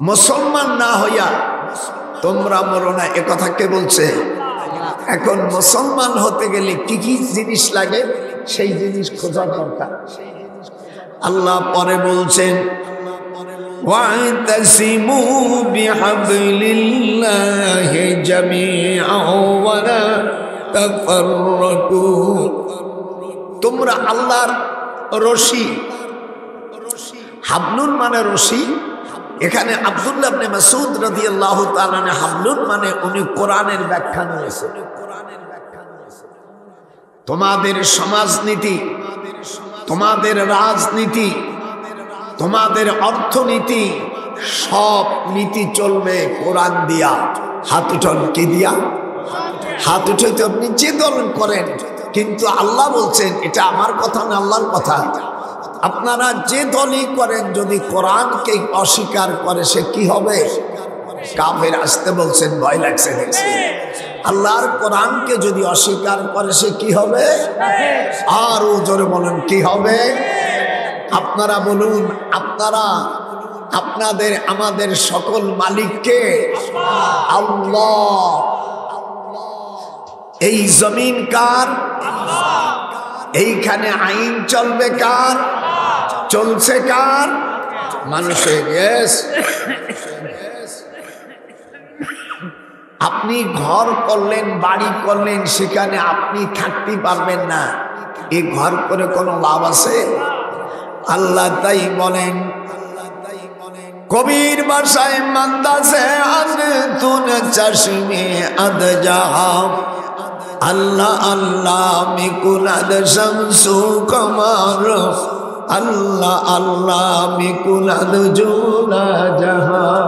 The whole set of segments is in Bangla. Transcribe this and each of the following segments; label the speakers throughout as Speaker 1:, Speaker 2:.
Speaker 1: মুসলমান না হইয়া তোমরা মরো না, এ কথা কে বলছে? এখন মুসলমান হতে গেলে কি কি জিনিস লাগে সেই জিনিস খোঁজা দরকার। আল্লাহ পরে বলছেন ওয়াতাসিমু বিহাবলিল্লাহি জামিআন ওয়া লা তাফাররাকু, তোমরা আল্লাহর রশি, হাবলুন মানে রশি, এখানে আব্দুল্লাহ ইবনে মাসউদ রাদিয়াল্লাহু তাআলা আনহু হাবলুন মানে উনি কোরআনের ব্যাখ্যা নিয়েছেন। তোমাদের সমাজনীতি, তোমাদের রাজনীতি, তোমাদের অর্থনীতি, সব নীতি চলবে কোরআন দিয়া। হাত উঠান, কি দিয়া? হাত উঠে তো আপনি যে দল করেন, কিন্তু আল্লাহ বলছেন এটা আমার কথা না, আল্লাহর কথা। আপনারা যে দলই করেন যদি কোরআনকে অস্বীকার করে সে কি হবে? কাফের। আসতে বলছেন, ভয় লাগছে দেখছি। আল্লাহর কোরআনকে যদি অস্বীকার করে সে কি হবে? আর জোরে বলেন কি হবে? আপনারা বলুন, আপনারা আপনাদের আমাদের সকল মালিককে আল্লাহ। এই জমিন কার? এইখানে আইন চলবে কার? চলছে কার? মানুষের। ইয়েস, আপনি ঘর করলেন, বাড়ি করলেন, সেখানে আপনি থাকতে পারবেন না, এই ঘর করে কোনো লাভ আছে? আল্লাহ তাই বলেন, কবির ভাষায় মান্দাসে আদ তুন চশমে আদ জাহাব, আল্লাহ আল্লাহ মিকুনাদ শামসু কমার, আল্লাহ আল্লাহ মিকুনাদ জুলা জাহান,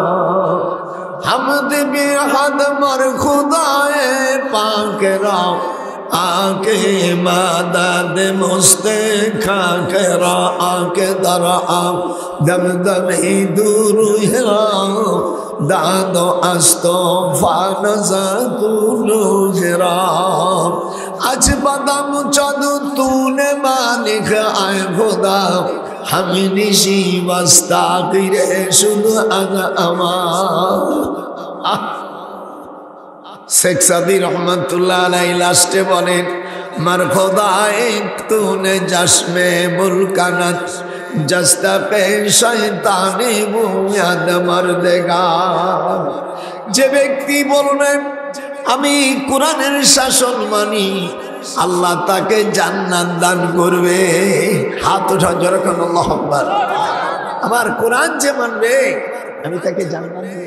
Speaker 1: হামদ বেহদ মর খুদায়ে পাক রা आके मदद मुस्ते खाकरा आके दरा दम दम ही दूर हेरा दादो अस्तो फानजा तूलो हेरा आज बदम चदू तूने मालिक आए खुदा हम निशी वस्ता किरे शुद्ध अगा अमा। শেখ সাদি রহমতুল্লাহ আলাইহি লাস্টে বলেন, মার খোদায়ে তূনে জশ্মে মুলকানাত জস্তা পে শয়তানে বুয়াদ মর্দেগা। যে ব্যক্তি বলবেন আমি কোরআনের শাসন মানি, আল্লাহ তাকে জান্নাত দান করবে। হাত উঠা জোরে কোন আল্লাহু আকবার। আমার কোরআন যে মানবে আমি তাকে জান্নাত দেব।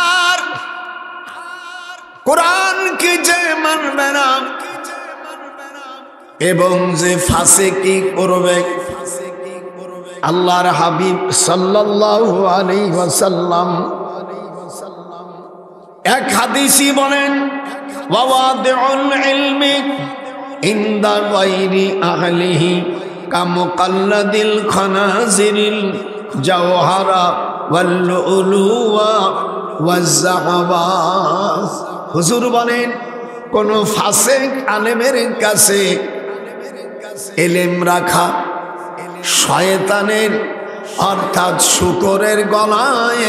Speaker 1: আর কোরআনকে যে মানবে না এবং যে ফাসিকি করবে, আল্লাহর হাবিব সাল্লাল্লাহু আলাইহি ওয়াসাল্লাম এক হাদিসে বলেন, ওয়াওয়াদিউল ইলমি ইনদা গায়রি আহলিহি কামুকাল্লাদিল খানাজিরিল জাওহারা ওয়াল লুলুওয়া ওয়াজ-যাহাবাস। হুজুর বলেন, কোন ফাসিক আলেমের কাছে ইলম রাখা শয়তানের অর্থাৎ শূকরের গলায়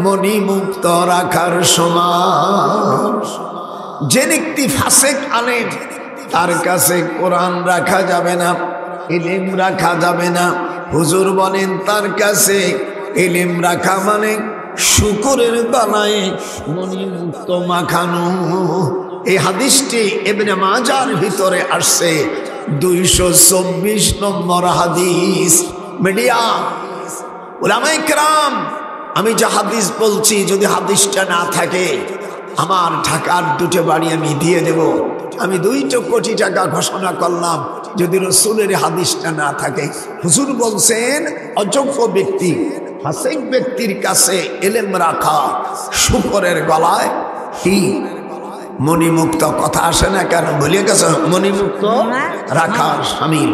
Speaker 1: মণিমুক্ত রাখার সমান। যে ব্যক্তি ফাসিক আলেম তার কাছে কোরআন রাখা যাবে না, ইলম রাখা যাবে না। হুজুর বলেন তার কাছে ইলম রাখা মানে শূকরের গলায় মণিমুক্ত মাখানো। এই হাদিসটি ইবনে মাজার ভিতরে আসছে, 224 নম্বর হাদিস। মিডিয়া উলামায়ে কেরাম, আমি যে হাদিস বলছি যদি হাদিসটা না থাকে আমার ঢাকার 2টো বাড়ি আমি দিয়ে দেব। আমি 2 কোটি টাকা ঘোষণা করলাম যদি রাসূলের হাদিসটা না থাকে। হুজুর বলছেন অযোগ্য ব্যক্তি ফাসিক ব্যক্তির কাছে ইলম রাখা শূকরের গলায় কি মণিমুক্ত। কথা আসে না কেন? বলে গেছে মণিমুক্ত রাখা শামিল।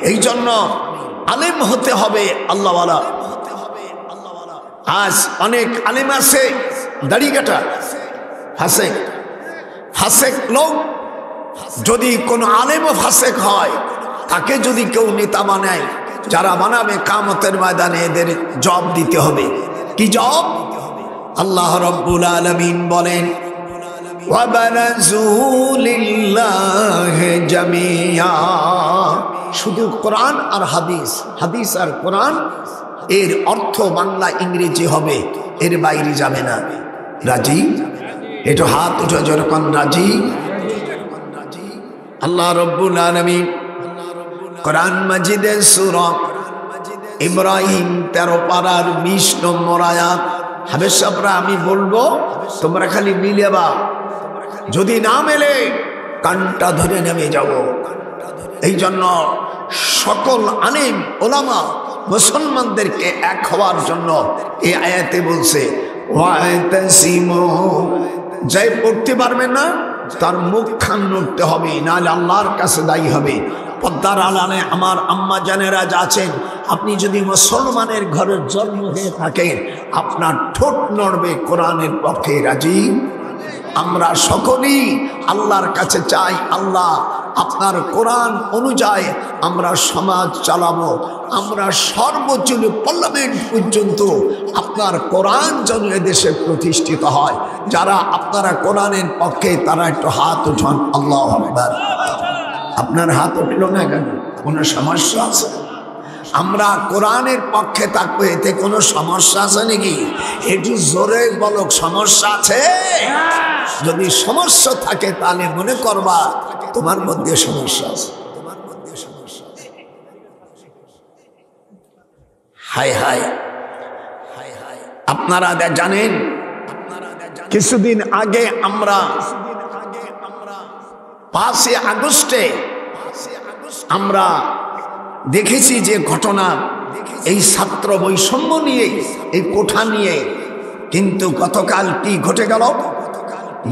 Speaker 1: এই জন্য আলেম হতে হবে আল্লাহওয়ালা। আজ অনেক আলেম আছে দাড়ি কাটা ফাসিক। ফাসিক লোক যদি কোনো আলেমও ফাসিক হয়, তাকে যদি কেউ নেতা বানায় যারা বানাবে কিয়ামতের ময়দানে এদের জবাব দিতে হবে। কি জবাব? আল্লাহ রাব্বুল আলামিন বলেন ওয়াবারাজু লিল্লাহি জামিয়া। শুধু কোরআন আর হাদিস, হাদিস আর কোরআন, এর অর্থ বাংলা ইংরেজি হবে, এর বাইরে যাবে না। রাজি? একটু হাত উঠে যেরকম রাজি। আল্লাহ রাব্বুল আলামিন কোরআন মাজিদের সূরা ইব্রাহিম 13 পারার 20 নম্বর আয়াত। হাবেশ সাহেবরা আমি বলবো, তোমরা খালি মিলেবা, যদি না মেলে কানটা ধরে নেমে যাব। এই জন্য সকল আলেম ওলামা মুসলমানদেরকে এক হওয়ার জন্য এই আয়াতে বলছে ওয়াতাসিমু। যাই পড়তে পারবে না তার মুখ খান নড়তে হবে, নাহলে আল্লাহর কাছে দায়ী হবে। পদ্মার আড়ালে আমার আম্মা জানেরা আছেন, আপনি যদি মুসলমানের ঘরের জন্ম হয়ে থাকেন আপনার ঠোঁট নড়বে কোরআনের পক্ষে। রাজি? আমরা সকলেই আল্লাহর কাছে চাই, আল্লাহ আপনার কোরআন অনুযায়ী আমরা সমাজ চালাবো, আমরা সর্বোচ্চ পার্লামেন্ট পর্যন্ত আপনার কোরআন যেন এদেশে প্রতিষ্ঠিত হয়। যারা আপনারা কোরআনের পক্ষে তারা একটু হাত উঠান। আল্লাহু আকবার। আপনার হাত উঠল না কেন? কোনো সমস্যা আছে? আমরা কোরআনের পক্ষে থাকবো, এতে কোনো সমস্যা আছে নাকি? একটু জোরে বলো, সমস্যা আছে? যদি সমস্যা থাকে তাহলে মনে করবা তোমার মধ্যে সমস্যা আছে। হায় হায়, আপনারা জানেন কিছুদিন আগে আমরা 5 আগস্টে আমরা দেখেছি যে ঘটনা, এই ছাত্র বৈষম্য নিয়ে, এই কোঠা নিয়ে। কিন্তু গতকাল কি ঘটে গেল?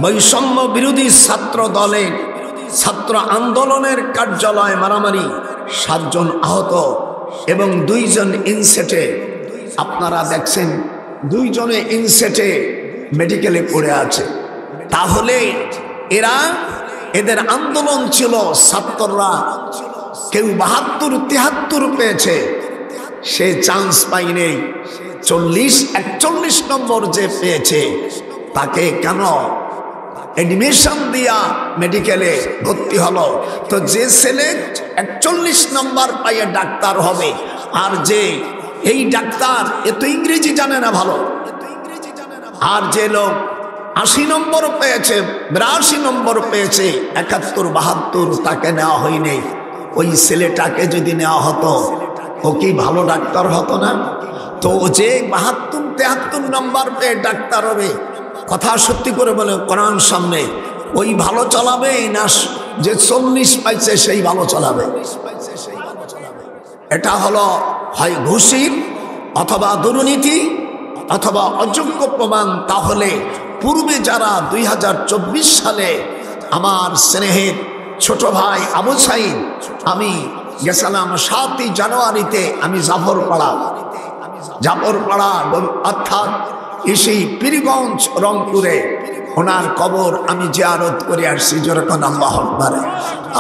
Speaker 1: বৈষম্য বিরোধী ছাত্র দলের ছাত্র আন্দোলনের কার্যালয় মারামারি, 7 জন আহত এবং 2 জন ইনসেটে। আপনারা দেখছেন 2 জনে ইনসেটে মেডিকেলে পড়ে আছে। তাহলে এদের আন্দোলন ছিল, ছাত্ররা কেউ 72-73 পেয়েছে, সে চান্স পাইনি। 40-41 নম্বর যে পেয়েছে তাকে কেন এডমিশন দিয়া মেডিকেলে ভর্তি হলো? তো যে ছেলে 41 নম্বর পাইয়ে ডাক্তার হবে, আর যে এই ডাক্তার এ তো ইংরেজি জানে না ভালো, আর যে লোক 80 নম্বর পেয়েছে, 82 নম্বর পেয়েছে, 71-72, তাকে নেওয়া হয়নি। ওই ছেলেটাকে যদি নেওয়া হতো ও কি ভালো ডাক্তার হতো না? তো যে 72-73 নম্বর পেয়ে ডাক্তার হবে, কথা সত্যি করে বলে কোরআন সামনে, ওই ভালো চালাবে না যে 40 পাইছে সেই ভালো চালাবে? এটা হলো হয় ঘুষির অথবা দুর্নীতি অথবা অযোগ্য প্রমাণ। তাহলে পূর্বে যারা 2024 সালে আমার স্নেহের ছোট ভাই আবু সাইদ, আমি গেছিলাম 7 জানুয়ারিতে, আমি জাফরপাড়া অর্থাৎ এসেই পীরগঞ্জ রংপুরে ওনার কবর আমি জিয়ারত করে আসছি। যেরকম আল্লাহু আকবার।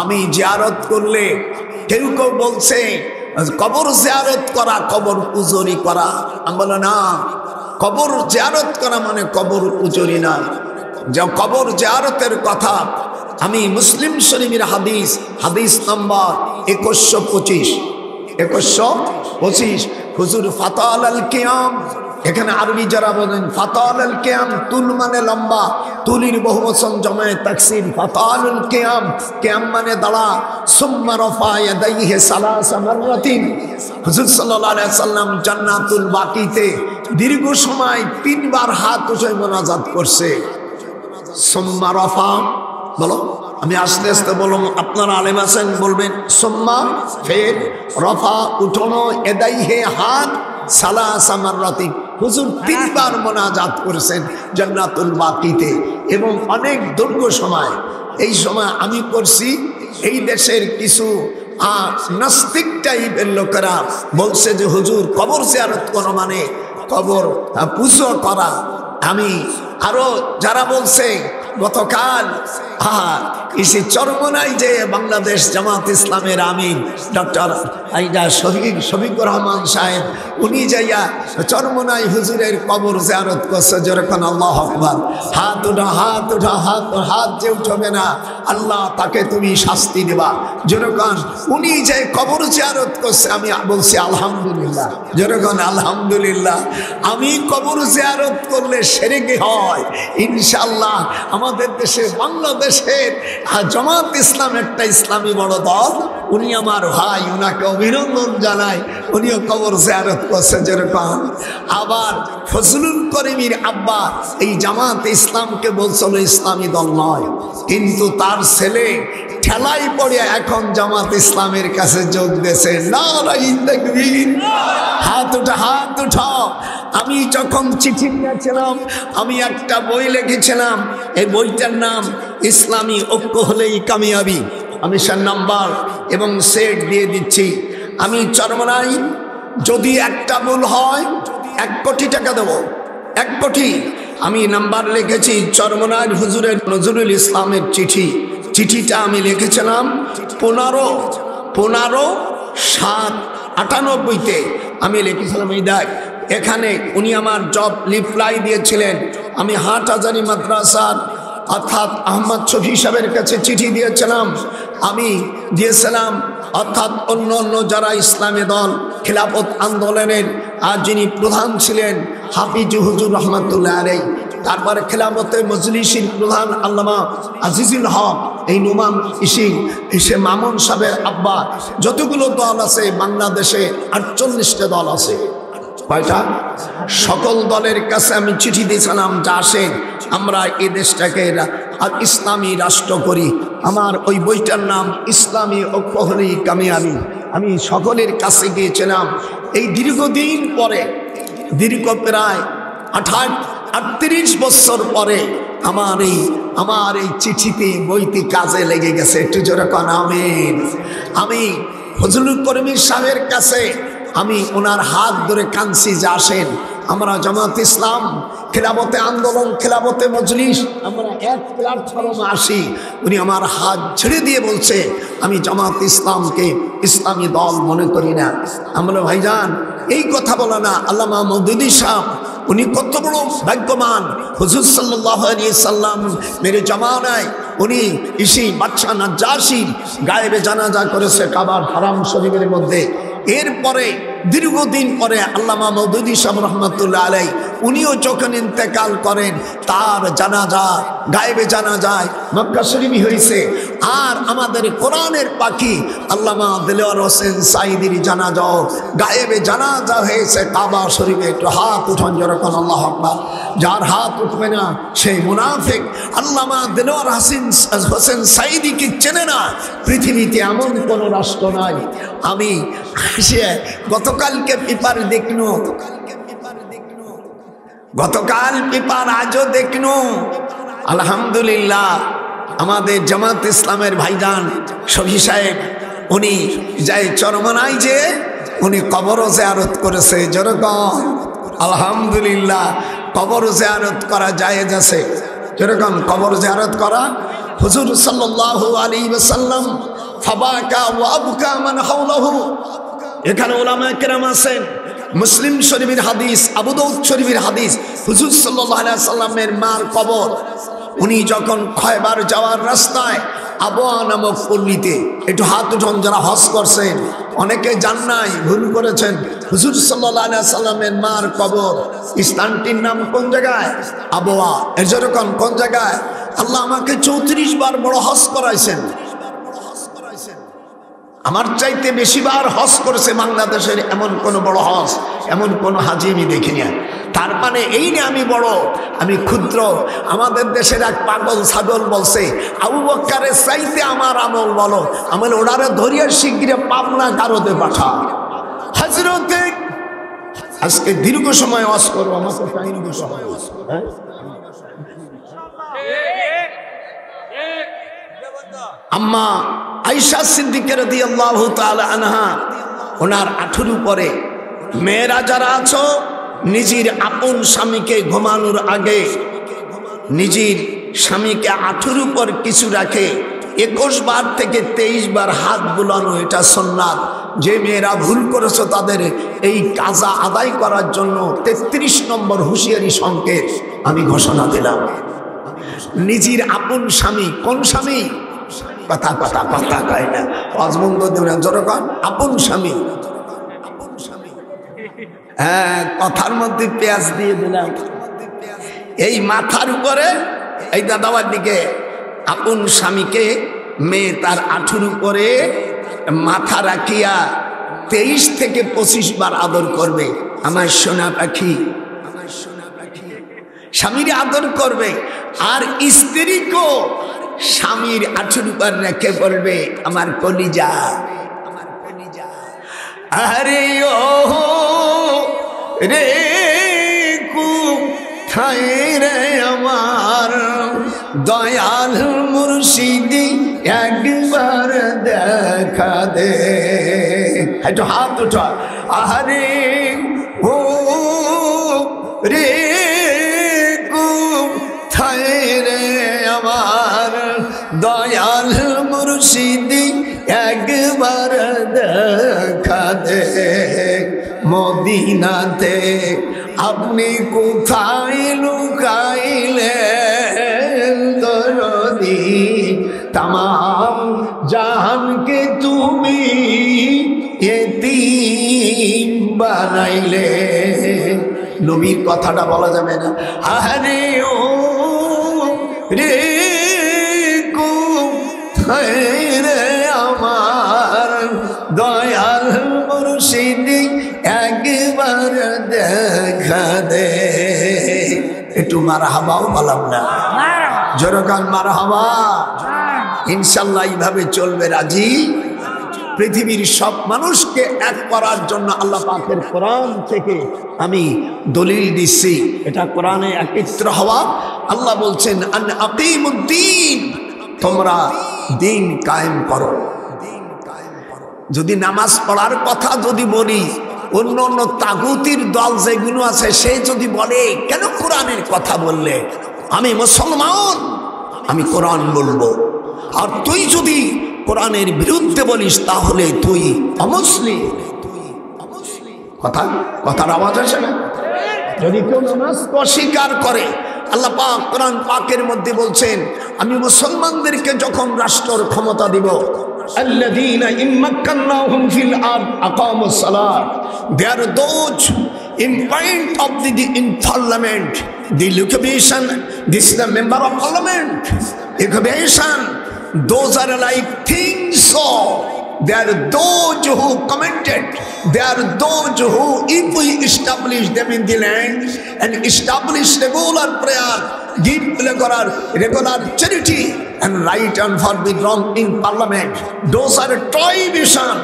Speaker 1: আমি জিয়ারত করলে কেউ কেউ বলছে কবর জিয়ারত করা কবর পুজোরি করা। আমি বলো না, কবর জিয়ারত করা মানে কবর পুজোরি না। যে কবর জিয়ারতের কথা আমি মুসলিম শরীফের হাদিস নম্বর 2125 হুজুর ফাতাল আল কিয়াম, এখানে আরবি যারা বলেন ফাতাল আল কিয়াম, তুল মানে লম্বা, তুলির বহুবচন জমায়ে তাকসির, ফাতালুল কিয়াম, কিয়াম মানে দাঁড়া, সুম্মা রাফা ইয়াদাইহি সালাসা মাররাতিন। হুজুর সাল্লাল্লাহু আলাইহি সাল্লাম জান্নাতুল বাকিতে দীর্ঘ সময় 3 বার হাত উঠে মোনাজাত করছে। সুম্মা রাফা, বলো, আমি আস্তে আস্তে বলুন, আপনারা আলেম আছেন বলবেন। সুম্মা, ফের, রফা উঠানো, এদাইহে হাত, সালাসা মাররাতিন। হুজুর 3 বার মোনাজাত করেছেন জান্নাতুল বাকিতে, এবং অনেক দীর্ঘ সময়। এই সময় আমি করছি, এই দেশের কিছু নাস্তিক টাইপের লোকেরা বলছে যে হুজুর কবর জিয়ারত করা মানে কবর পুজো করা। আমি আরো যারা বলছে গতকাল ইসি চরমনাই যে বাংলাদেশ জামাত ইসলামের আমির ডক্টর শফিকুর রহমান সাহেব উনি যাইয়া চরমনাই হুজুরের কবর জিয়ারত করছে। যেরকম আল্লাহু আকবার, হাত উঠা হাত উঠা হাত যে উঠবে না আল্লাহ তাকে তুমি শাস্তি দেবা। যেরকম উনি যে কবর জিয়ারত করছে আমি বলছি আলহামদুলিল্লাহ। যেরকম আলহামদুলিল্লাহ। আমি কবর জিয়ারত করলে শিরক হয় ইনশাআল্লাহ। আমাদের দেশে বাংলাদেশের জামাত ইসলাম একটা ইসলামী বড় দল, উনি আমার ভাই, ওনাকে অভিনন্দন জানাই, উনিও কবর জিয়ারত করছে। যেরকম আবার ফজলুল করিমের আব্বা এই জামাত ইসলামকে বলছিল ইসলামী দল নয়, কিন্তু তার ছেলে ঠেলাই পড়ে এখন জামাত ইসলামের কাছে যোগ দিয়েছে। নারায়ে তাকবীর, হাত উঠা হাত উঠাও। আমি যখন চিঠি লিখেছিলাম আমি একটা বই লিখেছিলাম, এই বইটার নাম ইসলামী ঐক্য হলেই কামিয়াবি। আমি সে নাম্বার এবং সেট দিয়ে দিচ্ছি। আমি চরমনাই যদি একটা ভুল হয় 1 কোটি টাকা দেবো, 1 কোটি। আমি নাম্বার লিখেছি চরমনাই হুজুরের নজরুল ইসলামের চিঠি। চিঠিটা আমি লিখেছিলাম 15/7/98-তে আমি লিখেছিলাম। এই দেখ এখানে উনি আমার জব রিপ্লাই দিয়েছিলেন। আমি হাটহাজারী মাদ্রাসার অর্থাৎ আহমদ শফি সাহেবের কাছে চিঠি দিয়েছিলাম। আমি দিয়েছিলাম অর্থাৎ অন্য অন্য যারা ইসলামী দল খিলাফত আন্দোলনের আর যিনি প্রধান ছিলেন হাফিজ হুজুর রহমাতুল্লাহ আলাইহি, তারপরে খিলাফতে মজলিসের প্রধান আল্লামা আজিজুল হক, এই নুমান ইসে মামুন সাহেবের আব্বা, যতগুলো দল আছে বাংলাদেশে 48টা দল আছে। কয়টা? সকল দলের কাছে আমি চিঠি দিয়েছিলাম যা আসেন আমরা এই দেশটাকে ইসলামী রাষ্ট্র করি। আমার ওই বইটার নাম ইসলামী ঐক্য হলেই কামিয়াবি। আমি সকলের কাছে গিয়েছিলাম। এই দীর্ঘদিন পরে, দীর্ঘ প্রায় 38 বছর পরে আমার এই চিঠিতে বইটি কাজে লেগে গেছে। একটু জোরে কোন আমিন। আমি ফজলুল করিম সাহেবের কাছে আমি ওনার হাত ধরে কাঁদছি যে আসেন আমরা জামাত ইসলাম খিলাফতে আন্দোলন খেলাফতে মজলিস আমরা এক প্ল্যাটফর্মে আসি। উনি আমার হাত ছেড়ে দিয়ে বলছে আমি জামাত ইসলামকে ইসলামী দল মনে করি না। আমরা ভাইজান এই কথা বলা না, আল্লামা মওদুদী সাহেব উনি কত বড় ভাগ্যবান। হুজুর সাল্লাল্লাহু আলাইহি সাল্লাম মেরে জামানায় উনি ইসি বাদশাহ নাজ্জাশী গায়েবে জানাজা করেছে কাবার হারাম শরীফের মধ্যে। এরপরে দীর্ঘদিন পরে আল্লামা মওদুদী সাহেব রহমাতুল্লাহ আলাইহি উনিও যখন ইন্তেকাল করেন তার জানাজা গায়েবে জানাজায় মক্কা শরীফে হয়েছে। আর আমাদের কোরআনের পাখি আল্লামা দেলোয়ার হোসেন সাঈদীর জানাজাও গায়েবে জানাজা হয়েছে কাবা শরীফে। একটু হাত উঠান যেরকম আল্লাহু আকবার। যার হাত উঠবে না সেই মুনাফিক। আল্লামা দেলোয়ার হোসেন সাঈদীকে চেনে না পৃথিবীতে এমন কোন রাষ্ট্র নাই। আমি গতকালকে পেপার দেখনু, গতকাল পেপার আজও দেখনু। আলহামদুলিল্লাহ আমাদের জামাত ইসলামের ভাইজান শফি সাহেব উনি যাই চরমনাই যে উনি কবর জিয়ারত করেছে। যেরকম আলহামদুলিল্লাহ কবর জিয়ারত করা জায়েজ আছে। যেরকম কবর জিয়ারত করা হুজুর সাল্লাল্লাহু আলাইহি ওয়াসাল্লাম ফাবাকা ওয়া আবকা মান হাওলাহু। এখানে উলামায়ে কেরাম আছেন। মুসলিম শরীফের হাদিস, আবু দাউদ শরীফের হাদিস, হুজুর সাল্লাল্লাহু আলাইহি ওয়াসাল্লামের মার কবর উনি যখন খয়বার যাওয়ার রাস্তায় আবওয়া নামক পল্লীতে, একটু হাত উঠান যারা হজ করছেন, অনেকে জান নাই ভুল করেছেন। হুজুর সাল্লাল্লাহু আলাইহি ওয়াসাল্লামের মার কবর স্থানটির নাম কোন জায়গায়? আবওয়া। এর যেরকম কোন জায়গায়? আল্লাহ আমাকে 34 বার বড় হজ করাইছেন। আমার চাইতে বেশিবার হজ করেছে বাংলাদেশের এমন কোন বড় হজ, এমন কোন হাজি আমি দেখিনি। তার মানে এই না আমি বড়, আমি ক্ষুদ্র। আমাদের দেশের এক পাগল ছাগল বলছে আবু বকরের চাইতে আমার আমল বলো। আমল ওনারে ধরিয়ে শিগগিরে পাবনা গারদে পাঠা। হযরতে আজকে দীর্ঘ সময় হজ করবো, আমাকে টাইম দিতে হবে। আম্মা আয়েশা সিদ্দিকা রাদিয়াল্লাহু তাআলা আনহা ওনার 18 পরে মেয়েরা যারা আছো নিজের আপন স্বামীকে ঘুমানোর আগে নিজের স্বামীকে আঁঠুর উপর কিছু রাখে 21 বার থেকে 23 বার হাত বুলানো, এটা সুন্নাত। যে মেয়েরা ভুল করেছে তাদের এই কাজা আদায় করার জন্য 33 নম্বর হুঁশিয়ারি সংকেত আমি ঘোষণা দিলাম। নিজের আপন স্বামী, কোন স্বামী? কথা কথা কথা কয় না, অজবন্ধ দেবেন যখন আপন স্বামী। হ্যাঁ, কথার মধ্যে পেঁয়াজ দিয়ে দিলাম। এই মাথার উপরে এই দাদাবার দিকে আপন স্বামীকে মেয়ে তার আঁঠুর উপরে মাথা রাখিয়া 23 থেকে 25 বার আদর করবে। আমার সোনা পাখি, আমার সোনা পাখি, স্বামীর আদর করবে। আর স্ত্রীকেও স্বামীর আঁঠুর উপর রেখে বলবে আমার কলিজা, আমার কলিজা। আরে ও রে কোথায় রে আমার দয়াল মুর্শিদি, একবার দেখা দে। একটু হাত উঠা। আরে ও রে কোথায় রে আমার দয়াল মুর্শিদি, একবার দেখা দে। মদিনাতে আপনি কোথায় লুকাইলেন দরদি, তামাম জাহানকে তুমি এতিম বানাইলে। নবীর কথাটা বলা যাবে না? আরে ও রে কোথায় রে আমার দয়াল মুর্শিদি, একবার দেখা দে। একটু মারহাবাও বললাম না, জোরকান মারহাবা। ইনশাল্লাহ এইভাবে চলবে। রাজি? পৃথিবীর সব মানুষকে এক করার জন্য আল্লাহ পাকের কোরআন থেকে আমি দলিল দিচ্ছি, এটা কোরআনে একত্র হওয়া। আল্লাহ বলছেন আন আকিমুদ্দিন, তোমরা দিন কায়েম করো। যদি নামাজ পড়ার কথা যদি বলি, অন্য অন্য তাগুতির দল যেগুলো আছে সে যদি বলে কেন কোরআনের কথা বললে? আমি মুসলমান, আমি কোরআন বলবো। আর তুই যদি কোরআনের বিরুদ্ধে বলিস তাহলে তুই অমুসলিম। কথার আওয়াজ আসে না? যদি কেউ নামাজ অস্বীকার করে, আল্লাহ পাক কোরআন পাকের মধ্যে বলছেন আমি মুসলমানদেরকে যখন রাষ্ট্রের ক্ষমতা দিব, আল্লাযীনা ইম্মাক্কান্নাহুম ফিল আরদ আকামুস সালাত, they are those in point of in parliament, the occupation, this is the member of parliament, occupation, those are like things. So they are those who commented, they are those who, if we establish them in the land and establish regular prayer, give regular charity and right and forbid wrong in parliament, those are a tribulation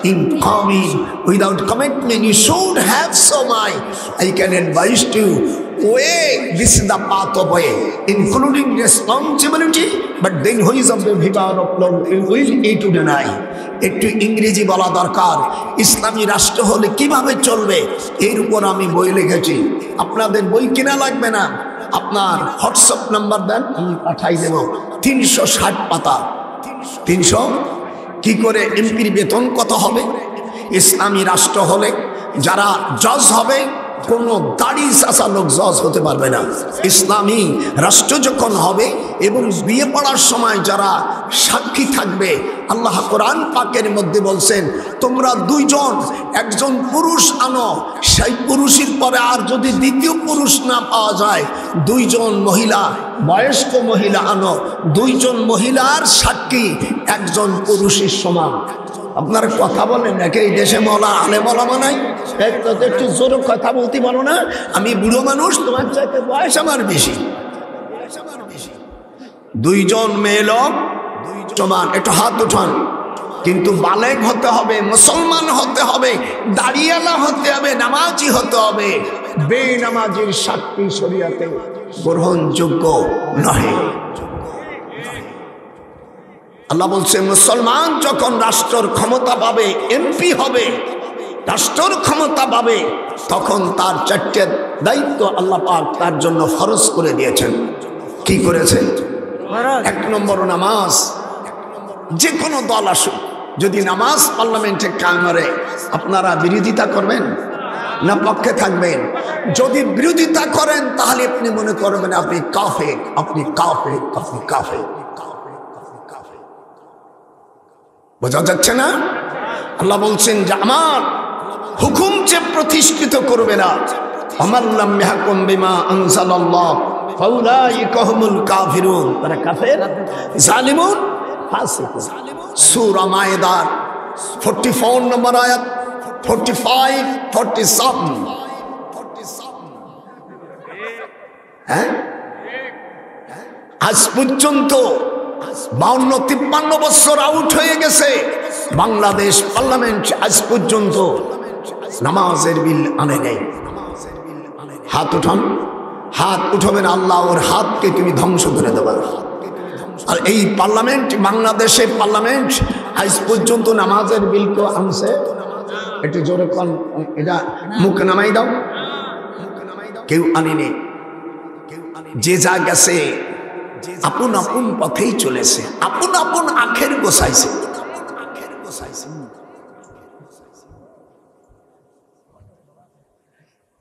Speaker 1: in coming without commitment. You should have so much. I can advise to way, this is the path of way, including responsibility, but then who is of the vivar of Lord will it to deny. একটু ইংরেজি বলা দরকার। ইসলামী রাষ্ট্র হলে কিভাবে চলবে এর উপর আমি বই লিখেছি। আপনাদের বই কিনা লাগবে না, আপনার হোয়াটসঅ্যাপ নাম্বার দেন, আমি পাঠাই দেব। 360 পাতা। 300 কি করে এমপির বেতন কত হবে? ইসলামী রাষ্ট্র হলে যারা জজ হবে, কোনো দাড়ি চাচা লোক জজ হতে পারবে না। ইসলামী রাষ্ট্র যখন হবে এবং বিয়ে পড়ার সময় যারা সাক্ষী থাকবে, আল্লাহ কোরআন পাকের মধ্যে বলছেন তোমরা দুইজন, একজন পুরুষ আনো, সেই পুরুষের পরে আর যদি দ্বিতীয় পুরুষ না পাওয়া যায়, দুইজন মহিলা, বয়স্ক মহিলা আনো। দুইজন মহিলার সাক্ষী একজন পুরুষের সমান। আপনার কথা বলেন নাকি? এই দেশে মলা আলে মলা বানাই, একটু জোর কথা বলতে পারো না? আমি বুড়ো মানুষ, তোমার চাইতে বয়স আমার বেশি। দুইজন মেয়ে লোক সমান, একটু হাত উঠান। কিন্তু বালেগ হতে হবে, মুসলমান হতে হবে, দাড়িয়ালা হতে হবে, নামাজি হতে হবে। বেনামাজির সাক্ষী শরীয়তে গ্রহণযোগ্য নহে। আল্লাহ বলছে মুসলমান যখন রাষ্ট্রের ক্ষমতা পাবে, এমপি হবে, রাষ্ট্রের ক্ষমতা পাবে, তখন তার 4টে দায়িত্ব আল্লাহ পাক তার জন্য ফরজ করে দিয়েছেন। কি করেছে? এক নম্বর নামাজ। যে কোনো দল আসুক, যদি নামাজ পার্লামেন্টে কায়েমে আপনারা বিরোধিতা করবেন না পক্ষে থাকবেন? যদি বিরোধিতা করেন তাহলে আপনি মনে করবেন আপনি কাফের, আপনি কাফের, আপনি কাফের। বোঝা যাচ্ছে না? আল্লাহ বলছেন যে আমার হুকুম যে প্রতিষ্ঠিত করবে না, আমার লাম ইয়াহকুম বিমা আনজালাল্লাহ ফাউলাইকা হুমুল কাফিরুন, তারা কাফের, জালিমুন, ফাসিকুন। সূরা মায়েদার 44 নম্বর আয়াত, 45, 47। হ্যাঁ, আজ পর্যন্ত 52-53 বছর আউট হয়ে গেছে বাংলাদেশ পার্লামেন্ট, আজ পর্যন্ত নামাজের বিল আনে নেই। হাত উঠান, হাত উঠাবেন, আল্লাহ ওর হাতকে তুমি ধ্বংস করে দেবা। আর এই পার্লামেন্ট, বাংলাদেশের পার্লামেন্ট আজ পর্যন্ত নামাজের বিল তো আনছে? একটু জোরে কোন, এটা মুখ নামাই দাও। কেউ আনেনি। যে যা গেছে আপন আপন পথেই চলেছে, আপন আপন আখের গোছাইছে।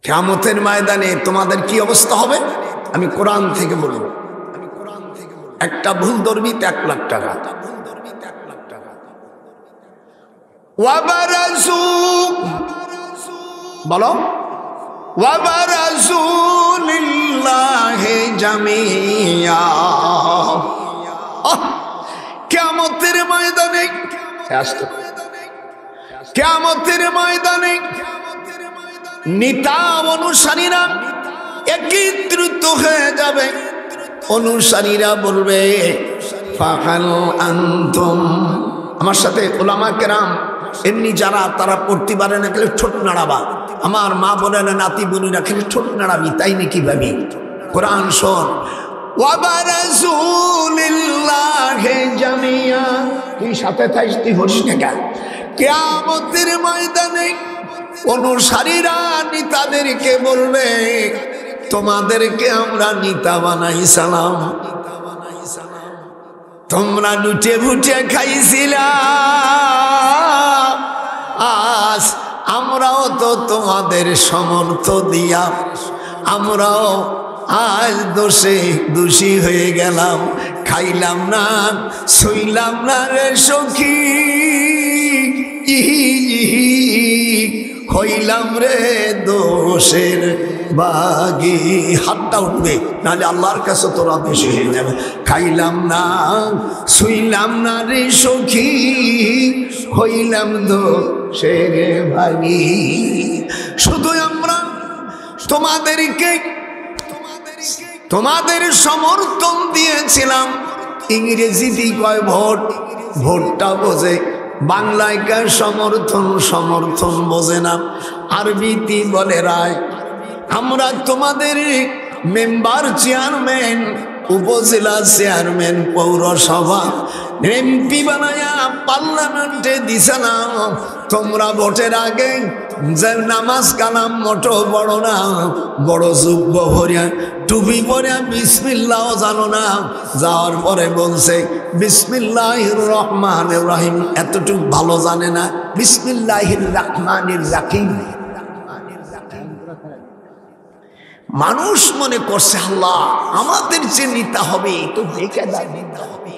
Speaker 1: কিয়ামতের ময়দানে তোমাদের কি অবস্থা হবে? আমি কোরআন থেকে বলবো। একটা ভুল ধরবি 1 লাখ টাকা। ওয়াবারাজু, বলো, ওয়াবারাজু লিল্লাহি জামিয়া। কিয়ামতের ময়দানে, কিয়ামতের ময়দানে নেতা অনুসারীরা একত্রিত হয়ে যাবে। অনুসারীরা বলবে ফাহাল আনতুম, আমার সাথে উলামা কেরাম এমনি যারা তারা পড়তে পারে না খেলে ঠোঁট নাড়াবা। আমার মা বলে না, নাতি বোনেরা খেলে ঠোঁট নাড়াবি, তাই নাকি ভাবি? কোরআন শোন, ওয়াবারাজু লিল্লাহি জামিয়া। তুই সাথে থাইস, তুই হরিস না কেন? কিয়ামতের ময়দানে অনুসারীরা নেতাদেরকে বলবে তোমাদেরকে আমরা নেতা বানাইছিলাম, তোমরা লুটে ফুটে খাইছিলা, আজ আমরাও তো তোমাদের সমর্থ দিয়া আমরাও আজ দোষে দোষী হয়ে গেলাম, খাইলাম না, শুইলাম না রে সখী, হইলাম রে দোষের বাগি। হাতটা উঠবে, নাহলে আল্লাহর কাছে তোরা দোষী হয়ে যাবে। খাইলাম না, শুইলাম না রে সখী, হইলাম দোষের বাগি। শুধু আমরা তোমাদেরকে তোমাদের সমর্থন দিয়েছিলাম। ইংরেজিতে কয় ভোট, ভোটটা বোঝে, বাংলায় কার সমর্থন, সমর্থন বোঝে না, আরবিতে বলে রায়। আমরা তোমাদের মেম্বার, চেয়ারম্যান, উপজেলা চেয়ারম্যান, পৌরসভা, এমপি বানায়া পার্লামেন্টে দিছে না। তোমরা ভোটের আগে যে নামাজ কালাম মোটো বড় না, বড় যুব্য ভরিয়া টুপি পরিয়া বিসমিল্লাহ জানো না, যাওয়ার পরে বলছে বিসমিল্লাহির রহমানির রহিম, এতটুকু ভালো জানে না বিসমিল্লাহির রহমানির রহিম। মানুষ মনে করছে আল্লাহ আমাদের যে নেতা হবে তো দেখে নেতা হবে।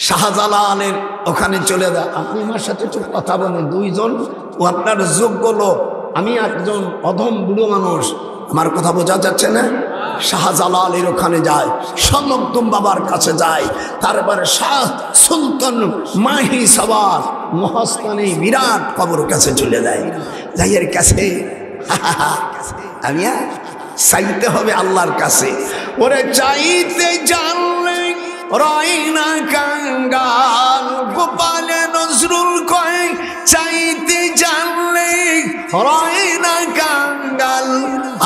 Speaker 1: শাহজালালের ওখানে চলে যায়, আপনি আমার সাথে একটু কথা বলেন, দুইজন ও আপনার যোগ্য লোক, আমি একজন অধম বুড়ো মানুষ, আমার কথা বোঝা যাচ্ছে না? শাহজালালের ওখানে যায়, সমকদম বাবার কাছে যায়, তারপরে শাহ সুলতান মাহি সবার মহাস্থানে বিরাট কবর কাছে চলে যায়। যাইয়ের কাছে আমি চাইতে হবে আল্লাহর কাছে। ওরে চাইতে জানলে রয়না কাঙ্গাল, গোপালে নজরুল কয় চাইতে জানলে রয়না কাঙ্গাল,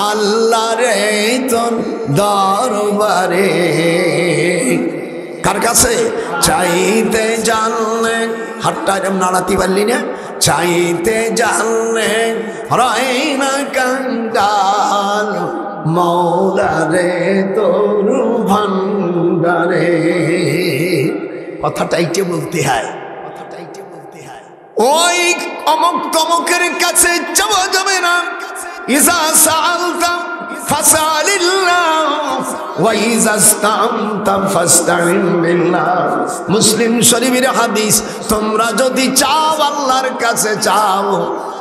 Speaker 1: আল্লাহ রে তোর দরবারে। কার কাছে? চাইতে জানলে, হাতটা এরম নাড়াতে পারলি না, চাইতে জানলে রয়না কাঙ্গাল, মৌলা রে তোর ভান্ডারে। কথাটা এইটা বলতে হয়, ওই অমুক তমুকের কাছে যাওয়া যাবে না। ইজা সাআলতা ফাসআলিল্লাহ ওয়া ইজা ইসতাআনতা ফাসতাইন বিল্লাহ। মুসলিম শরীফের হাদিস, তোমরা যদি চাও আল্লাহর কাছে চাও,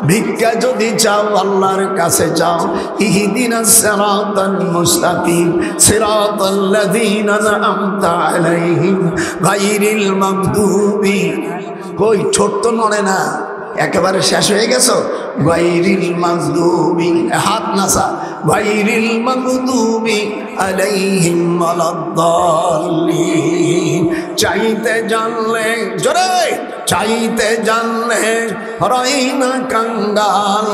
Speaker 1: ভিক্ষা যদি চাও আল্লাহর কাছে চাও। ইহদিনাস সিরাতাল মুস্তাকিম সিরাতাল্লাযীনা আন'আমতা আলাইহিম গায়রিল মাগদুবি। কই ছোট্ট নড়ে না, একেবারে শেষ হয়ে গেছো। গায়রিল মাগদুবি, হাত নাসা, গায়রিল মাগদুবি আলাইহিম ওয়ালাদ-দাল্লিন। চাইতে জানলে জোরে, চাইতে জানলে হরই না কাঙ্গাল,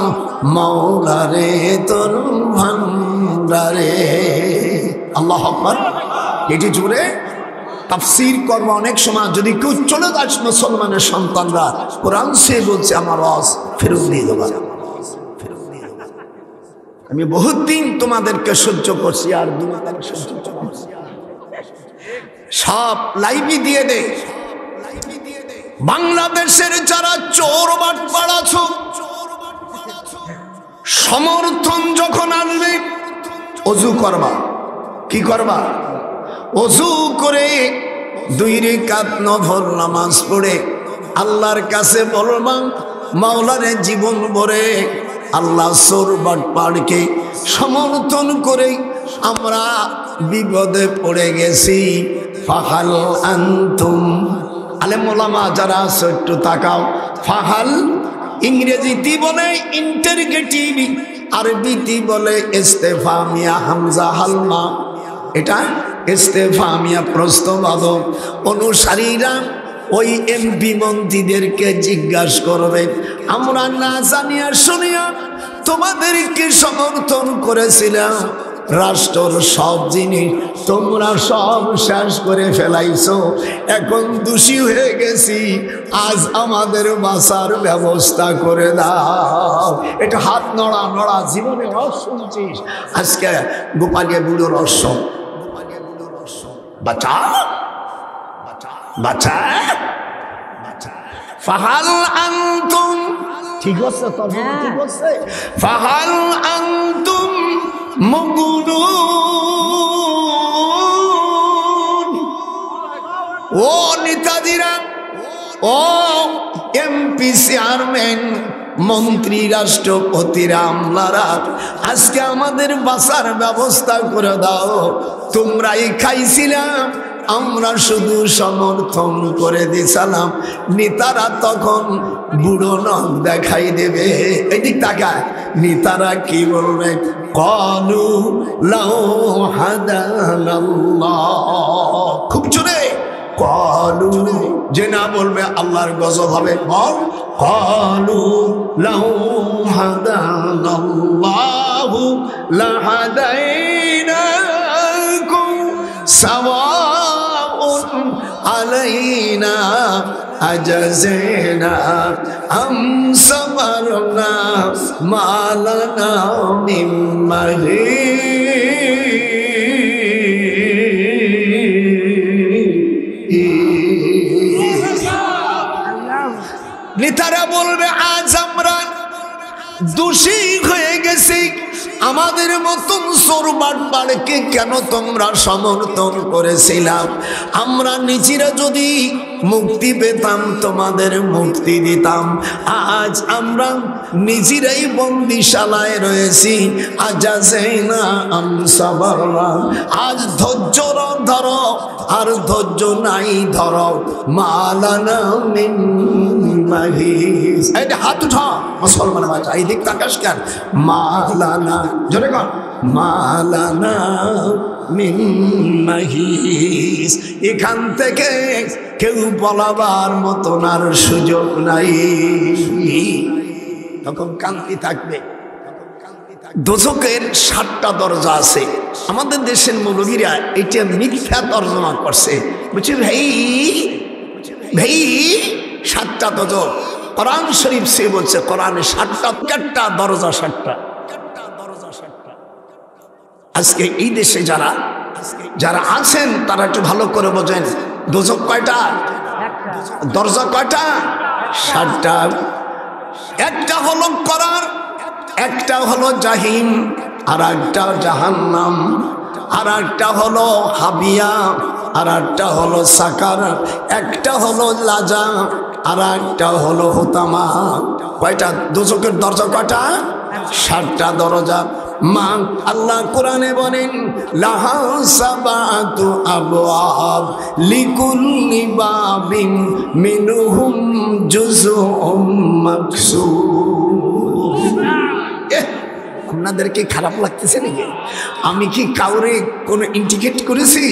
Speaker 1: মৌলা রে তোর ভান্ডারে। আল্লাহু আকবার। এটি জোরে তাফসীর করবো। অনেক সময় যদি কেউ চলে যাস মুসলমানের সন্তানরা, কোরআন সে বলছে আমার রস ফেরত দিয়ে দেবা। আমি বহুত দিন তোমাদেরকে সহ্য করছি, আর দুনিয়াতে সহ্য করছি। সব লাইভই দিয়ে দে। বাংলাদেশের যারা চোর বাটপার আছো, সমর্থন যখন আসবে ওযু করবা। কি করবা? ওযু করে 2 রাকাত নফল নামাজ পড়ে আল্লাহর কাছে বলবা, মাওলারে জীবন ভরে আল্লাহ চোর বাটপারকে সমর্থন করে আমরা বিপদে পড়ে গেছি। ফাহাল আনতুম, আলেম ওলামা যারা আছো একটু তাকাও। ফাহাল ইংরেজিতে বলে ইন্টারগেটিভ, আরবিতে বলে ইস্তেফামিয়া হামজা হালমা। এটা ইস্তেফামিয়া প্রশ্নবাদক। অনুসারীরা ওই এমপি মন্ত্রীদেরকে জিজ্ঞাসা করবে, আমরা না জানিয়া শুনিয়া তোমাদেরকে সমর্থন করেছিলাম, রাষ্ট্রর সব জিনিস তোমরা সব শেষ করে ফেলাইছো, এখন দোষী হয়ে গেছি, আজ আমাদের বাঁচার ব্যবস্থা করে দাও। এটা হাত নড়া নড়া, জীবনে রস শুনছিস, আজকে গোপালিয়া বুড়ো রস বাঁচা বাঁচা ফাহাল আনতুম। ঠিক আছে, তর্জমা ঠিক আছে। ফাহাল আনতুম মুগনুন। ও নেতাজিরা, ও এমপি চেয়ারম্যান, মন্ত্রী, রাষ্ট্রপতিরা, আমলারা, আজকে আমাদের বাঁচার ব্যবস্থা করে দাও। তোমরাই খাইছিলাম, আমরা শুধু সমর্থন করে দিছিলাম। নেতারা তখন বুড়ো নখ দেখাই দেবে। এদিক তাকায়, নেতারা কি বলবে? ক্বালু লাউ হাদানাল্লাহ। খুব জোরে ক্বালু, যে না বলবে আল্লাহর গজব হবে। ক্বালু লাউ হাদানাল্লাহু লাহাদাইনাকুম সাওয়াউন আলাইনা আজাজনা আম সাবারনা মা লানা মিন মাহিস। নেতারা বলবে আজ আমরা দোষী হয়ে গেছি, আমাদের মতন চোর বাটপারকে কেন তোমরা সমর্থন করেছিলাম? আমরা নিজেরা যদি মুক্তি পেতাম তোমাদের মুক্তি দিতাম। আজ আমরা নিজেরাই বন্দিশালায় রয়েছি। আজাজনা আম সাবারনা, আজ ধৈর্য ধরো, আর ধৈর্য নাই ধরো। মালানা মিন মাহিস। এটা হাত উঠা মুসলমানের বাচ্চা, এই দিক তাকাস কেন? মালানা, জোরে কর, মালানা মিন মাহিস। এখান থেকে কেউ বলাবার মতন আর সুযোগ নাই। তখন কান্তি থাকবে। দোজখের 7টা দরজা আছে। আমাদের দেশের মৌলভীরা এটা মিথ্যা তর্জমা করছে, বুঝছি ভাই? ভাই 7টা দোজখ, কোরআন শরীফ সে বলছে কোরআনে 7টা দরজা, 7টা। আজকে এই দেশে যারা আছেন তারা একটু ভালো করে বোঝেন, দোজখ কয়টা, দরজা কয়টা, 7টা। একটা হলো করার, একটা হলো জাহিম, আর একটা জাহান্নাম, আর একটা হলো হাবিয়া, আর একটা হলো সাকার, একটা হলো লাজা, আর একটা হলো হুতামা। কয়টা দোজখের দরজা কয়টা? 7টা দরজা। মা আল্লাহ কোরআনে বলেন লাহা সাবাতু আবওয়াব লিকুল্লি বাবিন মিনহুম জুজউম মাকসুম। আপনাদেরকে খারাপ লাগতেছে নাকি? আমি কি কাউরে কোনো ইন্ডিকেট করেছি?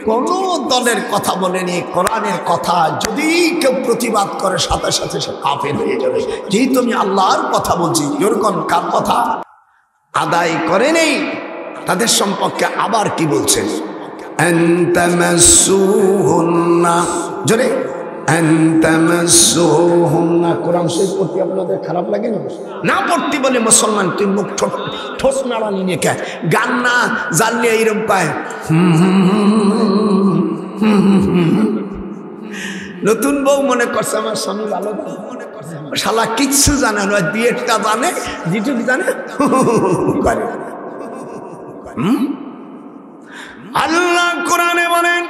Speaker 1: কোন দলের কথা বলেনি, কোরআনের কথা। যদি কেউ প্রতিবাদ করে সাথে সাথে সে কাফের হয়ে যাবে। যেহেতু আমি আল্লাহর কথা বলছি, যেরকম কার কথা আদায় করে নেই তাদের সম্পর্কে আবার কি বলছেন? জোরে কোরআন শরীফ পড়তে আপনাদের খারাপ লাগে না? পড়তে বলে মুসলমান তুই মুখ ঠোঁট নাড়ানি নিয়ে কে গান না জানলে এইরকম পায়। নতুন বউ মনে করছে আমার স্বামী ভালো, শালা কিচ্ছু জানে না, বিয়েটা জানে, যেটুক জানে আল্লাহ কোরআনে বলেন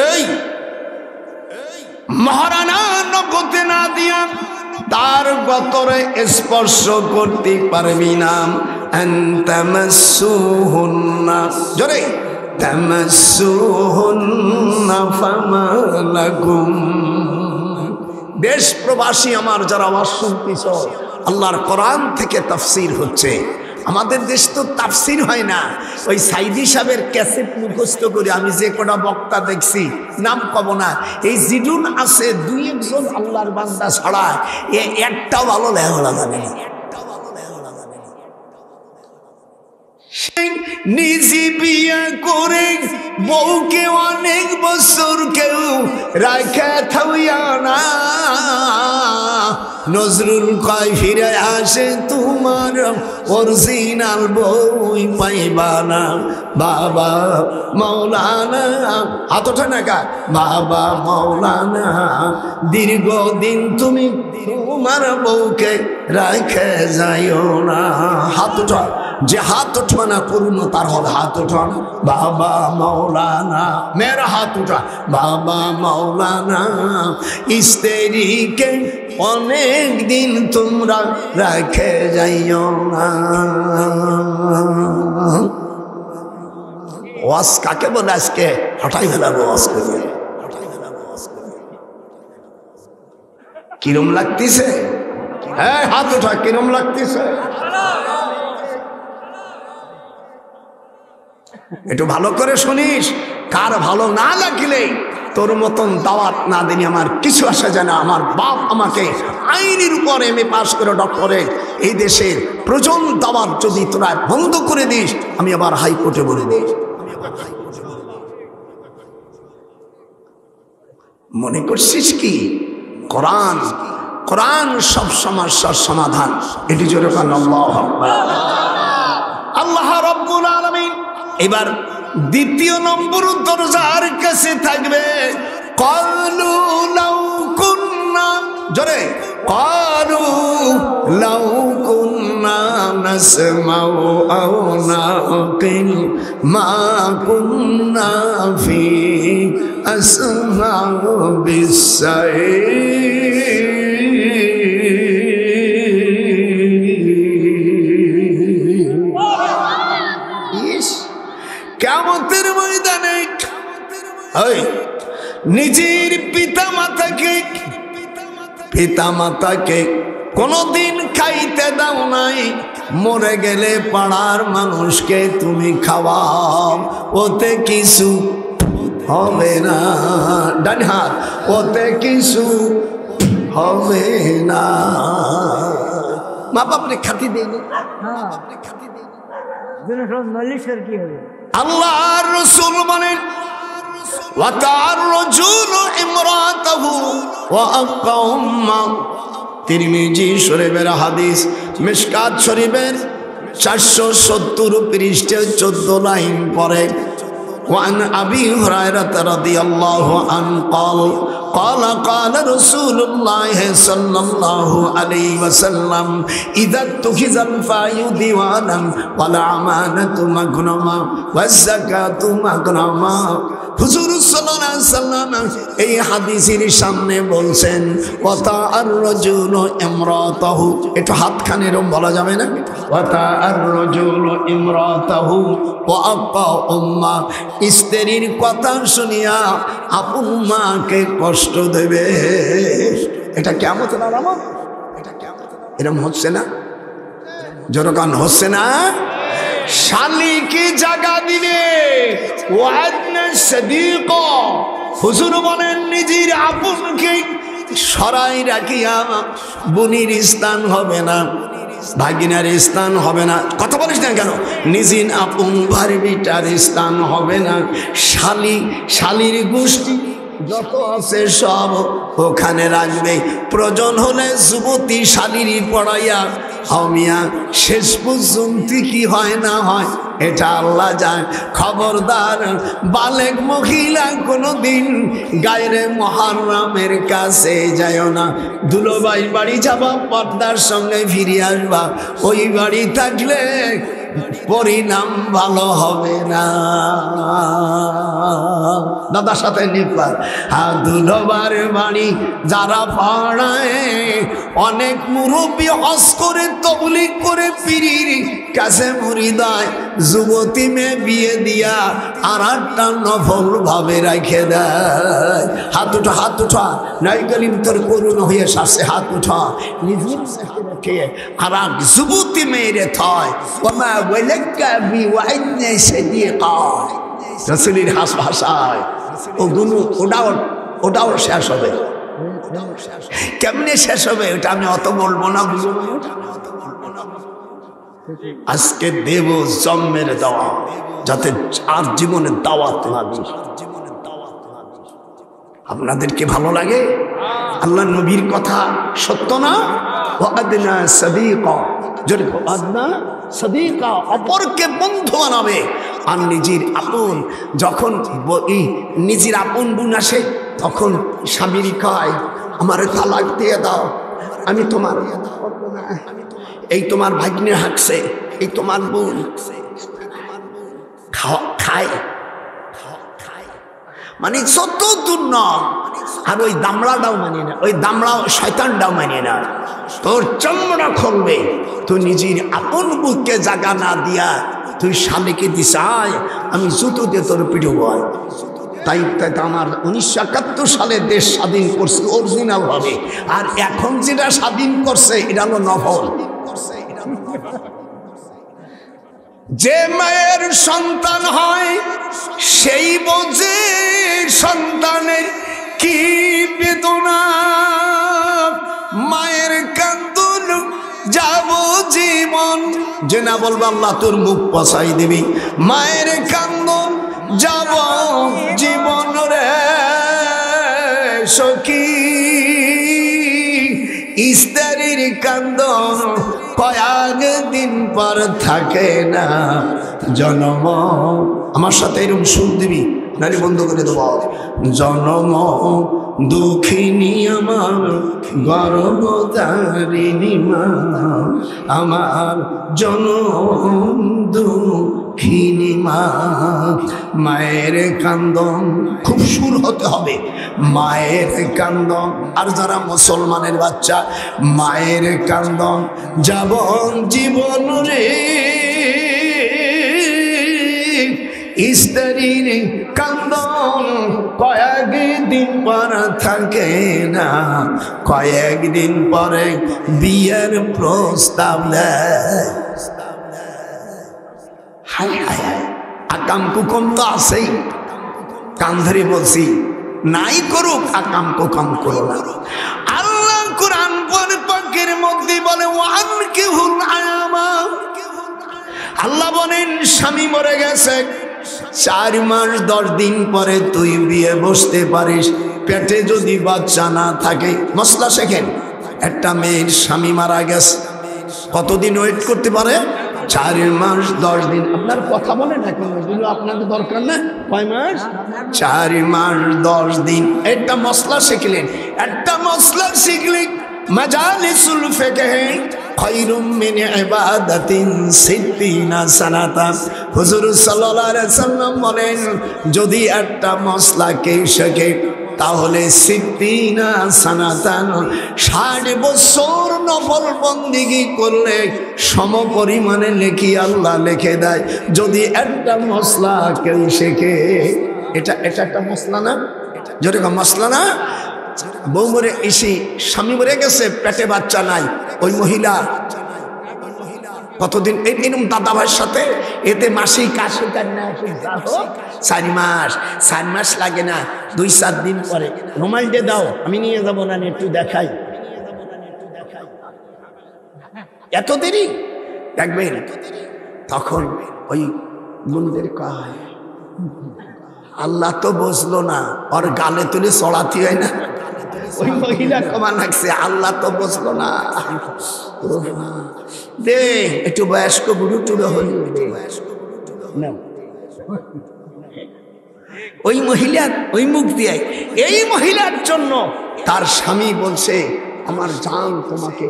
Speaker 1: এই মহারানা নগদে না দিয়া তার গতরে স্পর্শ করতে পারবি না। তামাসসুহুন্না, জোরে তামাসসুহুন্না ফামা লাকুম। দেশ প্রবাসী আমার যারা আওয়াজ শুনতেছ, আল্লাহর কোরআন থেকে তাফসীর হচ্ছে। আমাদের দেশ তো তাফসীর হয় না, ওই সাইদি সাহেবের ক্যাসেট মুখস্থ করে। আমি যে কটা বক্তা দেখছি, নাম কব না, এই জিডুন আছে 2-1 আল্লাহর বান্দা ছাড়া একটা ভালো লেখা জানে না। নিজে বিয়ে করে বউকে অনেক বছর কেউ রাখা থাইয়া না। নজরুল কয় ফিরে আসে তোমার অরিজিনাল বই পাইবা না। বাবা মাওলানা, হাত ওঠে না কা, বাবা মাওলানা দীর্ঘদিন তুমি তোমার বউকে রাখে যাইও না। হাত ওঠা, যে হাত উঠবে না করুন তার হবে হাত উঠান। বাবা মাওলানা, মেরা হাত উঠা। বাবা মাওলানা স্ত্রীকে অনেক দিন তোমরা রাখে যাইও না। ওয়াজ কাকে বলে আজকে হঠাই ফেলাবো ওয়াজ করে। কিরম লাগতেছে? হ্যাঁ হাত উঠা, কিরম লাগতেছে? একটু ভালো করে শুনিস, কার ভালো না লাগলে তোর মতন দাওয়াত না দিলে আমার কিছু আসে যায় না। আমার বাপ আমাকে আইনের উপর MA পাস করে ডক্টরেট, এই দেশের প্রজন দাওয়াত যদি তোরা বন্ধ করে দিস, আমি আবার হাইকোর্টে বলে দিই। মনে করছিস কি কোরআন কোরআন সব সমস্যার সমাধান? এটি জোরে আল্লাহু আকবার। আল্লাহ রাব্বুল আলামিন এবার দ্বিতীয় নম্বর দরজার কাছে থাকবে। ক্বালু লাউ কুন্না, জোরে ক্বালু লাউ কুন্না নাসমাউ আও নাকিল মা কুন্না ফি আসহাবিস সাঈর। কিয়ামতের ময়দানে নিজের পিতা মাতাকে কোনদিন খাইতে দাও নাই, মরে গেলে পাড়ার মানুষকে তুমি খাওয়াও, ওতে কিছু হবে না। ডান হাত, ওতে কিছু হবে না। মা বাপরে খাতি দেয়নি, আল্লাহর রাসূল বলেন ওয়াতার রাজুল ইমরাতাহু ওয়া আকাউম্মা। তিরমিজি শরীফের হাদিস, মিশকাত শরীফের 470 পৃষ্ঠা 14 লাইন পরে وعن أبي هريرة رضي الله عنه قال رسول الله صلى الله عليه وسلم إذا اتخذ الفاي ديوانا والأمانة مغنما والزكاة مغنما হুজুর সাল্লাল্লাহু আলাইহি ওয়াসাল্লাম এই হাদিসের সামনে বলছেন ওয়াতা আর-রাজুল ইমরাতাহু, একটু হাতখানে এরকম বলা যাবে না? ওয়াতা আর-রাজুল ইমরাতাহু ওয়া আব্বা উম্মা, স্ত্রীর কথা শুনিয়া আপন মাকে কষ্ট দেবে। এটা কিয়ামতের আলামত। এরকম হচ্ছে না? জনগণ হচ্ছে না? শালিকে জাগা দিলে ওয়াদনা সাদিকা, হুজুর বলেন নিজের আপনকে সরাই রাখিয়া বোনের স্থান হবে না, ভাগিনার স্থান হবে না। কথা বলিস না কেন? নিজের আপন ভাইটার স্থান হবে না। শালির গোষ্ঠী যত আছে সব ওখানে রাখবে। প্রয়োজন হলে যুবতী শালিরি পড়াইয়া হমিয়া শেষ পর্যন্ত কি হয় না হয় এটা আল্লাহ জানে। খবরদার বালেগ মহিলা কোনোদিন গায়রে মুহাররামের কাছে যায়ও না। দুলোবাই বাড়ি যাবা, পর্দার সঙ্গে ফিরে আসবা। ওই বাড়ি থাকলে পরিণাম ভালো হবে না। দাদার সাথে নিপার দুলোবার বাড়ি যারা পাড়ায় অনেক মুরব্বী হজ করে তবলিগ করে পীরের কাছে মুরিদায় যুবতী মেয়ে বিয়ে দিয়া আর একটা নফল ভাবে রাখে দেয়। হাত উঠা, হাত উঠা, নাই গেলিম তোর করুণ হয়ে শাসে, হাত উঠা। নিজের রেখে আর এক যুবতী মেয়েরে থয় ওমা ওয়ালাকা বিওয়াইনে সাদিকা, রাসূলের হাস ভাষায় ওগুলো ওটাও শেষ হবে। কেমনে শেষ হবে ওটা আমি অত বলবো না, বুঝবো। আজকে দেব জন্মের দাওয়া, যাতে আর জীবনের দাওয়াত লাগে। আপনাদেরকে ভালো লাগে? আল্লাহ নবীর কথা সত্য না? ওয়াদনা সাদিকা, যদি ওয়াদনা সাদিকা, অপরকে বন্ধু বানাবে। আর নিজের আপন যখন নিজের আপন বোন আসে তখন স্বামীর কয় আমারে তালাক দিয়ে দাও, আমি তোমার এই তোমার ভাগ্নে হাঁকছে, এই তোমার বোন খায়, মানে যত দূর না। আর ওই দামড়াটাও মানিয়ে না, ওই দামড়া শয়তানটাও মানিয়ে না। তোর চামড়া খুলবে। তুই নিজের আপন বুককে জায়গা না দিয়া তুই শালিকে দিস আয়, আমি জুতো দিয়ে তোর পিঠে বয়। তাই আমার 1971 সালে দেশ স্বাধীন করছে অরিজিনাল ভাবে। আর এখন যেটা স্বাধীন করছে এটা হলো নফল। যে মায়ের সন্তান হয় সেই বোঝে সন্তানের কি বেদনা। মায়ের কান্দন যাব জীবন, যে না বলবো আল্লাহ তোর মুখ পচাই দিবি। মায়ের কান্দন যাব জীবন রে সখী, স্ত্রীর কান্দন কয়েকদিন পর থাকে না জন্ম। আমার সাথে এরকম সুর দিবি, নারী বন্ধ করে দেবো। জন্ম দুঃখিনী আমার গর্ভধারিণী মা, আমার জনম দুঃখিনী মা। মায়ের কান্দন খুব সুর হতে হবে, মায়ের কান্দন। আর যারা মুসলমানের বাচ্চা, মায়ের কান্দন যাবন জীবন রে, স্ত্রীর কান্দন কয়েকদিন পর থাকে না, কয়েকদিন পরে বিয়ের প্রস্তাব দেয়। হায় হায় হায়, আকাম কুকম তো আছেই। কান ধরে বলছি নাই করুক, আকাম কুকম করো না। আল্লাহ কুরআন পাকের মধ্যে বলে ওয়ানকিহুল আয়ামা, আল্লাহ বলেন স্বামী মরে গেছে 4 মাস 10 দিন পরে তুই বিয়ে বসতে পারিস, পেটে যদি বাচ্চা না থাকে। মশলা শেখেন, একটা মেয়ের স্বামী মারা গেছে, কতদিন ওয়েট করতে পারে? 4 মাস 10 দিন। আপনার কথা বলেন এখন, এগুলো আপনাদের দরকার না। কয় মাস? 4 মাস 10 দিন। একটা মশলা শিখলেন, একটা মশলা শিখলেন। মাজালিসুল ফিকহ খায়রুম মিন ইবাদাতিন 60 সানাতান। হুজুর সাল্লাল্লাহু আলাইহি সাল্লাম বলেন, যদি একটা মশলা কে শেখে তাহলে 60 সানাতান 60 বছর নফল বন্দেগী করলে সম পরিমাণে নেকি আল্লাহ লিখে দেয়। যদি একটা মশলা কেউ শেখে, এটা একটা মশলা না? যেরকম মশলা না? বউ মরে এসে স্বামী মরে গেছে, পেটে বাচ্চা নাই, ওই মহিলা কতদিন এরকম দাদা ভাইয়ের সাথে এতে মাসিক কাশি কান্না 4 মাস লাগে না, 2-4 দিন পরে রুমাল দিয়ে দাও, আমি নিয়ে যাবো না, একটু দেখাই। এত দেরি দেখবেন। তখন ওই বোনদের কয়, আল্লাহ তো বুঝলো না, ওর গালে তুলে চড়াতে হয় না। ওই মহিলা কমা লাগছে, আল্লাহ তো বুঝলো না, দে একটু বয়স্ক বুড়ো টুড়ো হলি না। ওই মহিলা ওই মুখ দিয়ে, এই মহিলার জন্য তার স্বামী বলছে, আমার জান তোমাকে,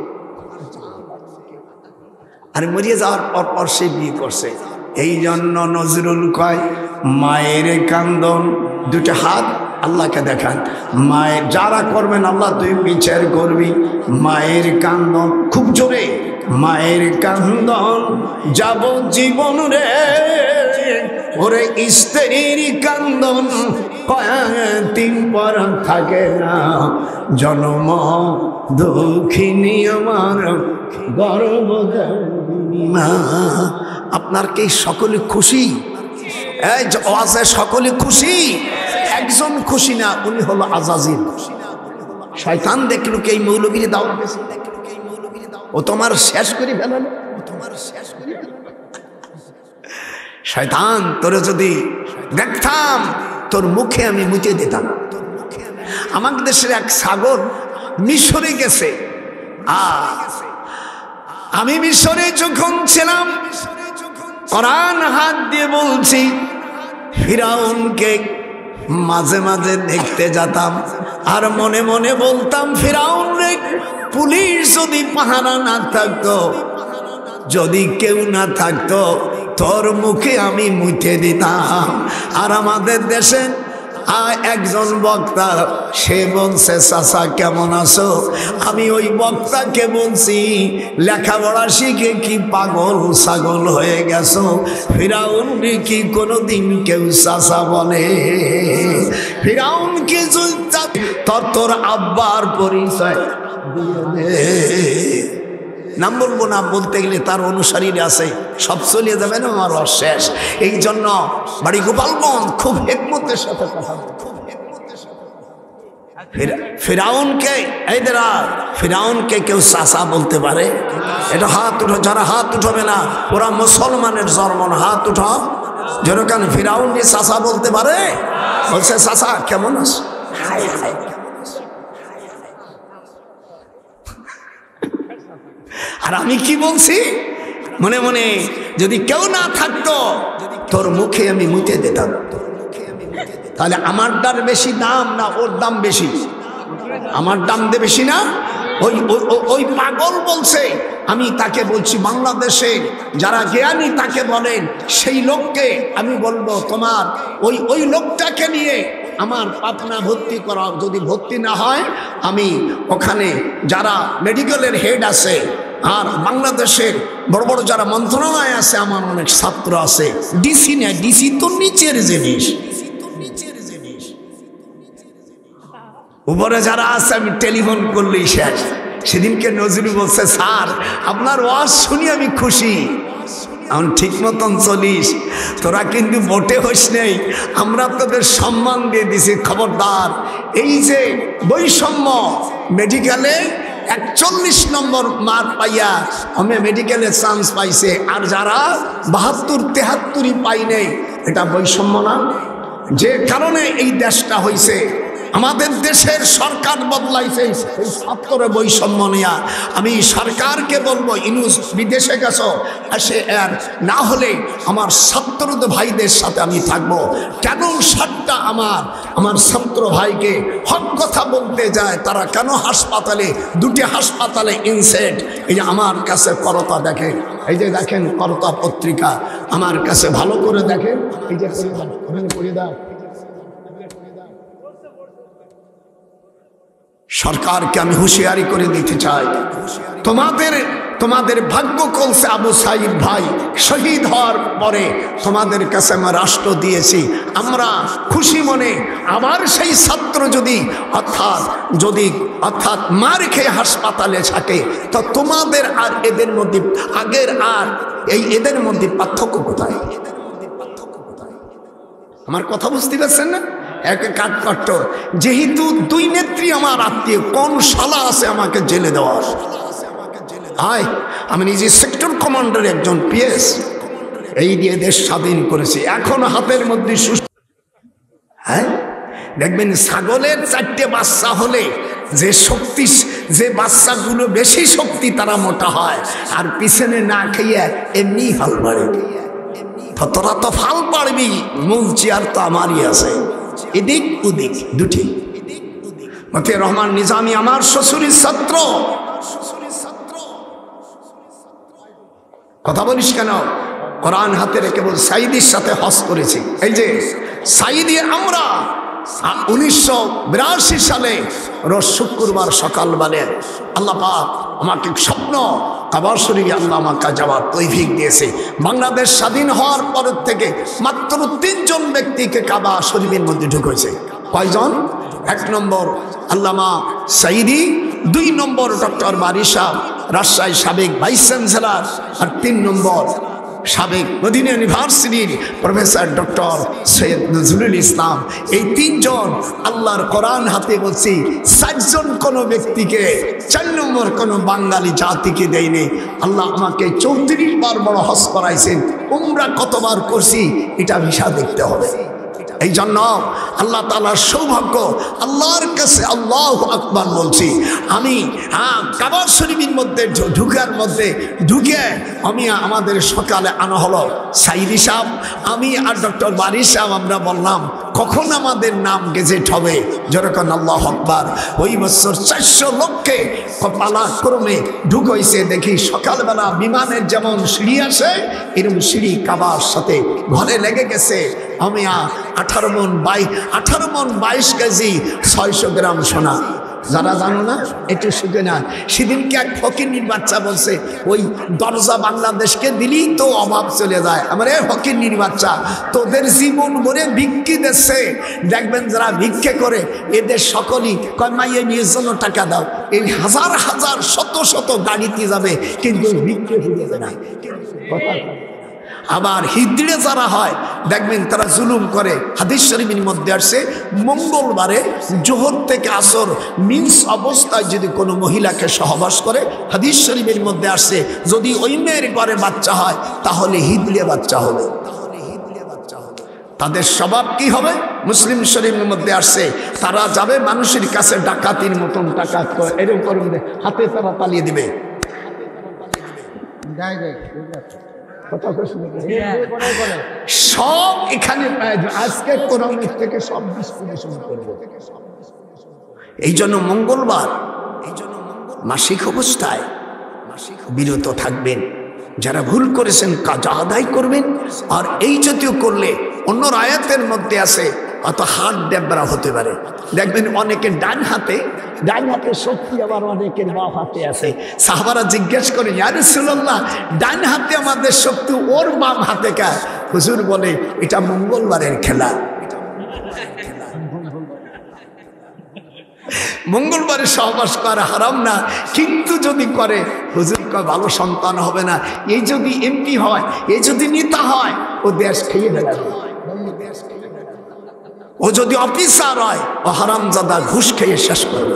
Speaker 1: আর মরিয়ে যাওয়ার পর সে বিয়ে করছে। এই জন্য নজরুল কয়, মায়ের কান্দন, দুটো হাত আল্লাহকে দেখান, মায়ের যারা করবেন আল্লাহ তুই বিচার করবি। মায়ের কান্দন খুব জোরে, মায়ের কান্দন যাব জীবন রে, ওরে স্ত্রীর কান্দন কয়েকদিন পর থাকে না, জন্ম দুঃখিনী আমার গর্ব মা। আপনার কি সকলে খুশি? এই ওয়াজে সকলে খুশি? একজন খুশি না, উনি হলো আজাজিল। শয়তান দেখলো কি এই মৌলবীর দাওয়াত দিয়েছে, ও তোমার শেষ করে ফেলালো। শয়তান তোরে যদি দেখতাম, তোর মুখে আমি মুছে দিতাম। আমাদের দেশের এক ছাগল মিশরে গেছে, আমি মিশরে যখন ছিলাম, কোরআন হাত দিয়ে বলছি, ফিরাউনকে মাঝে মাঝে দেখতে যেতাম, আর মনে মনে বলতাম, ফিরাউন রে, পুলিশ যদি পাহারা না থাকতো, যদি কেউ না থাকতো, তোর মুখে আমি মুছে দিতাম। আর আমাদের দেশে একজন বক্তা, সে বলছে, চাচা কেমন আছো? আমি ওই বক্তাকে বলছি, লেখাপড়া শিখে কি পাগল ছাগল হয়ে গেছো? ফিরাউন কি কোনোদিন কেউ চাচা বলে? ফিরাউন কি তোর আব্বার পরিচয় নাম বলবো না, বলতে গেলে তার অনুসারীরা আছে, সব চলিয়ে যাবে না, আমার শেষ। এই জন্য বাড়ি গোপালগঞ্জ খুব হেকমতের সাথে কথা বলতো। ফিরাউনকে ফিরাউনকে কেউ চাচা বলতে পারে? এটা হাত উঠো, যারা হাত উঠাবে না ওরা মুসলমানের জন্ম না, হাত উঠো। যেরকম ফিরাউন যে চাচা বলতে পারে, বলছে চাচা কেমন আছে? হায় হায়। আর আমি কি বলছি মনে মনে, যদি কেউ না থাকতো তোর মুখে আমি মুতে দিতাম। তাহলে আমার দাম বেশি দাম না ওর দাম বেশি? আমার দাম দে বেশি না? ওই পাগল বলছে, আমি তাকে বলছি, বাংলাদেশে যারা জ্ঞানী তাকে বলেন, সেই লোককে আমি বলবো, তোমার ওই লোকটাকে নিয়ে আমার পাবনা ভর্তি করা, যদি ভর্তি না হয় আমি ওখানে যারা মেডিকেলের হেড আছে আর বাংলাদেশের বড় বড় যারা মন্ত্রণালয় আছে, আমার অনেক ছাত্র আছে, ডিসি না, ডিসি তো নিচের জিনিস, উপরে যারা আছে আমি টেলিফোন করলেই শেষ। সেদিনকে নজরুল বলছে, স্যার আপনার ওয়াজ শুনি আমি খুশি, এখন ঠিক মতন চলিস, তোরা কিন্তু মোটে হইস নেই, আমরা তোদের সম্মান দিয়ে দিছি, খবরদার। এই যে বৈষম্য, মেডিকেলে 41 নম্বর মার্ক পাইয়া আমি মেডিকেলে চান্স পাইছে, আর যারা 72-73 পাই নেই, এটা বৈষম্য না? যে কারণে এই দেশটা হয়েছে, আমাদের দেশের সরকার বদলাইছে এই ছাত্র বৈষম্য নিয়ে। আমি সরকারকে বলবো, ইনুস বিদেশে গেছো, আসে আর না হলে আমার ছাত্র ভাইদের সাথে আমি থাকবো। কেন সাতটা আমার ছাত্র ভাইকে হক কথা বলতে যায়, তারা কেন হাসপাতালে, দুটি হাসপাতালে ইনসেট। এই যে আমার কাছে করতা দেখেন, এই যে দেখেন করতা পত্রিকা আমার কাছে ভালো করে দেখেন, এই যে পড়ে দাও। সরকারকে আমি হুঁশিয়ারি করে দিতে চাই, তোমাদের ভাগ্য কলসে আবু সাইদ ভাই শহীদ হওয়ার পরে তোমাদের কাছে আমরা রাষ্ট্র দিয়েছি, আমরা খুশি মনে আবার সেই ছাত্র যদি অর্থাৎ মার খেয়ে হাসপাতালে থাকে, তো তোমাদের আর এদের মধ্যে আগের আর এদের মধ্যে পার্থক্য কোথায়? আমার কথা বুঝতে পারছেন না? এক কাঠকট্ট, যেহেতু দুই নেত্রী আমার আত্মীয়, কোন শালা আছে আমাকে জেলে দেওয়ার? আমি নিজে সেক্টর কমান্ডার একজন পিএস, এই দিয়ে দেশ স্বাধীন করেছি, এখন হাতের মধ্যে সুস্থ। হ্যাঁ, দেখবেন ছাগলের 4টে বাচ্চা হলে যে বাচ্চাগুলো বেশি শক্তি তারা মোটা হয়, আর পিছনে না খেয়ে এমনি হাল পারে। তোরা তো ফাল পারবি, মূল চেয়ার তো আমারই আছে, এদিক ওদিক দুটি। মতিউর রহমান নিজামী আমার শ্বশুরের ছাত্র। কথা বলিস কেন? কোরআন হাতে রেখে বল, সাইদির সাথে হজ করেছি। এই যে সাইদি, আমরা 1982 সালে রোজ শুক্রবার সকালবেলা আল্লাহ পাক আমাকে স্বপ্ন কাবা শরীফে আল্লাহ আমাকে যাওয়ার তৌফিক দিয়েছে। বাংলাদেশ স্বাধীন হওয়ার পর থেকে মাত্র 3 জন ব্যক্তিকে কাবা শরীফের মধ্যে ঢুকেছে। কয়জন? 1 নম্বর আল্লামা সাইদি, 2 নম্বর ডক্টর বারী সাহেব, রাজশাহী সাবেক ভাইস চ্যান্সেলর, আর 3 নম্বর সাবেক মদিনা ইউনিভার্সিটির প্রফেসর ডক্টর সৈয়দ নজরুল ইসলাম। এই 3 জন আল্লাহর কোরআন হাতে বলছি, 4 জন কোনো ব্যক্তিকে, 4 নম্বর কোনো বাঙালি জাতিকে দেয়নি। আল্লাহ আমাকে 34 বার বড় হজ করাইছেন, উমরা কতবার করছি এটা ভিসা দেখতে হবে। এই জন্য আল্লাহ তাআলার সৌভাগ্য, আল্লাহর কাছে আল্লাহু আকবার বলছি। আমি কাবা শরীফের মধ্যে ঢুকে আমি আমাদের সকালে আনা হলো সাইদি সাহেব, আমি আর ডক্টর বারী সাহেব, আমরা বললাম কখন আমাদের নাম গেজেট হবে? যেরকম আল্লাহু আকবার। ওই বছর 400 লোককে পালাক্রমে ঢুকাইছে। দেখি সকালবেলা বিমানের যেমন সিঁড়ি আসে, এরকম সিঁড়ি কাবার সাথে ঘরে লেগে গেছে। আমি 18 মণ 22 কেজি 600 গ্রাম সোনা। যারা জানো না একটু শুনে না, সেদিনকে এক ফকিরনির বাচ্চা বলছে, ওই দরজা বাংলাদেশকে দিলেই তো অভাব চলে যায়। আমার এই ফকিরনির বাচ্চা, তোদের জীবন ভরে ভিক্ষি দিচ্ছে। দেখবেন যারা ভিক্ষে করে এদের সকলেই কয় মাইয়ে নিয়ে জন্য টাকা দাও, এই হাজার হাজার শত শত গাড়িতে যাবে, কিন্তু ভিক্ষে দিবে না। কথা আবার হিজড়ে যারা হয় দেখবেন তারা জুলুম করে। হাদিস শরীফের মধ্যে আসছে, মঙ্গলবারে জোহর থেকে আসর মিন্স অবস্থায় যদি কোনো মহিলাকে সহবাস করে, হাদিস শরীফের মধ্যে আসছে যদি ওই মেয়ের ঘরে বাচ্চা হয় তাহলে হিজড়ে বাচ্চা হবে। তাদের স্বভাব কি হবে? মুসলিম শরীফের মধ্যে আসছে, তারা যাবে মানুষের কাছে ডাকাতির মতন ডাকাত করে, এরকম করবে, হাতে তারা পালিয়ে দিবে। সব এখানে আজকে কোরআনের থেকে সব বিশ্লেষণ করব। এই জন্য মঙ্গলবার মাসিক অবস্থায় বিরত থাকবেন। যারা ভুল করেছেন কাজা আদায় করবেন। আর এই জাতীয় করলে অন্য আয়াতের মধ্যে আছে অত হাত ডেবরা হতে পারে। দেখবেন অনেকের ডান হাতে শক্তি, আবার অনেকের বাম হাতে আছে। সাহাবারা জিজ্ঞেস করে, ইয়া রাসূলুল্লাহ, ডান হাতে আমাদের শক্তি, ওর বাম হাতে কার? হুজুর বলে, এটা মঙ্গলবারের খেলা। মঙ্গলবারে সহবাস করা হারাম না, কিন্তু যদি করে হুজুর কয় ভালো সন্তান হবে না। এই যদি এমপি হয়, এই যদি নেতা হয়, ও দেশ খেয়ে ফেলাবে। ও যদি অফিসার হয়, ও হারামজাদা ঘুষ খেয়ে শেষ করবে।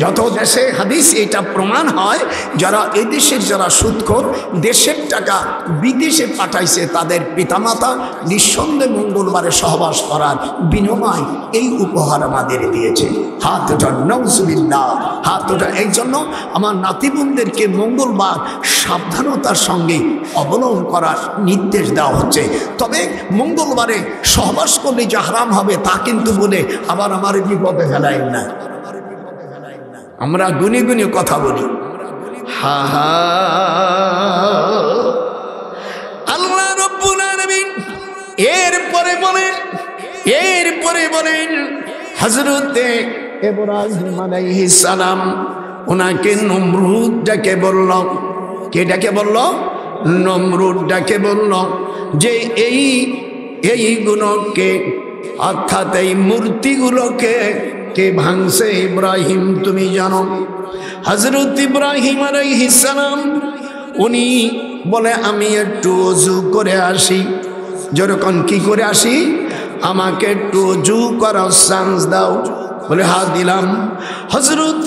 Speaker 1: যত দেশে হাদিস এটা প্রমাণ হয়, যারা এদেশের যারা সুদখোর দেশের টাকা বিদেশে পাঠাইছে, তাদের পিতামাতা নিঃসন্দেহে মঙ্গলবারে সহবাস করার বিনিময় এই উপহার আমাদের দিয়েছে। হাত ওঠা, নাউজুবিল্লাহ, হাত ওঠা। এই জন্য আমার নাতিবুনদেরকে মঙ্গলবার সাবধানতার সঙ্গে অবলম্বন করার নির্দেশ দেওয়া হচ্ছে। তবে মঙ্গলবারে সহবাস করলে যে হারাম হবে তা কিন্তু বলে আবার আমার বিপদে ফেলায় না। আমরা গুনে গুনে কথা বলি। হা হা, আল্লাহ রাব্বুল আলামিন এরপরে বলেন হযরতে ইব্রাহিম আলাইহিস সালাম ওনাকে নমরুদ ডেকে বলল। কে ডেকে বলল? নমরুদ ডেকে বলল যে এইগুলোকে, অর্থাৎ এই মূর্তিগুলোকে কে ভাঙছে? ইব্রাহিম, তুমি জানো? হযরত ইব্রাহিম আলাইহিস সালাম উনি বলে আমি একটু ওযু করে আসি। যেরকম কি করে আসি? আমাকে একটু ওযু করার চান্স দাও। বলে হ্যাঁ দিলাম। হযরত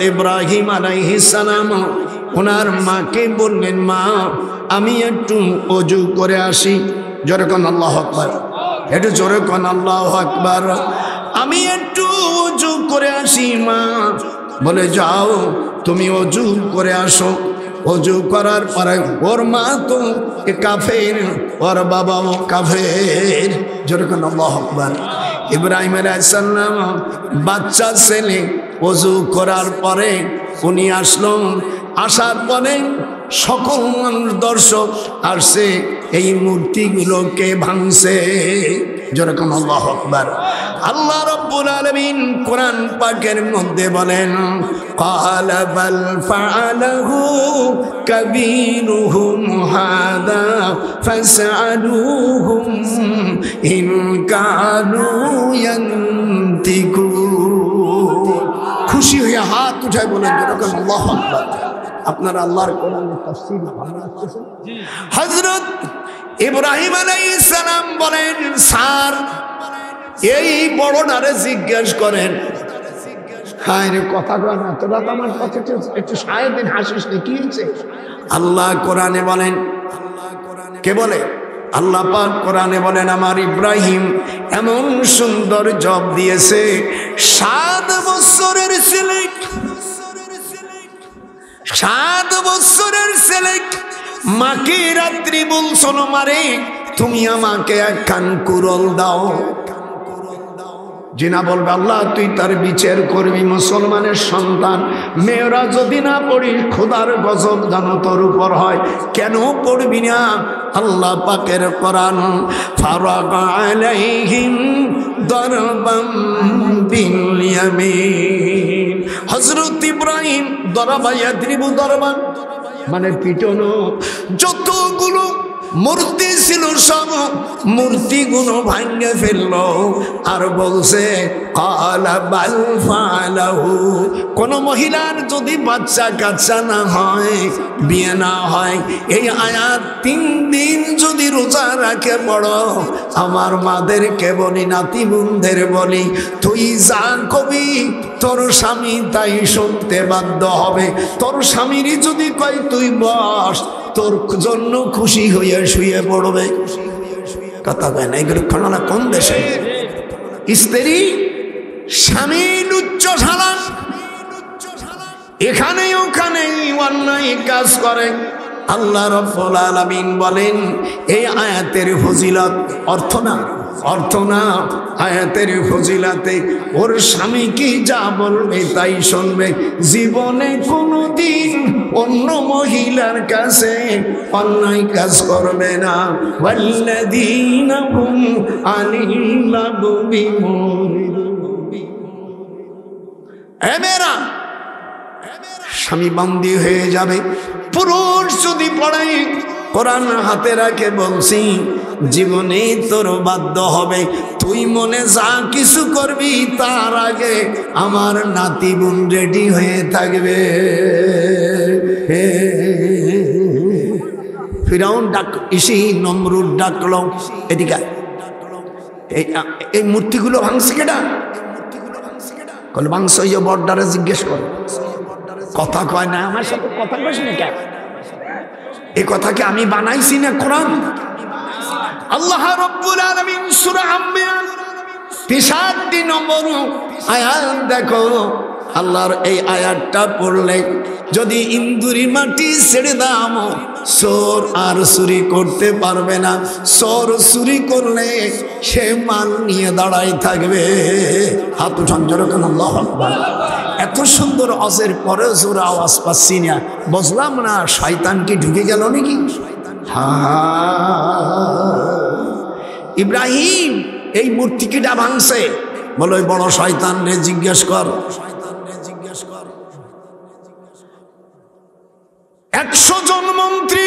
Speaker 1: ইব্রাহিম আলাইহিস সালাম ওনার মাকে বললেন, মা আমি একটু ওযু করে আসি। যেরকম আল্লাহু আকবার, একটু জোরে কোন আল্লাহু আকবার। আমি একটু ওযু করে আসি মা। বলে যাও তুমি ওযু করে আসো। ওযু করার পরে ওর মা তো কাফের, ওর বাবাও কাফের। যেরকম আল্লাহু আকবার। ইব্রাহিম আলাইহিস সালাম বাচ্চা ছেলে ওযু করার পরে উনি আসলো। আসার পরে সকল মানুষ দর্শক আসছে, এই মূর্তিগুলোকে ভাঙছে। যেরকম আল্লাহু আকবার। আল্লাহ রাব্বুল আলামিন কোরআন পাকের মধ্যে বলেন, ক্বালা বাল ফাআলাহু কাবীরুহুম হাদা ফাসআলুহুম ইন কানু ইয়ানতিকুন। খুশি হয়ে হাত উঠায় বলেন যেরকম আল্লাহু আকবার। আপনারা আল্লাহর কোরআনের তাফসীর ভালো লাগতেছে? হযরত ইব্রাহিম আলাইহিস সালাম বলেন, স্যার এই বড়টারে জিজ্ঞেস করেন। হ্যাঁ রে, কথা কয় না তোরা, তো আমার কথা একটু সারাদিন হাসিস না, কি হয়েছে? আল্লাহ কোরআনে বলেন, কে বলে? আল্লাহ পাক কোরআনে বলেন, আমার ইব্রাহিম এমন সুন্দর জব দিয়েছে, 7 বছরের ছেলে, 7 বছরের ছেলে মাকে রাত্রি বলছিল, মারে তুমি আমাকে একখান কুরল দাও। জিনা বলবে, আল্লাহ তুই তার বিচার করবি। মুসলমানের সন্তান মেয়েরা যদি না পড়িস খোদার গজব যেন তোর উপর হয়। কেন পড়বি না? আল্লাহ পাকের কোরআন, ফারাগা আলাইহিম দরবাম বিল ইয়ামিন। হযরত ইব্রাহিম দরবা ইয়াদরিবু দরবান মানে পিটনো। যতগুলো মূর্তি ছিল সব মূর্তিগুলো ভাঙে ফেলল। আর বলছে ক্বালা বাল ফাআলাহু। কোন মহিলার যদি বাচ্চা কাচ্চা না হয়, বিয়ে না হয়, এই আয়াত 3 দিন যদি রোজা রাখে বড়, আমার মাদেরকে বলি, নাতি বোনদের বলি, তুই যা কবি তোর স্বামী তাই শুনতে বাধ্য হবে। তোর স্বামীরই যদি কয় তুই বস, তোর জন্য খুশি হয়ে শুয়ে পড়বে। কথা কয় না? এগুলো খোলা কোন দেশে? স্ত্রী স্বামী উচ্চ সালান, এখানে ওখানে অন্যায় কাজ করে। আল্লাহ রাব্বুল আলামিন বলেন, এই আয়াতের ফজিলত অর্থ না, আয়াতের ফজিলাতে ওর স্বামী কি যা বলবে তাই শুনবে। জীবনে কোনোদিন অন্য মহিলার কাছে অন্যায় কাজ করবে না। ওয়াল্লাযীনা হুম আনিল লাগবি মুরিদুন। এমেরা স্বামী বন্দী হয়ে যাবে। পুরুষ যদি পড়াই কোরআন হাতে রাখে, বলছি জীবনে তোর বাধ্য হবে। তুই মনে যা কিছু করবি তার আগে আমার নাতি বোন রেডি হয়ে থাকবে। ফিরাউন নমরুদ ডাকল, এদিকে এই মূর্তিগুলো ভাঙছে কেডা? কল মাংস ইয়ে বর্ডারে জিজ্ঞেস করো, কথা কয় না আমার সাথে, কথা কইস না কেন? এই কথা কি আমি বানাইছি না কোরআন? আল্লাহ রাব্বুল আলামিন সূরা আম্বিয়া 63 নম্বর আয়াত দেখো, আল্লাহর এই আয়াতটা পড়লে যদি ইন্দুরি মাটি ছেড়ে দাও, চোর আর চুরি করতে পারবে না। চোর চুরি করলে সে মাল নিয়ে দাঁড়াই থাকবে। হাত উঠান জোরে কেন? আল্লাহু আকবার। এত সুন্দর অজের পরে জোর আওয়াজ পাচ্ছি না, বুঝলাম না শয়তান কি ঢুকে গেল নাকি? ইব্রাহিম এই মূর্তি কিটা ভাঙছে? বলো বড় শয়তান রে জিজ্ঞেস কর। 100 জন মন্ত্রী,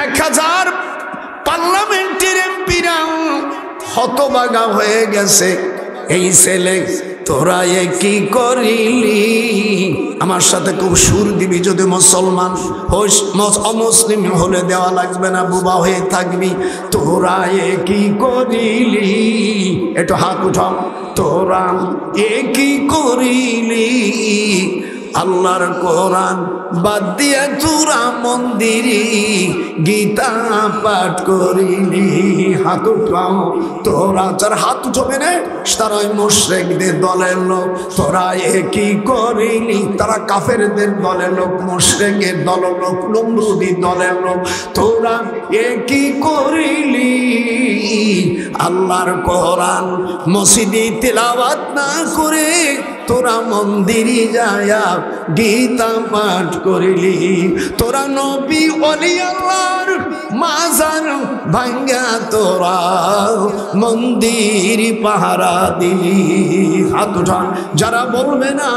Speaker 1: 1000 পার্লামেন্টের এমপিরা হতবাগা হয়ে গেছে। এই ছেলে তোরা এ কি করিলি? আমার সাথে খুব সুর দিবি, যদি মুসলমান হোস, অমুসলিম হলে দেওয়া লাগবে না, বুবা হয়ে থাকবি। তোরা এ কি করিলি? একটু হাত উঠাও। তোরা এ কি করিলি? আল্লাহর কোরআন বাদ দিয়া তোরা মন্দিরে গীতা পাঠ করিলি। হাত উঠাও। তোরা যার হাত উঠবে না তারা ওই মুশরিকদের দলের লোক। তোরা এ কি করিলি? তারা কাফেরদের দলের লোক, মুশরিকের দলের লোক, নমরুদি দলের লোক। তোরা এ কি করিলি? আল্লাহর কোরআন মসজিদে তেলাওয়াত না করে তোরা মন্দিরে যায়া গীতা পাঠ করিলি। তোরা নবী ওলি আল্লাহর মাজার ভাঙ্গা তোরা মন্দির পাহারা দিলি। হাত উঠান। যারা বলবে না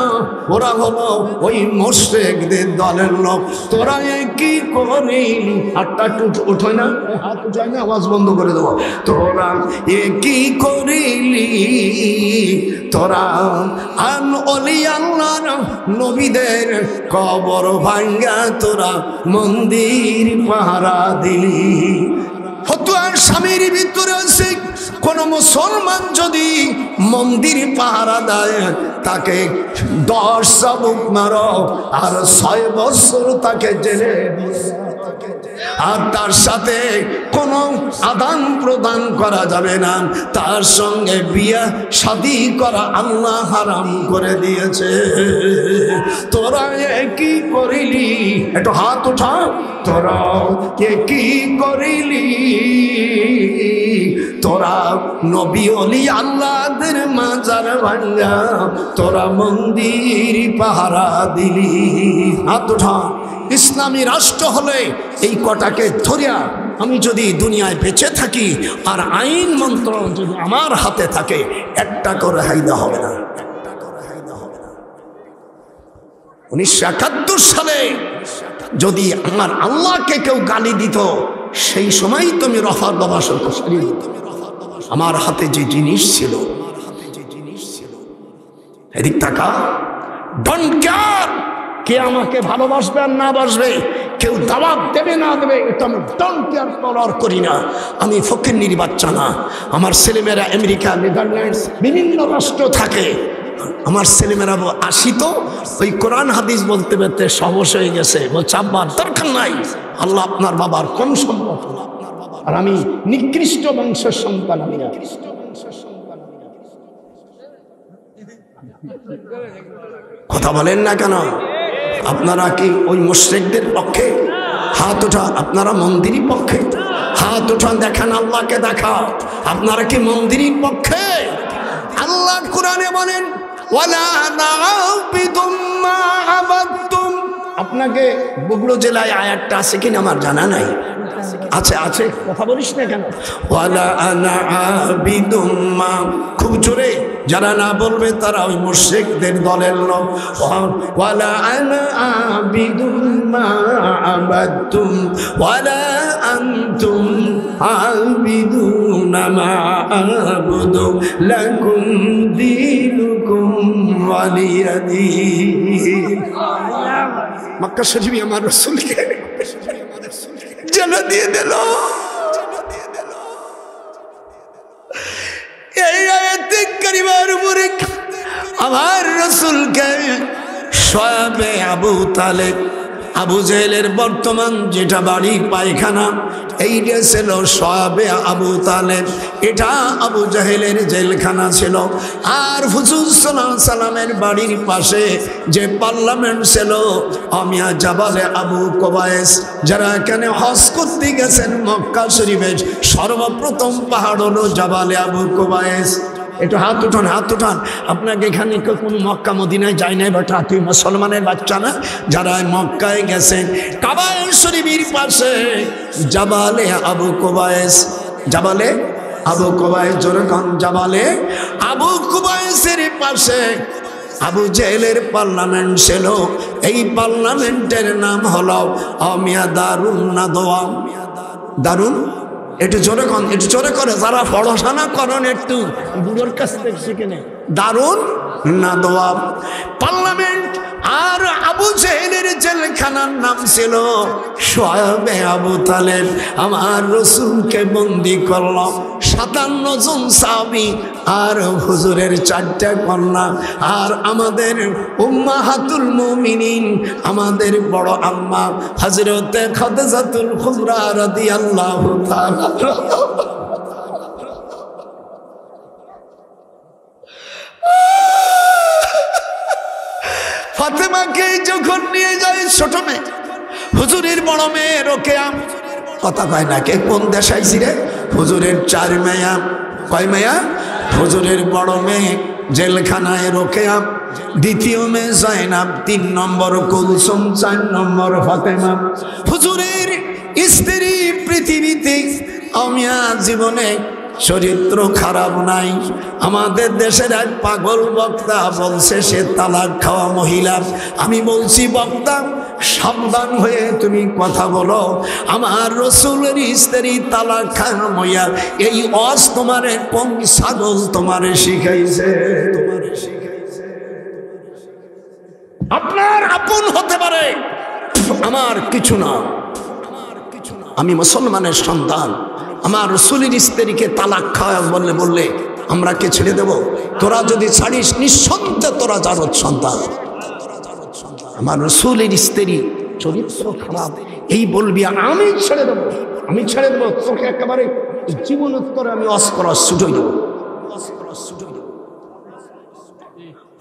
Speaker 1: ওরা হলো ওই মুশরিকদের দলের লোক। তোরা কি করিলি? হাতটা উঠোয় না, হাত উঠায় না, আওয়াজ বন্ধ করে দেবো। তোরা কি করিলি? তোরা আন ওলি আল্লাহর নবীদের কবর ভাঙ্গা তোরা মন্দির পাহারা দিলি। ফতুয়ার স্বামীর ভিতরে আছে, কোন মুসলমান যদি মন্দির পাহারা দেয় তাকে 10 চাবুক মারো আর 6 বছর তাকে জেলে, আর তার সাথে কোনো আদান প্রদান করা যাবে না। তার সঙ্গে বিয়া শাদী করা আল্লাহ হারাম করে দিয়েছে। তোরা কি করিলি? একটু হাত উঠা। তোরা কি করিলি? তোরা নবী ওলি আল্লাহদের মাজার ভাঙ্গা তোরা মন্দির পাহারা দিলি। হাত উঠা। ইসলামী রাষ্ট্র হলে এই কটাকে ধরিয়া আমি যদি দুনিয়ায় বেঁচে থাকি আর আইন মন্ত্রণ যদি আমার হাতে থাকে, একটা করে হাইদা হবে না। 1971 সালে যদি আমার আল্লাহকে কেউ গালি দিত, সেই সময় তুমি রফার বাবা সরকারি আমার হাতে যে জিনিস ছিল, এদিক তাকা। ডোন্ট কেয়ার কে আমাকে ভালোবাসবে আর না বাসবে, কেউ দাওয়াত দেবে না দেবে, এটা আমি ডোন্ট কেয়ার করার করি না। আমি ফকিন্নির বাচ্চা না। আমার ছেলেমেয়েরা আমেরিকা, নেদারল্যান্ডস, বিভিন্ন রাষ্ট্র থাকে। আমার ছেলেমেয়েরা আসিত ওই কোরআন হাদিস বলতে বলতে সহজ হয়ে গেছে। বলছে আব্বা দরকার নাই, আল্লাহ আপনার বাবার কম সম্পদ, আর আমি নিকৃষ্ট বংশের সন্তান। আমি না। কথা বলেন না কেন? আপনারা কি ওই মুশরিকদের পক্ষে? হাত ওঠা। আপনারা মন্দিরের পক্ষে? হাত ওঠান, দেখান আল্লাহকে দেখা। আপনারা কি মন্দিরের পক্ষে? আল্লাহ কোরআনে বলেন ওয়ালা না'বুদুম মা আবাদতুম। আপনাকে বগুড়া জেলায় আয়াতটা আছে কিনা আমার জানা নাই। আছে আছে, কথা বলিস না কেন? ওয়ালা আনা আবিদুম মা, খুব জোরে, যারা না বলবে তারা ওই মুশরিকদের দলের লোক। ওয়ালা আনা আবিদুম মা আবাদতুম ওয়ালা আনতুম আবিদুনা মা আবুদু লাকুম দীনুকুম ওয়ালিয়া দীন। মক্কা শরীফে আমার রাসূলকে জানা দিয়ে দিল। এই আয়াতে কারিমার উপরে আমার রাসূলকে শয়াবে আবু তালেব, আবু জেহেলের বর্তমান যেটা বাড়ি পায়খানা, এইটা ছিল শয়াবে আবু তালেব, এটা আবু জেহেলের জেলখানা ছিল। আর হুজুর সাল্লাল্লাহু আলাইহি সাল্লামের বাড়ির পাশে যে পার্লামেন্ট ছিল আমিয়া জাবালে আবু কুবাইস, যারা এখানে হজ করতে গেছেন মক্কা শরীফের সর্বপ্রথম পাহাড় হলো জাবালে আবু কুবাইস। একটু হাত উঠান, হাত উঠান। আপনাকে এখানে কেউ কোনো মক্কা মদিনায় যায় নাই, বাট তুই মুসলমানের বাচ্চা না? যারা মক্কায় গেছেন কাবা শরীফের পাশে জাবালে আবু কুবাইস, জাবালে আবু কুবাইস, জোরকান জাবালে আবু কুবাইসের পাশে আবু জেহেলের পার্লামেন্ট ছিল। এই পার্লামেন্টের নাম হলো আমিয়া দারুন নাদওয়া। দারুন, একটু জোরে কন, একটু জোরে করে, যারা পড়াশোনা করেন একটু বুড়োর কাছ থেকে শিখে নেন। দারুন নাদওয়া পার্লামেন্ট। আর আবু জেহেলের জেলখানার নাম ছিল শয়াবে আবু তালেব। আমার রাসূলকে বন্দি করল 57 জন সাহাবী আর হুজুরের 4টা কন্যা, আর আমাদের উম্মাহাতুল মুমিনিন, আমাদের বড় আম্মা হযরতে খাদিজাতুল কুবরা রাদিয়াল্লাহু তাআলা। ফাতেমাকে যখন নিয়ে যায় ছোট মেয়ে, হুজুরের বড় মেয়ে রোকেয়া, কথা কয় না কে কোন দেশ আইছি রে, হুজুরের 4 মেয়া, কয় মেয়া? হুজুরের বড় মেয়ে জেলখানায় রোকেয়া, দ্বিতীয় মেয়ে জাইনাব, 3 নম্বর কুলসুম, 4 নম্বর ফাতেমা। হুজুরের স্ত্রী পৃথিবীতে আমিয়া জীবনে চরিত্র খারাপ নাই। আমাদের দেশের এক পাগল বক্তা বলছে সে তালাক খাওয়া মহিলা। আমি বলছি বক্তা সাবধান হয়ে তুমি কথা বলো। আমার রাসূলের স্ত্রী তালাক খাওয়া মহিলা, এই ওয়াজ তোমারে কোন ছাগল তোমারে শিখাইছে? আপনার আপন হতে পারে, আমার কিছু না। আমি মুসলমানের সন্তান, আমার রাসূলের স্ত্রীকে তালাক খাওয়া বললে আমরা কে ছেড়ে দেব? তোরা যদি ছাড়িস নিঃসন্দেহে তোরা জারদ সন্তান। আমার রাসূলের স্ত্রী চরিত্র খারাপ, এই বলবি আমি ছেড়ে দেবো, আমি ছেড়ে দেবো, তোকে একেবারে জীবনোত্তরে আমি অস্করস ছুটে দেবো।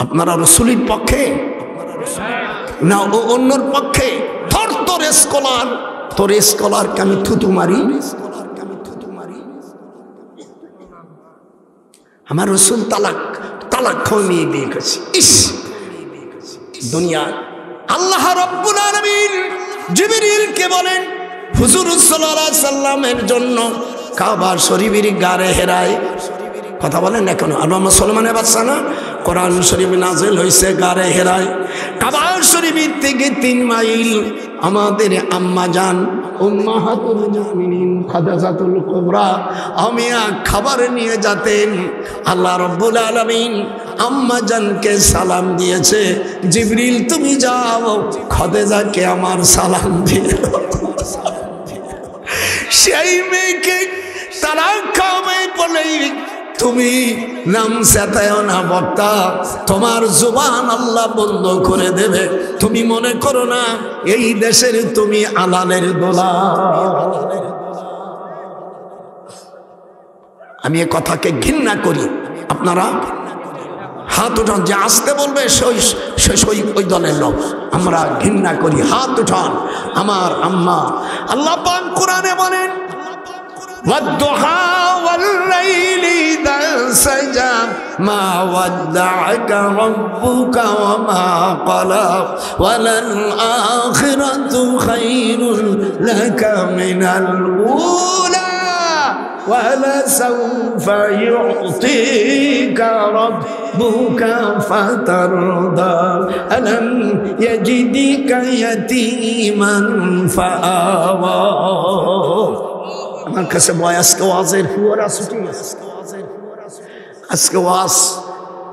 Speaker 1: আপনারা রাসূলের পক্ষে না ও অন্যর পক্ষে? তোর স্কলার, তোর স্কলারকে আমি থুতু মারি? আমার রাসূল তালাক খাওয়া মেয়ে বিয়ে করছে। ইস দুনিয়া। আল্লাহ রাব্বুল আলামিন জিবরিলকে বলেন হুজুর সাল্লাল্লাহু আলাইহি সাল্লামের জন্য কাবা শরীফের গারে হেরায়, কথা বলেন না কেন? আমরা মুসলমানের বাচ্চা না? কোরআন শরীফ নাজিল হয়েছে গারে হেরায়। কাবা শরীফের থেকে 3 মাইল আমাদের আম্মা জান উম্মাহাতুল মুমিনিন খাদিজাতুল কুবরা আমিয়া খাবার নিয়ে যেতেন। আল্লাহ রাব্বুল আলামিন আম্মা জানকে সালাম দিয়েছে, জিবরিল তুমি যাও খাদিজাকে আমার সালাম দিয়ে। সেই মেয়েকে তারা খাবে বলেই তুমি নাম সেতায়ও না বক্তা, তোমার জবান আল্লাহ বন্ধ করে দেবে। তুমি মনে করো না এই দেশের তুমি আলালের দোলা। আমি এ কথাকে ঘৃণা করি। আপনারা হাত উঠান, যে আসতে বলবে সেই ওই দলের লোক। আমরা ঘৃণা করি, হাত উঠান। আমার আম্মা, আল্লাহ পাক কোরআনে বলেন والضحى والليل إذا سجى ما ودعك ربك وما قلى وللآخرة خير لك من الأولى ولسوف يعطيك ربك فترضى ألم يجدك يتيما فآوى। আমার কাছে আজকে ওয়াজের ফুয়ারা ছুটি গেছে। আজকে ওয়াজ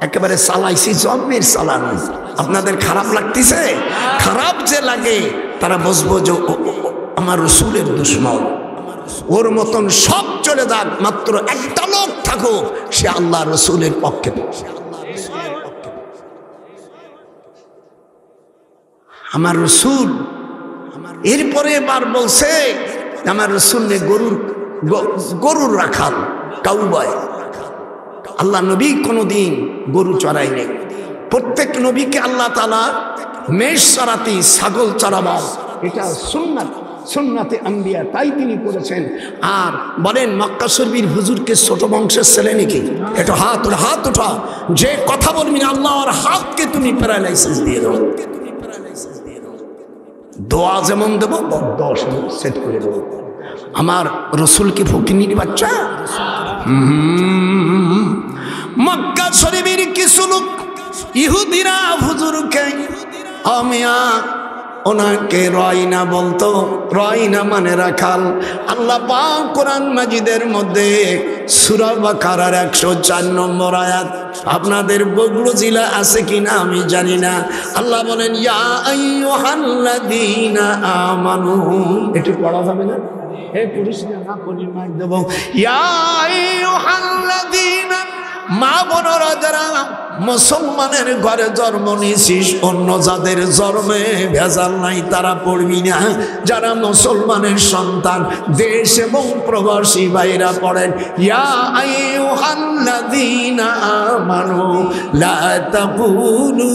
Speaker 1: একেবারে চালাইছি জন্মের চালানো। আপনাদের খারাপ লাগতেছে? খারাপ যে লাগে তারা বুঝবো যে আমার রাসূলের দুশমন। ওর মতন সব চলে যাক, মাত্র একটা লোক থাকুক সে আল্লাহ রাসূলের পক্ষে। আমার রসুল এরপরে এবার বলছে আমার রসুল নে গরুর রাখাল কাউবায়। আল্লাহ নবী কোনোদিন গরু চড়াই নেই। প্রত্যেক নবীকে আল্লাহ তাআলা মেষ চড়াতে, ছাগল চড়াবা, এটা সুন্নাত, সুন্নাতে আম্বিয়া, তাই তিনি করেছেন। আর বলেন মক্কা শরীফের হুজুরকে ছোট বংশের ছেলে নাকি? এটা হাত ওঠা, যে কথা বলবি না আল্লাহর হাতকে তুমি প্যারালাইসিস দিয়ে দাও। দোয়া যেমন দেবো বড় সেট করে দেবো। আমার রসুল কি ফকিনীর বাচ্চা? মক্কা শরীফের কিছু লোক ইহুদিরা হুজুরকে আমিয়া ওনাকে রয়না বলতো। রয়না মানে রাখাল। আল্লাহ পাক কোরআন মাজিদের মধ্যে সূরা বাকারার 104 নম্বর আয়াত, আপনাদের বগুড়া জেলা আছে কিনা আমি জানি না, আল্লাহ বলেন ইয়া আইয়ুহাল্লাযীনা আমানু। একটু পড়া যাবে না? হে পুরুষরা না পড়ি মার দেব। ইয়া আইয়ুহাল্লাযীনা, মা বোনেরা যারা মুসলমানের ঘরে জন্ম নিয়েছিস, অন্য যাদের জন্মে ভেজাল নাই তারা পড়বি না। যারা মুসলমানের সন্তান দেশ এবং প্রবাসী ভাইরা পড়েন ইয়া আইয়ুহাল্লাযীনা আমানু লা তাকুলু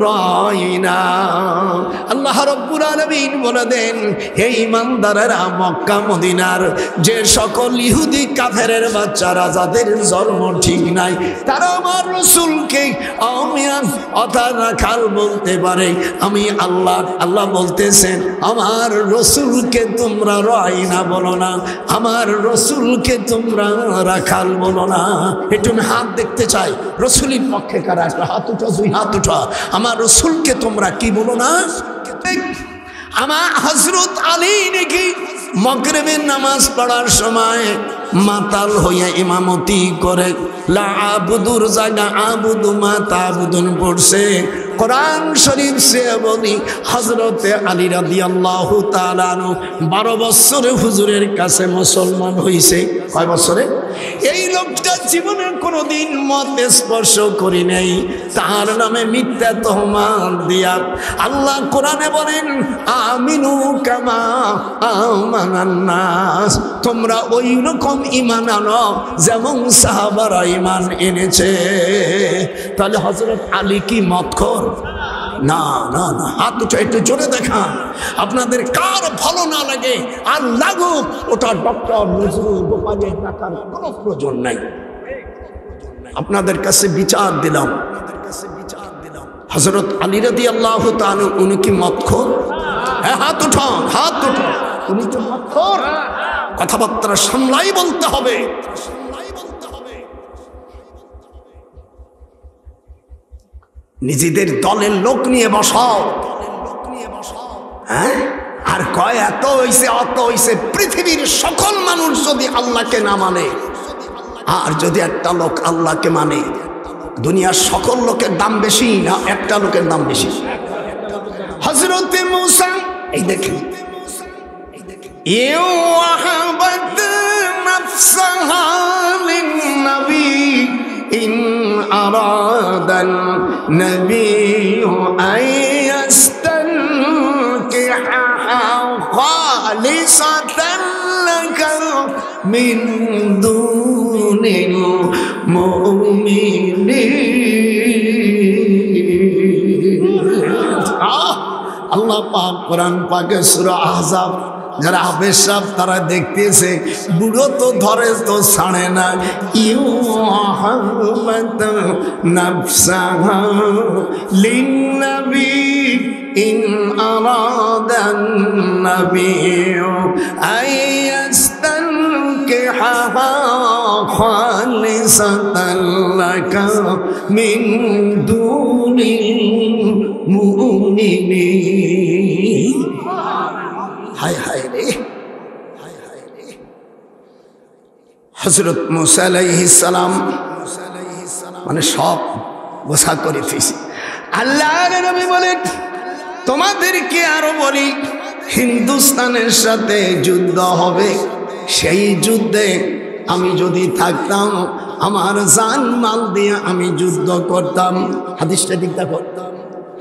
Speaker 1: রাইনা। আল্লাহ রাব্বুল আলামিন বলে দেন, হে ঈমানদারেরা, মক্কা মদিনার যে সকল ইহুদি কাফেরের বাচ্চারা যাদের জন্ম ঠিক নাই তারা আমার রাসূলকে আমিয়ান অর্থাৎ রাখাল বলতে পারে। আমি আল্লাহ বলতেছেন আমার রসুলকে তোমরা রাইনা বলো না, আমার রসুলকে তোমরা রাখাল বলো না। একটু আমি হাত দেখতে চাই, রসুলের পক্ষে কারা? হাত উঠা, দুই হাত উঠা। আমার রসুলকে তোমরা কি বলো না? আমার হযরত আলী নাকি মাগরিবের নামাজ পড়ার সময় মাতাল হইয়া ইমামতি করে, লা আবুদুর জায়গা আবুদু মা তাবুদুন পড়ছে। কোরআন শরীফ সে বলি হযরতে আলী রাদিয়াল্লাহু তাআলা 12 বছরে হুজুরের কাছে মুসলমান হইছে। কয় বছরে? এই লোকটা জীবনে কোনোদিন মদ স্পর্শ করি নাই, তার নামে মিথ্যা তহমাত দিয়া আল্লাহ কোরআনে বলেন আমিনু কামা আমানান নাস, তোমরা ওই রকম ঈমান আনো যেমন সাহাবারা ঈমান এনেছে। তাহলে হযরত আলী কি মদখোর? না না না, হাত উঠে একটু জোরে দেখান। আপনাদের কার ভালো না লাগে আর লাগুক, ওটা ডক্টর নজরুল গোপালের টাকার কোনো প্রয়োজন নাই। আপনাদের কাছে বিচার দিলাম, হযরত আলী রাদিয়াল্লাহু তাআলা উনি কি মদখোর? হ্যাঁ, হাত উঠান, হাত উঠান। উনি তো মদখোর। কথাবার্তা সামলাই বলতে হবে। নিজেদের দলের লোক নিয়ে বসাও, হ্যাঁ, আর কয় এত হইছে অত হইছে। পৃথিবীর সকল মানুষ যদি আল্লাহকে না মানে, আর যদি একটা লোক আল্লাহকে মানে, দুনিয়ার সকল লোকের দাম বেশি না একটা লোকের দাম বেশি? হযরত মূসা, এই দেখেন, ওয়াহাবাত নাফসাহা লিন-নবী ইন আরাদান নবিয়্যু আয়াস্তানকিহা খালিসাতান লাকা মিন দুনিল মুমিনিন। আল্লাহ পাক কোরআন পাকে সূরা আহজাব, যারা হাফেজ সাহেব তারা দেখতেছে, বুড়ো তো ধরে তো ছাড়ে না। ইউহাবাত নাফসাহা লিন-নবী ইন আরাদান নবিয়্যু আয়াস্তানকিহা খালিসাতান লাকা মিন দুনিল মুমিনিন। হায় হায় রে, হযরত মূসা আলাইহিস সালাম মানে সব বোঝা করে ফেলেছে। আল্লাহর নবী বলেন তোমাদেরকে আরো বলি, হিন্দুস্তানের সাথে যুদ্ধ হবে, সেই যুদ্ধে আমি যদি থাকতাম আমার জান মাল দিয়ে আমি যুদ্ধ করতাম। হাদিসটা দিকটা করতাম,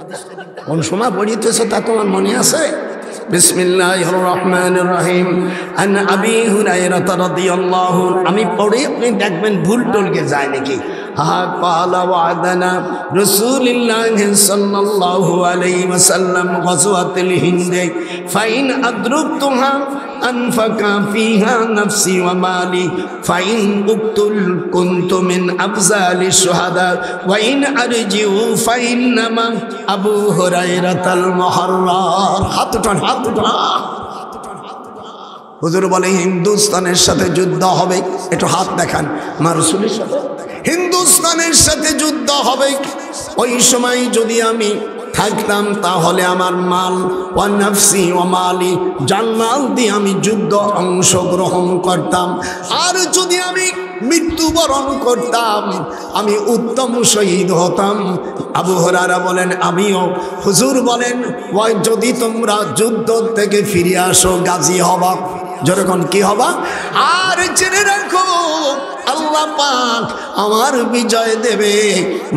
Speaker 1: হাদিসটা দিকটা কোন সময় পড়িতেছে তা তোমার মনে আছে? বিসমিল্লাহির রাহমানির রহিম। আন আবি হুরায়রা রাদিয়াল্লাহু, আমি পড়ে আপনি দেখবেন ভুল টলকে যায় নাকি। ক্বালা ওয়াদানা রাসূলুল্লাহি সাল্লাল্লাহু আলাইহি ওয়াসাল্লাম গাজওয়াতুল হিন্দ ফাইন আদরুকতুহা আনফাকা ফিহা নাফসি ওয়া মালি ফাইন উকতুল কুনতু মিন আফজালিশ শুহাদা ওয়া ইন আরজিউ ফাইন্নামা আবু হুরায়রাতাল মুহাররার। হাত উঠান, হাত উঠান। হুজুর বলে হিন্দুস্তানের সাথে যুদ্ধ হবে, একটু হাত দেখান। আমার রাসূলের সাথে হিন্দুস্তানের সাথে যুদ্ধ হবে। ওই সময় যদি আমি থাকতাম তাহলে আমার মাল ওয়া নাফসি ওয়া মালি, জানমাল দিয়ে আমি যুদ্ধ অংশগ্রহণ করতাম। আর যদি আমি মৃত্যুবরণ করতাম আমি উত্তম শহীদ হতাম। আবু হুরায়রা বলেন আমিও। হুজুর বলেন ওই যদি তোমরা যুদ্ধ থেকে ফিরে আসো গাজী হবা, যখন কি হবা। আর জেনে রাখো আল্লাহ পাক আমার বিজয় দেবে,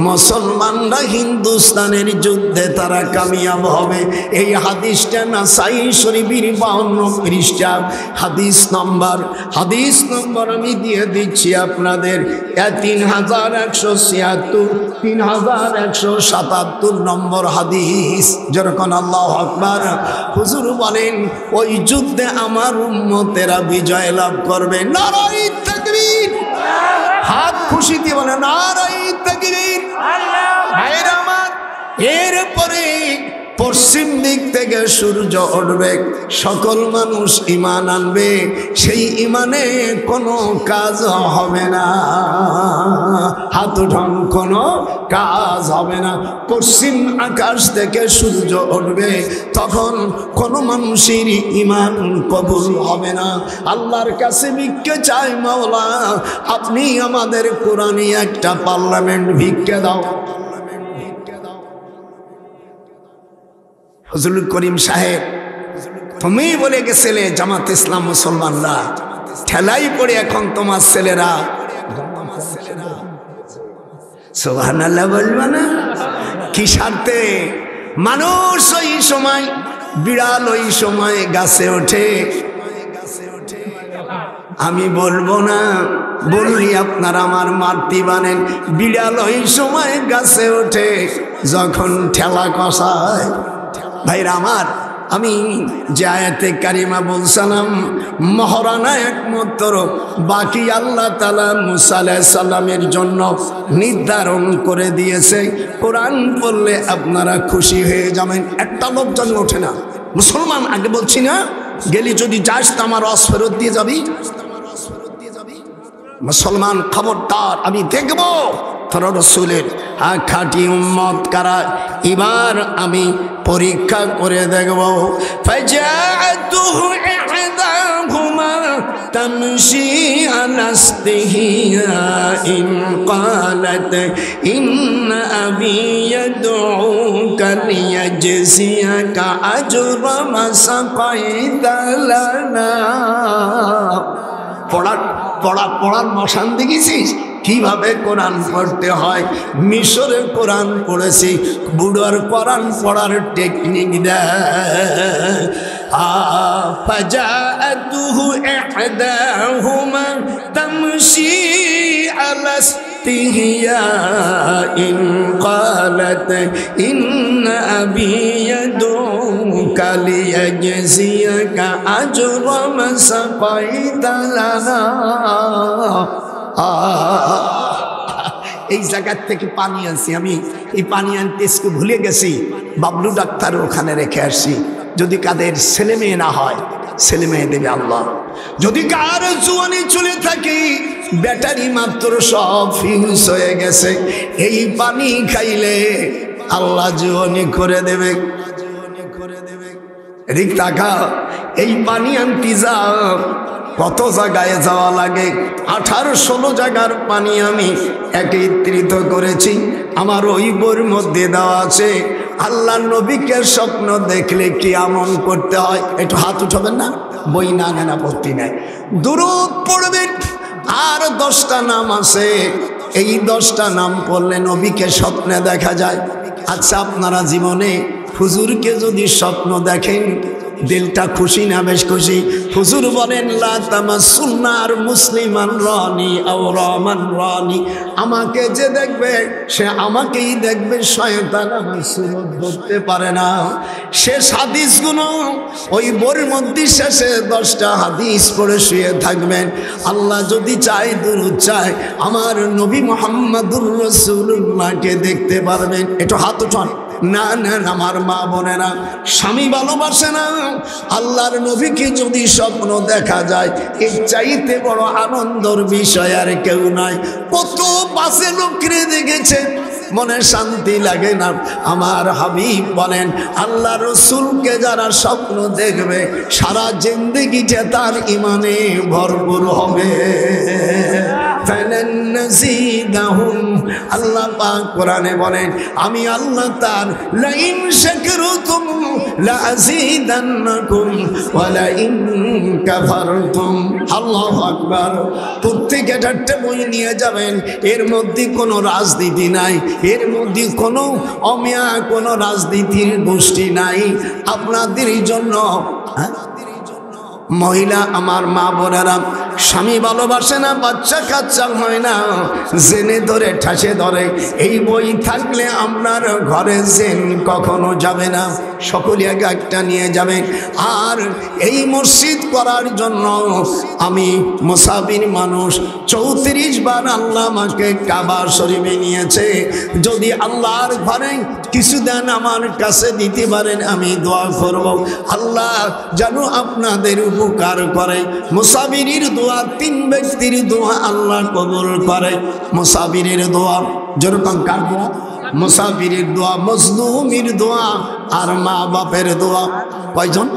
Speaker 1: মুসলমানরা হিন্দুস্তানের যুদ্ধে তারা কামিয়াব হবে। এই হাদিসটা নাসাই শরীফের 52 পৃষ্ঠা হাদিস নম্বর আমি দিয়ে দিচ্ছি আপনাদের 3176 3177 নম্বর হাদিস। যখন আল্লাহু আকবার। হুজুর বলেন ওই যুদ্ধে আমার উম্মতেরা বিজয় লাভ করবে। নারায়ে তাকবীর। হাত খুশি দিয়ে বলে নারায়ে তাকবীর। ভাইরা আমার, এরপরে পশ্চিম দিক থেকে সূর্য উঠবে, সকল মানুষ ঈমান আনবে, সেই ঈমানে কোনো কাজ হবে না। হাত উঠান, কোনো কাজ হবে না। পশ্চিম আকাশ থেকে সূর্য উঠবে, তখন কোনো মানুষের ঈমান কবুল হবে না। আল্লাহর কাছে ভিক্ষা চাই, মাওলা আপনি আমাদের কোরআনে একটা পার্লামেন্ট ভিক্ষা দাও। হুজুর করিম সাহেব তুমি বলে গেছিলে জামাত ইসলাম মুসলমানরা, ঠেলাই পড়ে এখন তোমার ছেলেরা সুবহানাল্লাহ বলবা না? কি স্বার্থে? মানুষ ওই সময়, বিড়াল ওই সময় গাছে ওঠে। আমি বলবো না, বললি আপনারা আমার মারতি বানেন। বিড়াল ওই সময় গাছে ওঠে যখন ঠেলা কষায়। ভাইরা আমার, আমি যে আয়াতে কারিমা বলছিলাম মহারানা একমাত্র বাকি আল্লাহ তাআলা মুসা আলাইহিস সালামের জন্য নির্ধারণ করে দিয়েছে। কোরআন পড়লে আপনারা খুশি হয়ে যাবেন। একটা লোক যেন ওঠে না। মুসলমান আগে বলছি না, গেলি যদি যাস তো আমার রস ফেরত দিয়ে যাবি। মুসলমান খবরদার, আমি দেখব তোর রাসূলের খাঁটি উম্মত কারা। এবার আমি পরীক্ষা করে দেখব। ফাজাতুহু ইহদাহুমা তামশি আলা ইসতিহিয়া ইন ক্বালাত ইন্না আবি ইয়াদউকা লিয়াজজিয়াকা আজরা মা সাকাইতা লানা। পড়ার মশান দেখেছিস কিভাবে কোরআন পড়তে হয়? মিশরে কোরআন পড়েছি, বুড়োর কোরআন পড়ার টেকনিক দেয়। ফাজাতুহু ইহদাহুমা তামশি আলা ইসতিহিয়া ইন ক্বালাত ইন্না আবি ইয়াদউকা লিয়াজজিয়াকা আজরা মা সাকাইতা লানা। এই জায়গার থেকে পানি আনছি আমি, এই পানি আনতে ভুলে গেছি। বাবলু ডাক্তার ওখানে রেখে আসছি। যদি কাদের ছেলে মেয়ে না হয়, ছেলে মেয়ে দেবে আল্লাহ। যদি কার জুয়ানি চলে থাকে, ব্যাটারি মাত্র সব ফিউজ হয়ে গেছে, এই পানি খাইলে আল্লাহ জুয়ানি করে দেবে। এদিক তাকা, এই পানি আনতে যাও, কত জায়গায় যাওয়া লাগে। 18-16 জায়গার পানি আমি একত্রিত করেছি, আমার ওই বইয়ের মধ্যে দেওয়া আছে। আল্লাহ নবীকে স্বপ্ন দেখলে কি আমল করতে হয়, একটু হাত উঠাবেন না? বই না নেনা পড়তে নেয়, দুরূদ পড়বেন। আর 10টা নাম আছে, এই 10টা নাম পড়লে নবীকে স্বপ্নে দেখা যায়। আচ্ছা, আপনারা জীবনে হুজুরকে যদি স্বপ্ন দেখেন দিলটা খুশি না বেশ খুশি? হুজুর বলেন লা তামাসুন্নার মুসলিমান রানি আও রামান রানি, আমাকে যে দেখবে সে আমাকেই দেখবে, শয়তান আমার সুরত ধরতে পারে না। শেষ হাদিসগুলো ওই বইয়ের মধ্যে শেষে 10টা হাদিস পড়ে শুয়ে থাকবেন। আল্লাহ যদি চায়, দুরূদ চায়, আমার নবী মুহাম্মদুর রাসূলুল্লাহকে দেখতে পারবেন। একটু হাত উঠান। না না, আমার মা বোনেরা, স্বামী ভালোবাসে না, আল্লাহর নবীকে যদি স্বপ্ন দেখা যায় এর চাইতে বড় আনন্দের বিষয় আর কেউ নাই। কত পাশে লোকরে দেখেছে, মনে শান্তি লাগে না। আমার হাবিব বলেন আল্লাহ রসুলকে যারা স্বপ্ন দেখবে সারা জিন্দেগিতে তার ইমানে ভরপুর হবে। আল্লাহ পাক কোরআনে বলেন আমি আল্লাহ তার লাইন শাকারতুম লাযীদান্নাকুম ওয়া লাইন কাফারতুম। আল্লাহু আকবার। প্রত্যেকে একটা বই নিয়ে যাবেন, এর মধ্যে কোনো রাজনীতি নাই, এর মধ্যে কোনো অমিয়া কোনো রাজনীতির গোষ্ঠী নাই। আপনাদের জন্য মহিলা আমার মা বোনেরা, স্বামী ভালোবাসে না, বাচ্চা কাচ্চা হয় না, জেনে ধরে ঠাসে ধরে, এই বই থাকলে আপনার ঘরে জেন কখনো যাবে না। সকলে আগে একটা নিয়ে যাবেন। আর এই মসজিদ করার জন্য আমি মুসাফির মানুষ, 34 বার আল্লাহ আমাকে কাবা শরীফে নিয়েছে। যদি আল্লাহর ঘরে কিছু দেন আমার কাছে দিতে পারেন, আমি দোয়া করব আল্লাহ যেন আপনাদের উপকার করে। মুসাফিরের দোয়া, 3 ব্যক্তির দোয়া আল্লাহ কবুল করে। মুসাফিরের দোয়া, যেরকম কার দোয়া? মুসাফিরের দোয়া, মজলুমের দোয়া, আর মা বাপের দোয়া। কয়জন?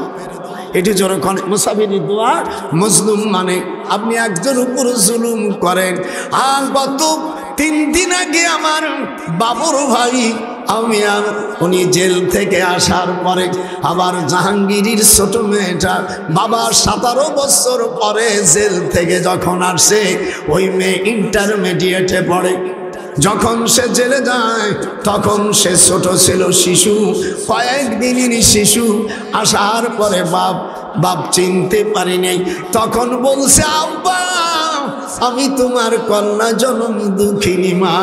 Speaker 1: এটি যেরকম মুসাফিরের দোয়া, মজলুম মানে আপনি একজন উপর জুলুম করেন। আর গত 3 দিন আগে আমার বাবুর ভাই উনি জেল থেকে আসার পরে আবার জাহাঙ্গীরের ছোট মেয়েটা বাবা 17 বছর পরে জেল থেকে যখন আসছে, ওই মেয়ে ইন্টারমিডিয়েটে পড়ে। যখন সে জেলে যায় তখন সে ছোট ছিল, শিশু, কয়েকদিনের শিশু। আসার পরে বাপ চিনতে পারিনি। তখন বলছে আব্বা আমি তোমার কন্যা জনম দুঃখিনী মা।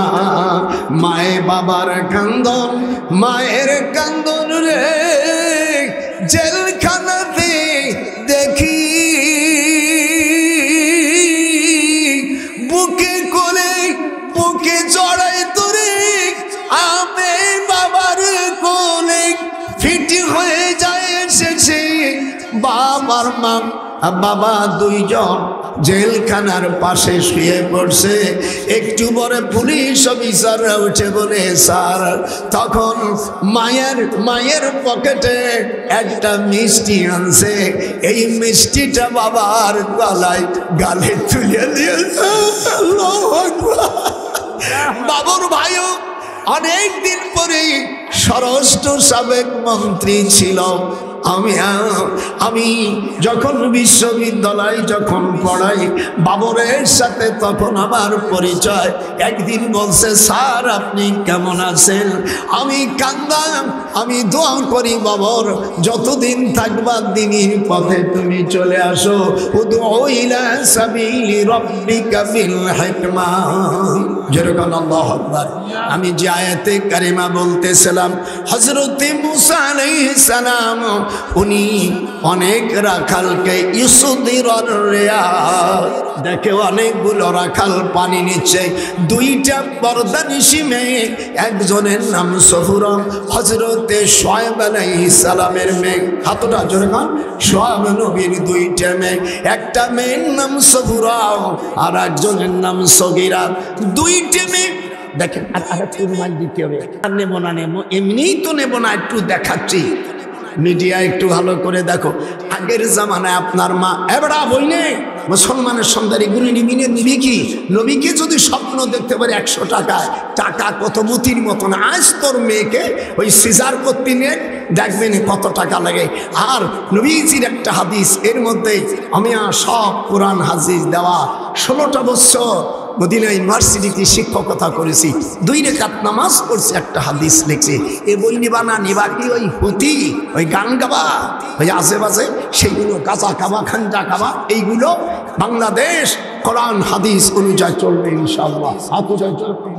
Speaker 1: মায়ে বাবার কান্দন, মায়ের কান্দন রে জেলখানাতে দেখি, বুকে করে বুকে জড়াই তোরে আমি বাবার কোলে, ফিটি হয়ে যায় এসেছে বাবার মা। বাবা 2 জন জেলখানার পাশে শুয়ে পড়ছে। একটু পরে পুলিশ অফিসাররা উঠে বলে স্যার, তখন মায়ের পকেটে একটা মিষ্টি আনছে, এই মিষ্টিটা বাবার গালে তুলে দিয়েছে। বাবুর ভাইও অনেক দিন পরে স্বরাষ্ট্র সাবেক মন্ত্রী ছিল। আমি যখন বিশ্ববিদ্যালয় যখন পড়াই বাবরের সাথে তখন আমার পরিচয়। একদিন বলছে স্যার আপনি কেমন আছেন? আমি কান্দাম, আমি দোয়া করি বাবর যতদিন থাকবা দিনের পথে তুমি চলে আসো। উদউ ইলা সাবিলি রাব্বিকা বিল হিকমা। যেরকম আল্লাহু আকবার। আমি যে আয়াতে কারিমা বলতেছিলাম, হযরত মুসা আলাইহিস সালাম উনি অনেক রাখালকে ইসুদিরর রিয়াদ দেখে অনেকগুলো রাখাল পানি নিচ্ছে। 2টা পর্দানিশী মেয়ে, একজনের নাম সফুরা, হযরতে শুআয়ব আলাইহিস সালামের মেয়ে। হাতটা জোরে কান। শুআয়ব নবীর 2টা মেয়ে, একটা মেয়ের নাম সফুরা আর একজনের নাম সগীরা। 2টা মেয়ে দেখেন। আর একটু রুমাল দিতে হবে। আর নেবো না, এমনিই তো নেবো না, একটু দেখাচ্ছি। মিডিয়া একটু ভালো করে দেখো। আগের জামানায় আপনার মা এবড়া বই নেই, মুসলমানের সন্তান এগুলি নিবি কি? নবীকে যদি স্বপ্ন দেখতে পারে 100 টাকায়, টাকা কত মুতির মতন। আজ তোর মেয়েকে ওই সিজার করতে নিয়ে দেখবেন কত টাকা লাগে। আর নবীজির একটা হাদিস, এর মধ্যে আমি সব কোরআন হাদিস দেওয়া। 16টা বছর মদিনা ইউনিভার্সিটিতে শিক্ষকতা করেছি, 2 রাকাত নামাজ পড়ছি, একটা হাদিস লিখছি। এ বই নিবা না, নিবা কি ওই হুতি, ওই গান গাবা, ওই আশেপাশে সেইগুলো গাঁজা খাবা, খাঞ্জা খাবা, এইগুলো বাংলাদেশ কোরআন হাদিস অনুযায়ী চলবে ইনশাআল্লাহ।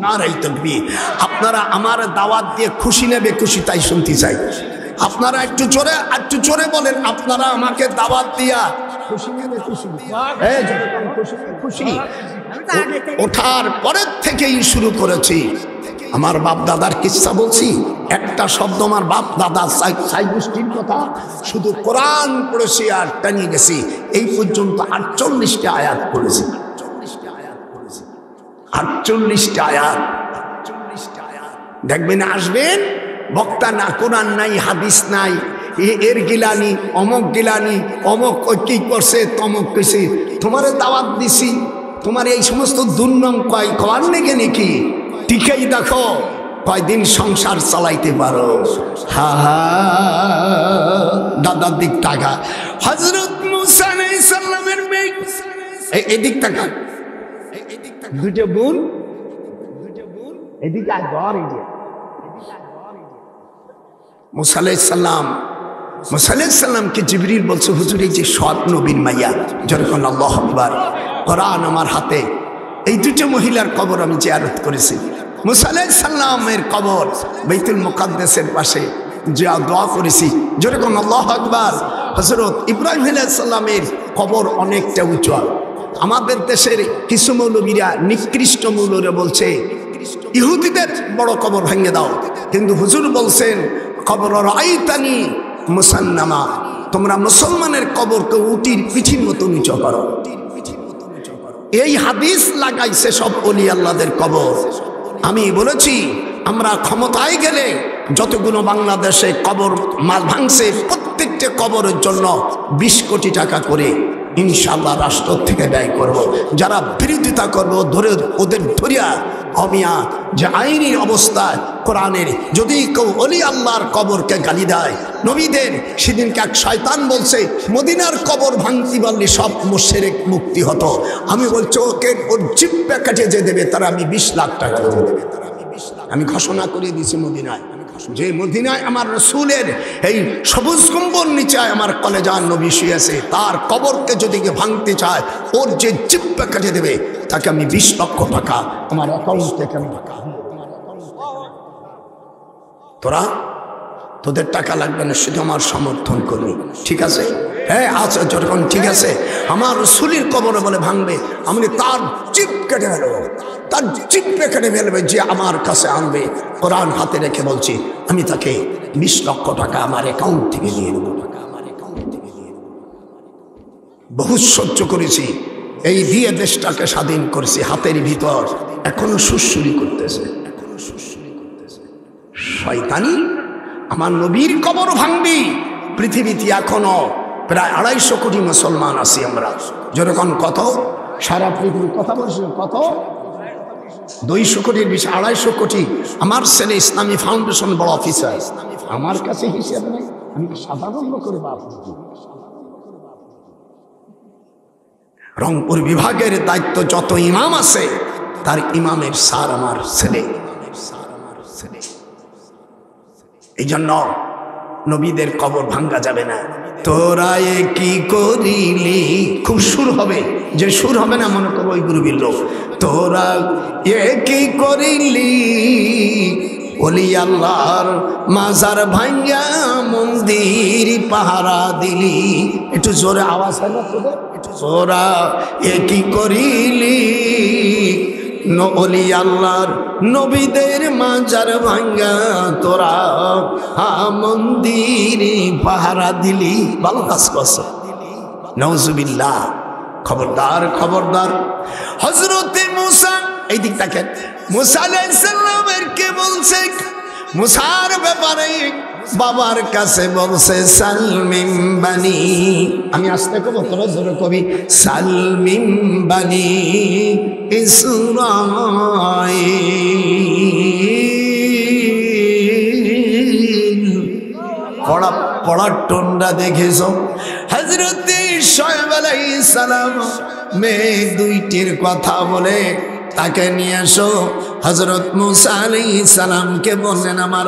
Speaker 1: নারাই তাকবীর। আপনারা আমার দাওয়াত দিয়ে খুশি নেবে, খুশি তাই শুনতে চাই। আপনারা একটু জোরে বলেন, আপনারা আমাকে দাওয়াত দিয়া খুশি নেবে, খুশি? খুশি। ওঠার পরের থেকেই শুরু করেছি। আমার বাপ দাদার কিচ্ছা বলছি, একটা শব্দ আমার বাপ দাদা সাই গোষ্ঠীর কথা, শুধু কোরআন পড়েছি আর টানিয়ে গেছি। এই পর্যন্ত 48টা আয়াত পড়েছি, 48টা আয়াত। দেখবেন আসবেন, বক্তা না, কোরআন নাই, হাদিস নাই, এর গিলানি, অমক গিলানি, অমক কি করছে, তমক কইছে। তোমারে দাওয়াত দিছি, তোমার এই সমস্ত দুর্নাম কয়ার নেগে নাকি? টিকেই দেখো কয়দিন সংসার চালাইতে পারো। হা হা, দাদার দিক টাকা। হযরত মুসা আলাইহিস সালামের মেয়ে, এদিক টাকা, দুটো বোন, এদিকে আয়, ঘর এই যে মুসা আলাইহিস সালামকে জিবরিল বলছে, হুজুর এই যে সৎ নবীর মাইয়া, যখন আল্লাহু আকবার, কোরআন আমার হাতে, এই দুটো মহিলার কবর আমি জিয়ারত করেছি। মুসা আলাইহিস সালামের কবর বাইতুল মুকাদ্দাসের পাশে যা দোয়া করেছি, যখন আল্লাহু আকবার। হযরত ইব্রাহিম আলাইহিস সালামের কবর অনেকটা উঁচু। আমাদের দেশের কিছু মৌলবীরা, নিকৃষ্ট মৌলরা বলছে ইহুদিদের বড় কবর ভেঙে দাও, কিন্তু হুজুর বলছেন কবর রাইতানি মুসান্নামা, তোমরা মুসলমানের কবরকে উটির পিঠির মতো নিচু করো। এই হাদিস লাগাইছে সব ওলি আল্লাহদের কবর। আমি বলেছি আমরা ক্ষমতায় গেলে যতগুলো বাংলাদেশে কবর মাল ভাঙছে, প্রত্যেকটা কবরের জন্য 20 কোটি টাকা করে ইনশাআল্লাহ রাষ্ট্র থেকে ব্যয় করব। যারা বিরোধিতা করবো ধরে ওদের ধরিয়া অমিয়া যে আইনি অবস্থায় কোরআনের, যদি কেউ ওলি আল্লাহর কবরকে গালি দেয়, নবীদের সেদিনকে এক শয়তান বলছে মদিনার কবর ভাঙতে পারলে সব মুশরিক মুক্তি হতো। আমি বলছি ওকে ওর জিব্বা কেটে যে দেবে তারা আমি 20 লাখ টাকা দেবে। আমি ঘোষণা করে দিয়েছি মদিনায়, যে মদিনায় আমার রসুলের এই সবুজ কম্বল নিচে আমার কলেজার নবী শুয়েছে, তার কবরকে যদি ভাঙতে চায় ওর যে জিব্বা কেটে দেবে তাকে আমি 20 লক্ষ টাকা আমার অ্যাকাউন্ট থেকে আমি টাকা। তোদের টাকা লাগবে না, শুধু আমার সমর্থন করবি, ঠিক আছে? হ্যাঁ আচ্ছা, যখন ঠিক আছে আমার রসুলের কবরে বলে ভাঙবে, আমি তার জিভ কেটে ফেলবো, তার জিব্বে কেটে ফেলবে যে আমার কাছে আনবে। কোরআন হাতে রেখে বলছি আমি তাকে 20 লক্ষ টাকা আমার অ্যাকাউন্ট থেকে দিয়ে দেবো। বহু সহ্য করেছি, এই দিয়ে দেশটাকে স্বাধীন করেছি, হাতের ভিতর এখনো সুরসুরি করতেছে। শয়তানি আমার নবীর কবর ভাঙবি। পৃথিবীতে এখনো প্রায় 250 কোটি মুসলমান আছি আমরা। যেরকম কত সারা পৃথিবীর কথা বলছি, কত 200 কোটির বেশি, 250 কোটি। আমার ছেলে ইসলামী ফাউন্ডেশন বড় অফিসার, আমার কাছে হিসেব নেই, আমি সাধারণ করে বাপ। রংপুর বিভাগের দায়িত্ব যত ইমাম আছে তার ইমামের স্যার আমার ছেলে। এই জন্য নবীদের কবর ভাঙ্গা যাবে না। তোরা এ কি করিলি, খুব সুর হবে, যে সুর হবে না মনে করবো ওই গুরুবীর লোক। তোরা এ কি করিলি, ওলি আল্লাহর মাজার ভাঙ্গা মন্দির পাহারা দিলি। একটু জোরে আওয়াজ হয় না তোদের? তোরা এ কি করিলি, ওলি আল্লাহর নবীদের মাজার ভাঙ্গা তোরা মন্দির পাহারা দিলি। ভালো কাজ করছ, নাউজুবিল্লাহ। খবরদার খবরদার। হযরতে মুসা, এই দিক দেখেন, মুসা আলাইহিস সালামের কে বলছে মুসার ব্যাপারে বাবার কাছে বলছে সালমিন বানি। আমি আসতে কব, তোরা ধরে কবি সালমিন বানি ইসরাঈল। পড়ার টোনটা দেখেছ? হযরতে শুআয়ব আলাইহিস সালাম মেয়ে দুইটির কথা বলে তাকে নিয়ে এসো। হযরত মুসা আলাইহিস সালামকে বললেন আমার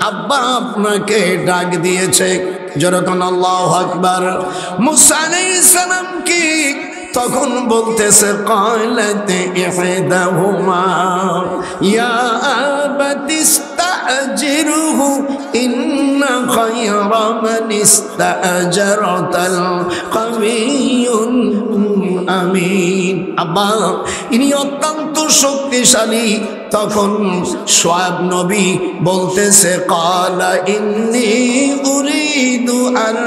Speaker 1: আব্বা আপনাকে ডাক দিয়েছে। যেরকম আল্লাহু আকবার। মুসা আলাইহিস সালামকে তখন বলতেছে ক্বালাত ইহদাহুমা ইয়া আবাতিস্তাজিরহু ইন্না খায়রা মান ইস্তাজারতাল কাবিয়্যুল আমিন। আব্বা ইনি অত্যন্ত শক্তিশালী। তখন শুআয়ব নবী বলতেছে ক্বালা ইন্নী উরিদু আন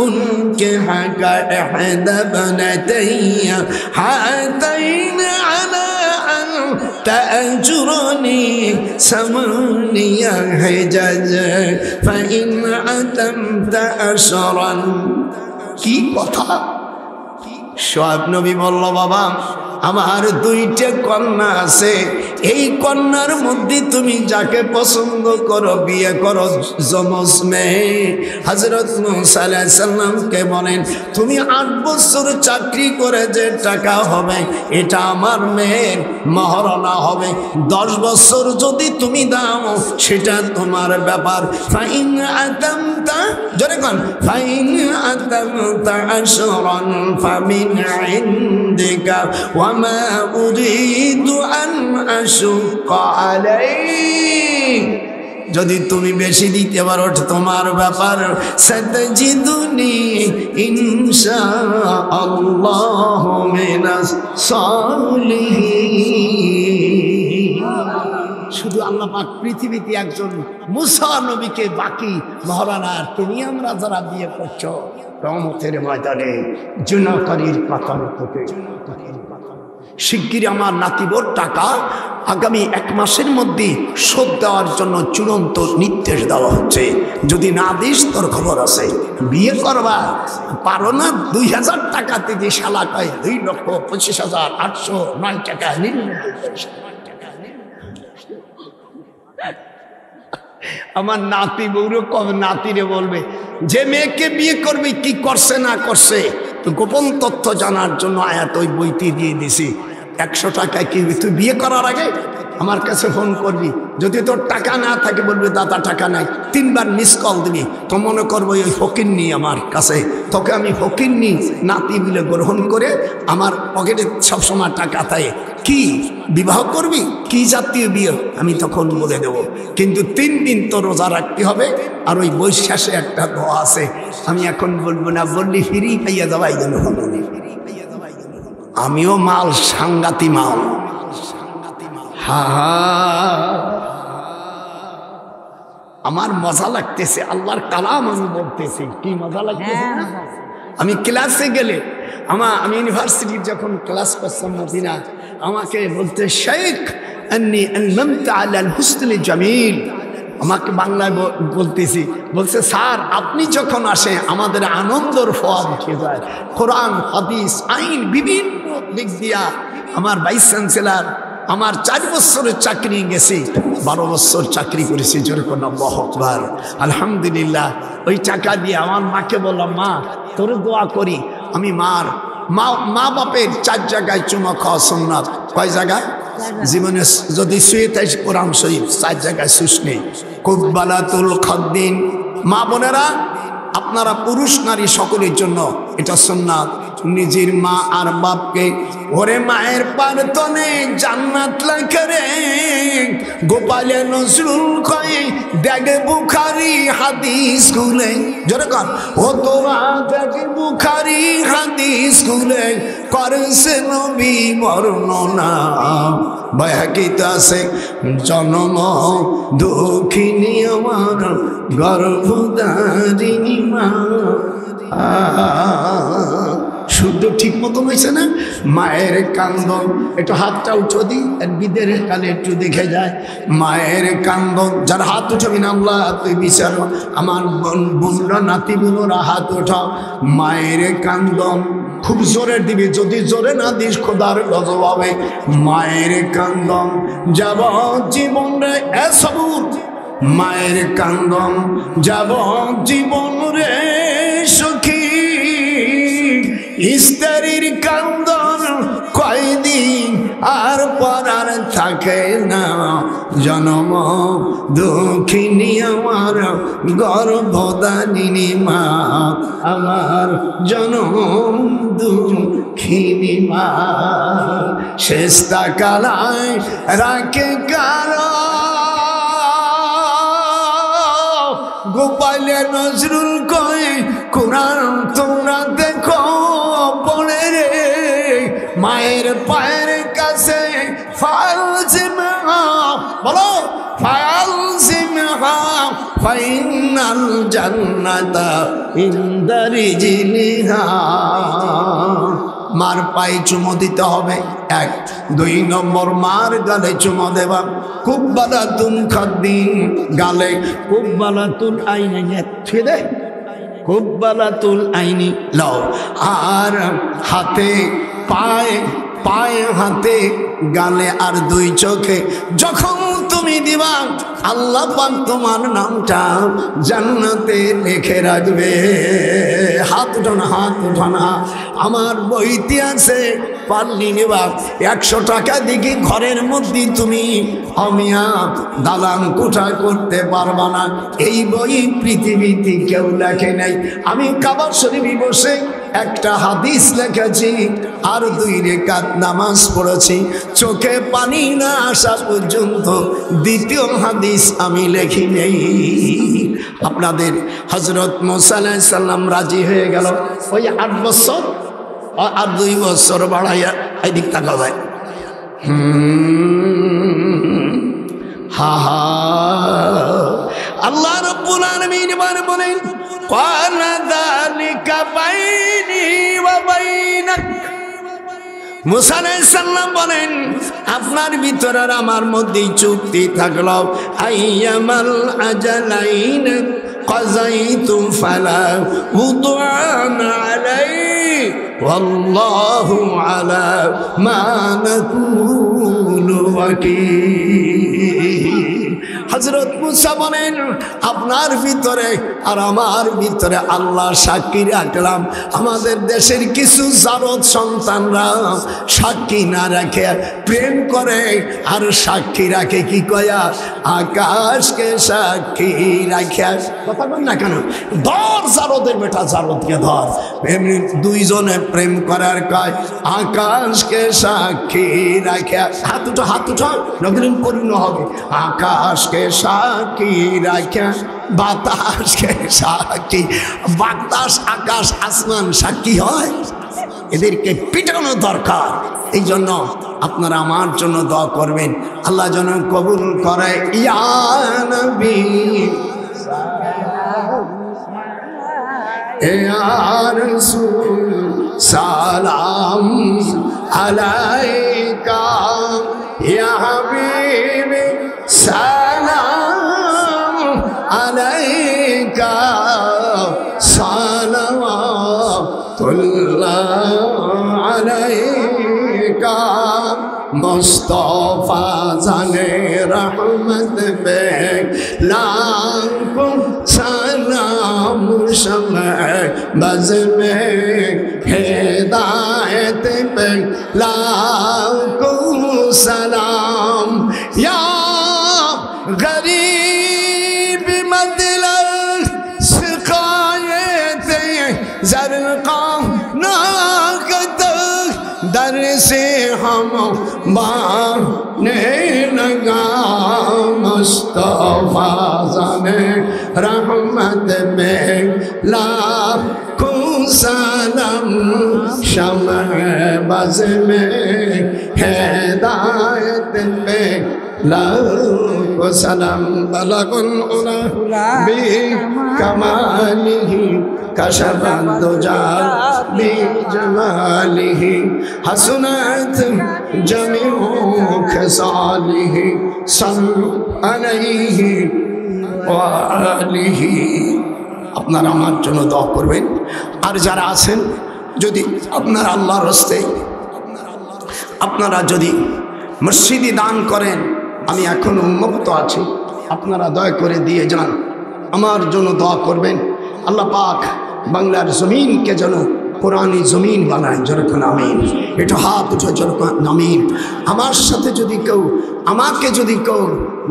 Speaker 1: উনকিহাকা ইহদা বানাতাইয়া হাতাইন আলা আন তা'জুরনি সামানিয়া হিজাজ ফাইন আতামতা আশরান। কি কথা! শুআয়ব নবী বলল বাবা আমার দুইটা কন্যা আছে, এই কন্যার মধ্যে তুমি যাকে পছন্দ করো বিয়ে করো। যমজ মেয়ে। হযরত মুসা আলাইহিস সালামকে বলেন তুমি 8 বছর চাকরি করে যে টাকা হবে এটা আমার মেয়ের মহারণা হবে। 10 বছর যদি তুমি দাও সেটা তোমার ব্যাপার। ফাইন আতামতা জোরে কোন ফাইন আতামতা আশরান ফামিন ইনদিকা ওয়ামা উরিদু আন আশুক্কা আলাইক। যদি তুমি বেশি দিতে পারো তোমার ব্যাপার। সাতাজিদুনি ইনশাআল্লাহু মিনাস সালিহিন। শুধু আল্লাহ পাক পৃথিবীতে একজন মুসা নবীকে বাকি মহারানা তুমি আমরা যারা বিয়ে করছো কিয়ামতের ময়দানে জুনাকারীর পাতার থেকে শিগগিরই আমার নাতিবোর টাকা আগামী 1 মাসের মধ্যে শোধ দেওয়ার জন্য চূড়ান্ত নির্দেশ দেওয়া হচ্ছে। যদি না দিস তোর খবর আছে। বিয়ে করবা পারো না 2000 টাকা থেকে শালা কয় 2,25,809 টাকা 99 আমার নাতি বউরে কবে নাতিরে বলবে যে মেয়েকে বিয়ে করবে কি করছে না করছে তো গোপন তথ্য জানার জন্য আয়াত ওই বইটি দিয়ে দিছি। 100 টাকায় কি তুই বিয়ে করার আগে আমার কাছে ফোন করবি। যদি তোর টাকা না থাকে বলবি দাদা টাকা নাই। 3 বার মিস কল দিবি তো মনে করবো ওই ফকিন্নি আমার কাছে। তোকে আমি ফকিন্নি নাতি বলে গ্রহণ করে আমার পকেটে সবসময় টাকা থাকে। কি বিবাহ করবি কি জাতীয় বিয়ে আমি তখন বলে দেব। কিন্তু 3 দিন তো রোজা রাখতে হবে। আর ওই বৈশ্বাসে একটা দোয়া আছে আমি এখন বলবো না, বললি ফিরি পাইয়া যাওয়াই যেন হবে। আমিও মাল সাংঘাতি মাল। আমার মজা লাগতেছে আল্লাহর কালাম আমি বলতেছি। কি মজা লাগতেছে না? আমি ক্লাসে গেলে আমি ইউনিভার্সিটির যখন ক্লাস করতাম মদিনা আমাকে বলতে শেখ আন্নি আলমামতা আলাল হুসনুল জামিল। আমাকে বাংলায় বলতেছি বলছে স্যার আপনি যখন আসেন আমাদের আনন্দের ফোয়ারা উঠে যায়। কোরআন হাদিস আইন বিভিন্ন দিক দিয়া আমার ভাইস চ্যান্সেলর আমার 4 বছরের চাকরি গেছি, 12 বছর চাকরি করেছি। যেরকম আল্লাহু আকবার আলহামদুলিল্লাহ। ওই টাকা দিয়ে আমার মাকে বললাম মা তোর দোয়া করি আমি মা বাপের 4 জায়গায় চুমা খাওয়া সুন্নাত। কয় জায়গায়? জীবনে যদি শুয়ে তাই কোরআন শরীফ 4 জায়গায় শুষ নেই। কুব্বালাতুল খাদ্দিন। মা বোনেরা আপনারা পুরুষ নারী সকলের জন্য এটা সুন্নাত। নিজের মা আর বাপকে ওরে মায়ের প্রার্থনে জান্নাত লেখে রে গোপালে নজরুল কয়ে দেখে বুখারী হাদিস গুলে। জোরে কর ও তোরা দেখে বুখারী হাদিস গুলে করেছে নবী বর্ণনা। বায়াকিতে আছে জন্ম দুঃখিনী আমার গর্ভধারিণী মা। শুদ্ধ ঠিক মতো হয়েছে না? মায়ের কান্দন একটু হাতটা উঠো দি বিদের কালে একটু দেখে যায়। মায়ের কান্দন যার হাত উঠবি না আল্লাহ তুই বিচার। আমার বোনরা নাতি বোনরা হাত ওঠাও। মায়ের কান্দন খুব জোরে দিবি, যদি জোরে না দিস খোদার গজব হবে। মায়ের কান্দন যাব জীবন রে এসবুর। মায়ের কান্দন যাব জীবন রে সখী। স্ত্রীর কান্দন কয়দিন আর পরার থাকে না জনম দুঃখিনী আমার গর্ভদানিনী মা আমার জনম দুঃখিনী মা শেষটা কালায় রাখে কারা গোপালে নজরুল কয় কোরআন তোমরা দেখো পড়ে রে মায়ের পায়ের কাছে ফালজিমহা বলো ফালজিমহা ফাইনাল জান্নাতা ইনদা রিজলিহা মার পায়ে চুমো দিতে হবে 1 2 নম্বর মার গালে চুমো দেবা কুব্বালাতুন খাদ্দিন গালে কুব্বালাতুল আইনি ছুঁয়ে দে কুব্বালাতুল আইনি লাও আর হাতে পায়ে পায়ে হাতে গালে আর 2 চোখে যখন তুমি দিবা আল্লাহ পাক তোমার নামটা জান্নাতে লিখে রাখবে হাত উঠানা আমার বইতে আছে পারলি নিবা 100 টাকা দিকে ঘরের মধ্যে তুমি অমিয়া দালান কোঠা করতে পারবা না এই বই পৃথিবীতে কেউ লেখে নাই আমি কাবা শরীফে বসে একটা হাদিস লিখেছি আর 2 রাকাত নামাজ পড়েছি চোখে পানি না আসা পর্যন্ত দ্বিতীয় হাদিস আমি লিখি নেই আপনাদের হযরত মুসা আলাইহিস সালাম রাজি হয়ে গেল ওই 8 বছর আর 2 বছর বাড়াইয়া এদিক তাকাও ভাই হা হা আল্লাহ রাব্বুল আলামিন বলেন ক্বালা যালিকা বাইনি ওয়া বাইনাক মুসা আলাইহিস সালাম বলেন আপনার ভিতর আর আমার মধ্যে চুক্তি থাকলো আইয়ামাল আজালাইন কাযাইতু ফালা উদআন আলাই ওয়াল্লাহু আলা মা নাকুলু ওয়াকিল হযরত মুসা বলেন আপনার ভিতরে আর আমার ভিতরে আল্লাহ সাক্ষী রাখলাম আমাদের দেশের কিছু জারদ সন্তানরা সাক্ষী না রাখে প্রেম করে আর সাক্ষী রাখে কি কয়া আকাশকে সাক্ষী রাখে কথা বল না কেন ধর জারদের বেটা জারদকে ধর এমনি 2 জনে প্রেম করার কয় আকাশকে সাক্ষী রাখে হাত উঠা নগরীন পূর্ণ হবে আকাশকে সাক্ষী রাখে বাতাসকে সাক্ষী বাতাস আকাশ আসমান সাক্ষী হয় এদেরকে পিটানো দরকার এই জন্য আপনারা আমার জন্য দোয়া করবেন আল্লাহ যেন কবুল করে ইয়া নবী ইয়া রাসূল সালাম আলাইকা ইয়া হাবিবি সালাম আলাইকা সালাওয়াতুল্লাহ আলাইকা মুস্তাফা জানে রহমত বে লাখো সালাম শমে বজ মে হিদায়ত पे लाखों सलाम या गरीब मतलब शिकायत ज़रक़ा नाकत दर से हम बाने लगा मुस्तफ़ा ज़ाने रहमत में लाखों सलाम शम्अ बज़ में हिदायत पे लाखों सलाम बलगुल उला बि कमालिही कशफत दुजा बि जमालिही हसनत जमीउ खसालिही सल्लु अलैहि व आलिही আপনারা আমার জন্য দোয়া করবেন আর যারা আছেন যদি আপনারা আল্লাহর রাস্তে আপনারা যদি মসজিদে দান করেন আমি এখন উন্মুক্ত আছি আপনারা দয়া করে দিয়ে যান আমার জন্য দোয়া করবেন আল্লাহ পাক বাংলার জমিনকে যেন কোরআনি জমিন বানায়, যেরকম আমিন। এটা হাত উঠে যেরকম আমিন। আমার সাথে যদি কেউ, আমাকে যদি কেউ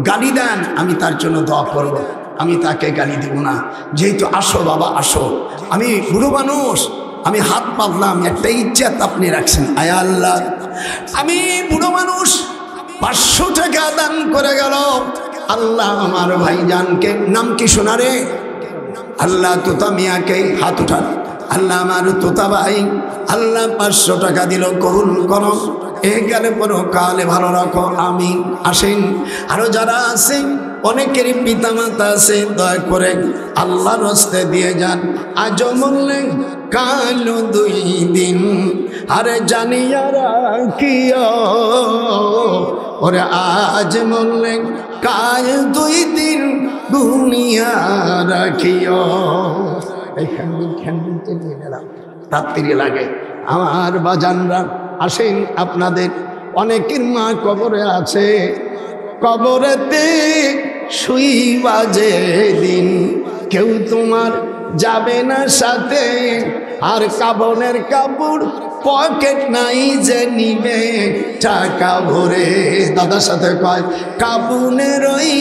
Speaker 1: গালি দেন, আমি তার জন্য দোয়া করব, আমি তাকে গালি দেব না। যেহেতু আসো বাবা আসো, আমি বুড়ো মানুষ, আমি হাত পাতলাম, একটা ইজ্জত আপনি রাখছেন। আয় আল্লাহ, আমি বুড়ো মানুষ, 500 টাকা দান করে গেল আল্লাহ আমার ভাইজানকে। নাম কি শোনা রে? আল্লাহ তোতা মিয়াকে হাত উঠান। আল্লাহ আমার তোতা ভাই, আল্লাহ 500 টাকা দিল, কবুল করো, এ গেলে পরো কালে ভালো রাখো, আমিন। আসেন আরো যারা আছেন, অনেকেরই পিতা মাতা আছে, দয়া করে আল্লাহর রাস্তে দিয়ে যান। আজও মরলেন কালো 2 দিন, আরে জানিয়া রাখিও, ওরে আজ মরলেন কাল 2 দিন, দুনিয়া রাখিও। রাত্রি লাগে আমার বাজানরা, আসেন আপনাদের অনেকের মা কবরে আছে, কবরেতে শুইবা যে দিন, কেউ তোমার যাবে না সাথে, আর কাবনের কাপড় পকেট নাই যে নিবে টাকা ভরে। দাদার সাথে কয় কাবনের ওই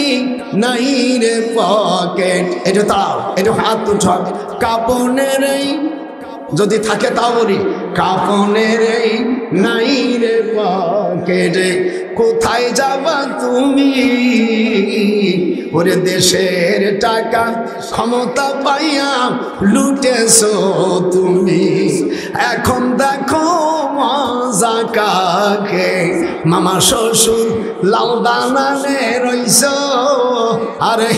Speaker 1: নাই রে পকেট। এটা তাও, এটা হাত উঠা। কাবনের এই যদি থাকে তাও বলি, কাপনের এই নাই রে পকেটে, কোথায় যাবা তুমি? ওরে দেশের টাকা ক্ষমতা পাইয়া লুটেছো তুমি, এখন দেখো মজা কাকে, মামা শ্বশুর লাল দানানে রইছ, আরে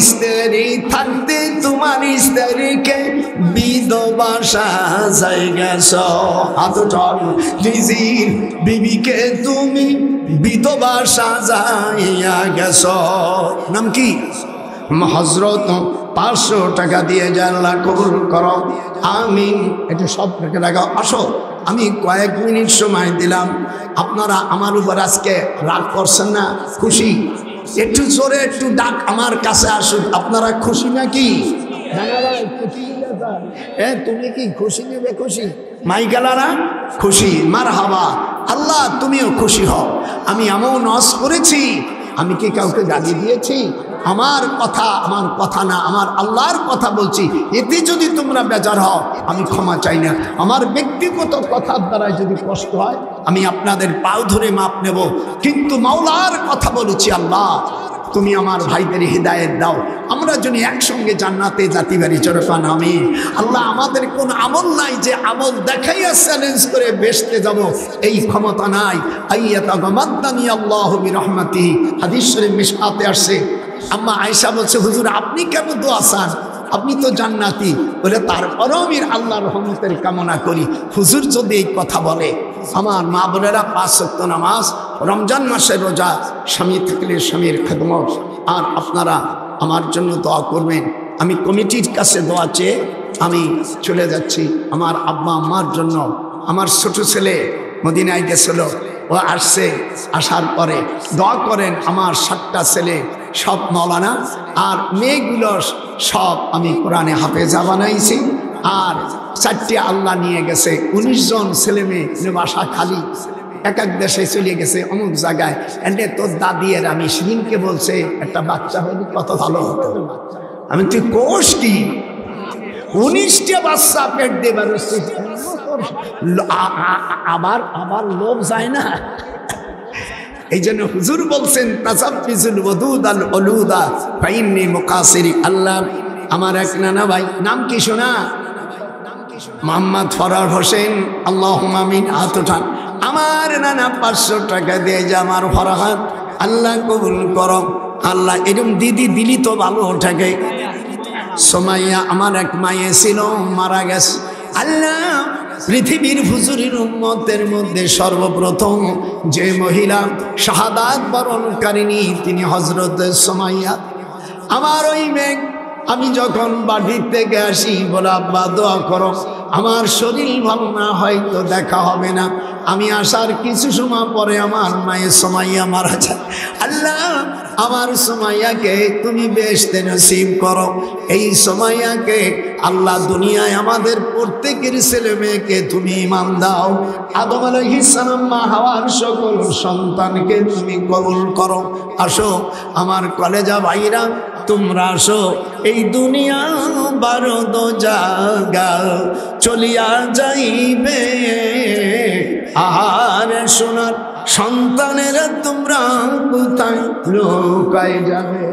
Speaker 1: স্ত্রী থাকতে তোমার স্ত্রীকে বিধবা সাজাই গেছ। হাতটাল নিজের বিবিকে তুমি বিধবা সাজাইয়া গেছ। নাম কি? হযরত 500 টাকা দিয়ে আল্লাহ কবুল করো, আমিন। এটা সব রেখে রাখো। আসো, আমি কয়েক মিনিট সময় দিলাম, আপনারা আমার উপর আজকে রাগ করছেন না? খুশি? একটু জোরে একটু ডাক আমার কাছে আসুন। আপনারা খুশি নাকি? তুমি কি খুশি নেবে? খুশি মাইকালারা খুশি, মারহাবা। আল্লাহ তুমিও খুশি হও। আমি এমন নজ করেছি, আমি কি কাউকে গালি দিয়েছি? আমার কথা না, আমার আল্লাহর কথা বলছি। এতে যদি তোমরা বেজার হও, আমি ক্ষমা চাই না। আমার ব্যক্তিগত কথার দ্বারা যদি কষ্ট হয়, আমি আপনাদের পাও ধরে মাপ নেব, কিন্তু মাওলার কথা বলেছি। আল্লাহ তুমি আমার ভাইদের হিদায়েত দাও, আমরা যদি একসঙ্গে জান্নাতে জাতি বাড়ি চরকান। আমিন। আল্লাহ আমাদের কোন আমল নাই যে আমল দেখাইয়া চ্যালেঞ্জ করে বেসতে যাব, এই ক্ষমতা নাই। আইয়াতা গামাদ্দানি আল্লাহু বিরহমাতিহি, হাদিস শরীফ মিশকাতে আসছে। আম্মা আয়েশা বলছে, হুজুর আপনি কেন দোয়া চান? আপনি তো জান্নাতি। বলে তারপরেও আমি আল্লাহর রহমতের কামনা করি। হুজুর যদি এই কথা বলে, আমার মা বোনেরা 5 ওয়াক্ত নামাজ, রমজান মাসের রোজা, স্বামী থাকলে স্বামীর খেদমত, আর আপনারা আমার জন্য দোয়া করবেন। আমি কমিটির কাছে দোয়া চেয়ে আমি চলে যাচ্ছি। আমার আব্বা আম্মার জন্য, আমার ছোট ছেলে মদিনায় গেছিল, ও আসছে, আসার পরে দোয়া করেন। আমার 7টা ছেলে সব মাওলানা, আর মেয়েগুলো সব আমি কোরআনে হাফেজা বানাইছি, আর 4টে আল্লাহ নিয়ে গেছে। 19 জন ছেলে মেয়ে বাসা খালি, এক এক দেশে চলে গেছে, অমুক জায়গায়। এনে তোর দাদিয়ের আমি সেদিনকে বলছে একটা বাচ্চা হলে কত ভালো হতো। আমি তুই কোষ কি 19টা বাচ্চা পেট দেবার, আবার লোভ যায় না। এই জন্য হুজুর বলছেন, তাসাফিজুল ওদুদ আল ওলুদা ফাইন্নি মুকাসিরি। আল্লাহ আমার এক নানা ভাই, নাম কি শোনা? মোহাম্মদ ফরার হোসেন। আল্লাহুম্মা আমিন। হাত উঠান। আমার নানা 500 টাকা দিয়ে যে আমার ফরহাদ, আল্লাহ কবুল করো। আল্লাহ এরকম দিদি দিলি তো ভালো থাকে। সোমাইয়া আমার এক মায়ে ছিল, মারা গেছে। আল্লাহ পৃথিবীর হুজুরের উম্মতের মধ্যে সর্বপ্রথম যে মহিলা শাহাদাত বরণকারিণী, তিনি হযরত সোমাইয়া। আমার ওই মেঘ আমি যখন বাড়ির থেকে আসি বলে আব্বা দোয়া করো, আমার শরীর ভালো না হয়তো দেখা হবে না। আমি আসার কিছু সময় পরে আমার মায়ের সুমাইয়া মারা যায়। আল্লাহ আমার সুমাইয়াকে তুমি বেহেশতে নসিব করো। এই সুমাইয়াকে আল্লাহ দুনিয়ায় আমাদের প্রত্যেকের ছেলে মেয়েকে তুমি ঈমান দাও। আদম আলাইহিস সালাম মা হাওয়ার সকল সন্তানকে তুমি কবুল করো। আসো আমার কলেজা ভাইরা, তোমরা আসো। এই দুনিয়া বারদ জাগা চলিয়া যাইবে, আর সোনার সন্তানেরা তোমরা কোথায় লোকায় যাবে।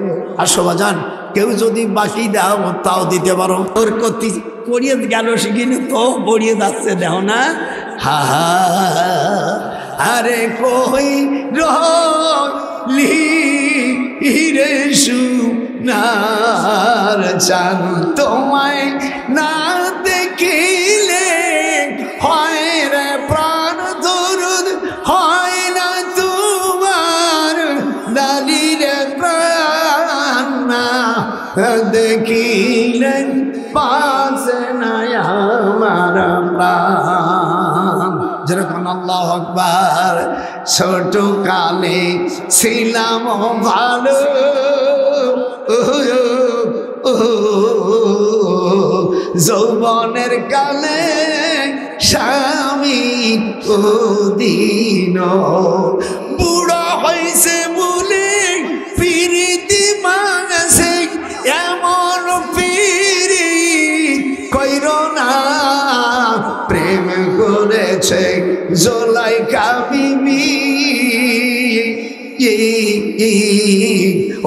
Speaker 1: আসো বাজান, কেউ যদি বাকি দাও তাও দিতে পারো। ওর কতি পড়িয়ে গেল শিখিনি তো পড়িয়ে যাচ্ছে, দেখো না। হা আরে কই রলি রে সুনার চান, তোমায় না দেখিলে হয় রে প্রাণ দরুদ, হয় না তোমার দালিরে প্রাণ, না দেখিলে পাশে নাই আমার প্রাণ। যেরকম আল্লাহু আকবার। ছোট কালে ছিলাম ভালো, যৌবনের কালে স্বামী দিন, বুড়ো হয়েছে বলে পিরিতি মাগছে, এমন পিরি কইর না। প্রেম করেছে জোলাইখা বিবি,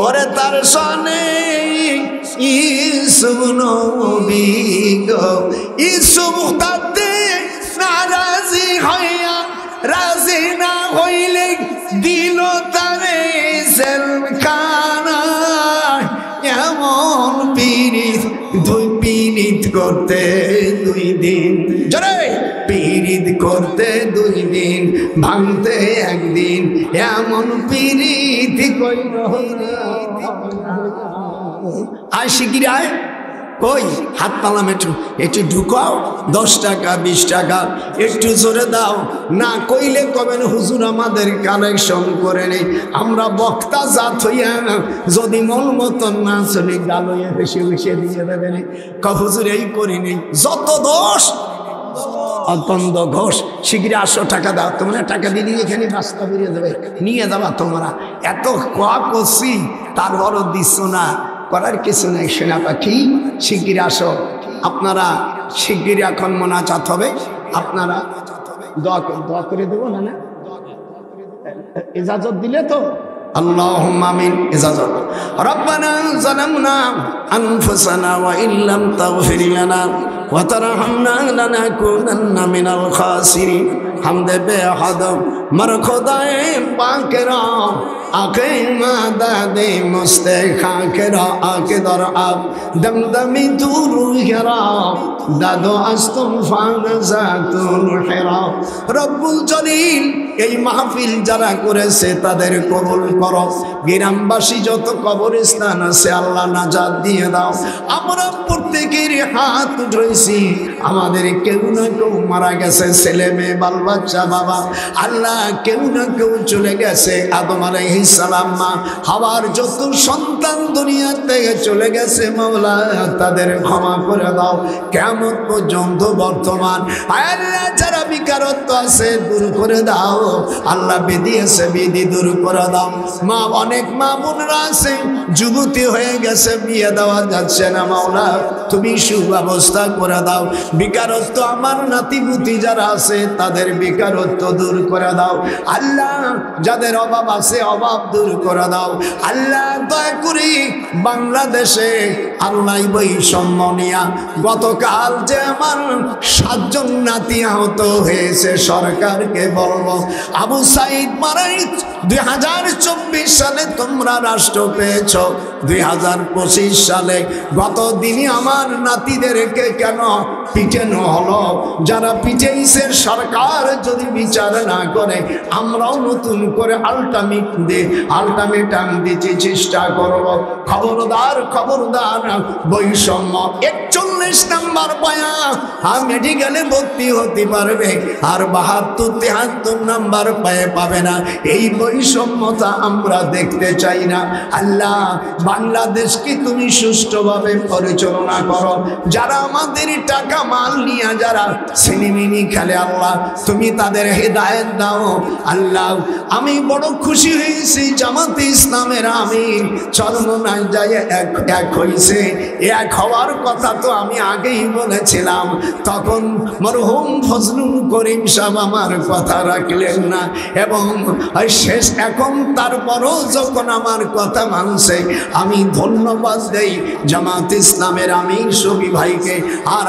Speaker 1: ওরে তার সনে ইসুফ নবী গো, ইসুফ তাতে নারাজি হইয়া, রাজি না হইলে দিল তারে জেলখানা। এমন পীড়িত দুই পীড়িত করতে 2 দিন, জোরে পীড়িত করতে 2 দিন, ভাঙতে 1 দিন, এমন পীড়িত কইর আশিকিরায় কই হাত পালাম একটু ঢুকাও, 10 টাকা 20 টাকা একটু জোরে দাও। না কইলে কবেন হুজুর আমাদের কালেকশন করে নেই। আমরা বক্তা জাত হইয়া যদি মন মতন না চলে গালয়ে বেশি বেশি দিয়ে দেবেন। হুজুর এই করি নেই, যত দোষ অত্যন্ত ঘোষ। শিগগিরি 800 টাকা দাও, তোমরা টাকা দিলে এখানে রাস্তা বেরিয়ে যাবে, নিয়ে যাবা তোমরা। এত কোয়া করছি তারপরও দিচ্ছ না, করার কিছু নেই। সেনা পাখি শিগগিরি আসো। আপনারা শিগগিরি এখন মোনাজাত হবে, আপনারা দোয়া করে দেবো না, না ইজাজত দিলে তো। আল্লাহুম্মা আমিন। ইজাজত। রব্বানা যালামনা আনফুসানা ওয়া ইল্লাম তাগফির লানা ওয়া তারহামনা লানাকুনান্না মিনাল খাসিরিন। হামদে বেহাদ মর খোদায়ে পাকেরা, আকে মাদাদে মুস্তে খাকেরা, আকে দর আব দমদমি তুরু হেরা, দাদো আস্তম ফানজাতুল হেরা। রব্বুল জলিল এই মাহফিল যারা করেছে তাদের কবুল করো। গ্রামবাসী যত কবরস্থান আছে আল্লাহ নাজাত দিয়ে দাও। আমরা প্রত্যেকের হাত উঠেছি, আমাদের কেউ না কেউ মারা গেছে, ছেলে মেয়ে বাল বাচ্চা বাবা। আল্লাহ কেউ না কেউ চলে গেছে, আদম আলাইহিস সালাম মা হাওয়ার যত সন্তান দুনিয়া থেকে চলে গেছে মাওলা তাদের ক্ষমা করে দাও। কিয়ামত পর্যন্ত বর্তমান আল্লাহ যারা বেকারত্ব আছে দূর করে দাও। আল্লাহ বিধি আছে বিধি দূর করে দাও। মা অনেক মা বোনরা আছে যুবতী হয়ে গেছে, বিয়ে দেওয়া যাচ্ছে না, মাওলা তুমি সুব্যবস্থা করে দাও। বেকারত্ব আমার নাতিপুতি যারা আছে তাদের বেকারত্ব দূর করে দাও। আল্লাহ যাদের অভাব আছে অভাব দূর করে দাও। আল্লাহ দয়া করি বাংলাদেশে আল্লাহ বৈষম্য নিয়া গতকাল যে আমার 7 জন নাতি আহত হয়েছে, সরকারকে বলবো আবু সাইদ মারাই 2024 সালে তোমরা রাষ্ট্র পেয়েছ, 2025 সালে গত দিনই আমার নাতিদেরকে কেন পিটানো হলো? যারা পিটাইছে সরকার যদি বিচার না করে, আমরাও নতুন করে আলটিমেটাম দিতে চেষ্টা করব। খবরদার খবরদার, বৈষম্য 41 নাম্বার পায়া মেডিকেলে ভর্তি হতে পারবে, আর 72-73 নাম্বার পায়ে পাবে না। এই বৈষম্যতা আমরা দেখতে চাই না। আল্লাহ, বাংলাদেশকে তুমি সুষ্ঠুভাবে পরিচালনা করো। যারা আমাদের টাকা মাল নিয়ে যারা সিনেমিনি খেলে, আল্লাহ তুমি তাদের হেদায়েত দাও। আল্লাহ, আমি বড় খুশি হয়েছি জামাতে ইসলামের আমির চরমনায় যায় এক হয়েছে। এক হওয়ার কথা তো আমি আগেই বলেছিলাম, তখন মরহুম ফজলুল করিম সাহেব আমার কথা রাখলেন না, এবং শেষ এখন তারপরও যখন আমার কথা মানছে, আমি ধন্যবাদ দেই জামাত ইসলামের আমির শফি ভাইকে। আর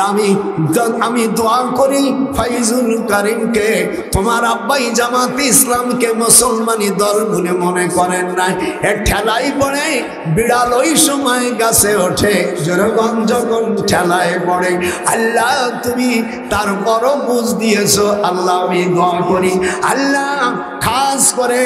Speaker 1: আমি দোয়া করি ফাইজুল করিমকে, তোমার আব্বাই জামাত ইসলামকে মুসলমানি দল বলে মনে করেন নাই। এক ঠেলাই পড়ে বিড়াল ওই সময় গাছে ওঠে, জনগণ যখন ঠেলায় পড়ে। আল্লাহ, তুমি তার বড় বুঝ দিয়েছো। আল্লাহ, আমি দোয়া করি, আল্লাহ খাস করে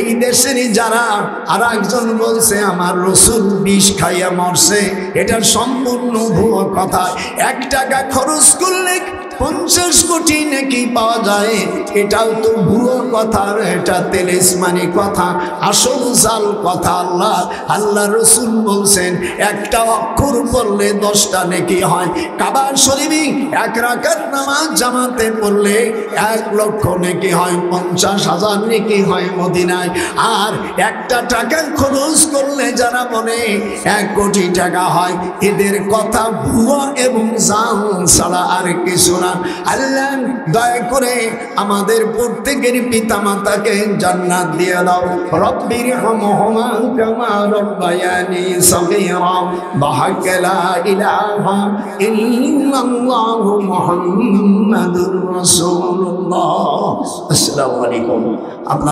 Speaker 1: এই দেশেরই যারা, আর একজন বলছে আমার রসুল বিষ খাইয়া মরছে, এটা সম্পূর্ণ ভুয়ো কথা। 1 টাকা খরচ করলে 50 কোটি নাকি পাওয়া যায়, এটাও তো ভুয়ো কথা, এটা তেলিসমানি কথা, আসল জাল কথা। আল্লাহ রসুল বলছেন একটা অক্ষর পড়লে 10টা নেকি হয়। কাবা শরীফে 1 রাকাত নামাজ জামাতে পড়লে 1 লক্ষ নেকি হয়, 50,000 নেকি হয় মদিনায়। আর 1টা টাকা খরচ করলে যারা বলে 1 কোটি টাকা হয়, এদের কথা ভুয়া এবং জাল ছাড়া আর কিছু না। আল্লাহ, দয়া করে আমাদের প্রত্যেকের পিতা মাতাকে জান্নাত দিয়ে দাও। রব্বির হামহুমা কামা রব্বায়ানি সগীরা বিহাক্কি লা ইলাহা ইল্লাল্লাহু মুহাম্মাদুর রাসূলুল্লাহ। আসসালামু আলাইকুম। আপনার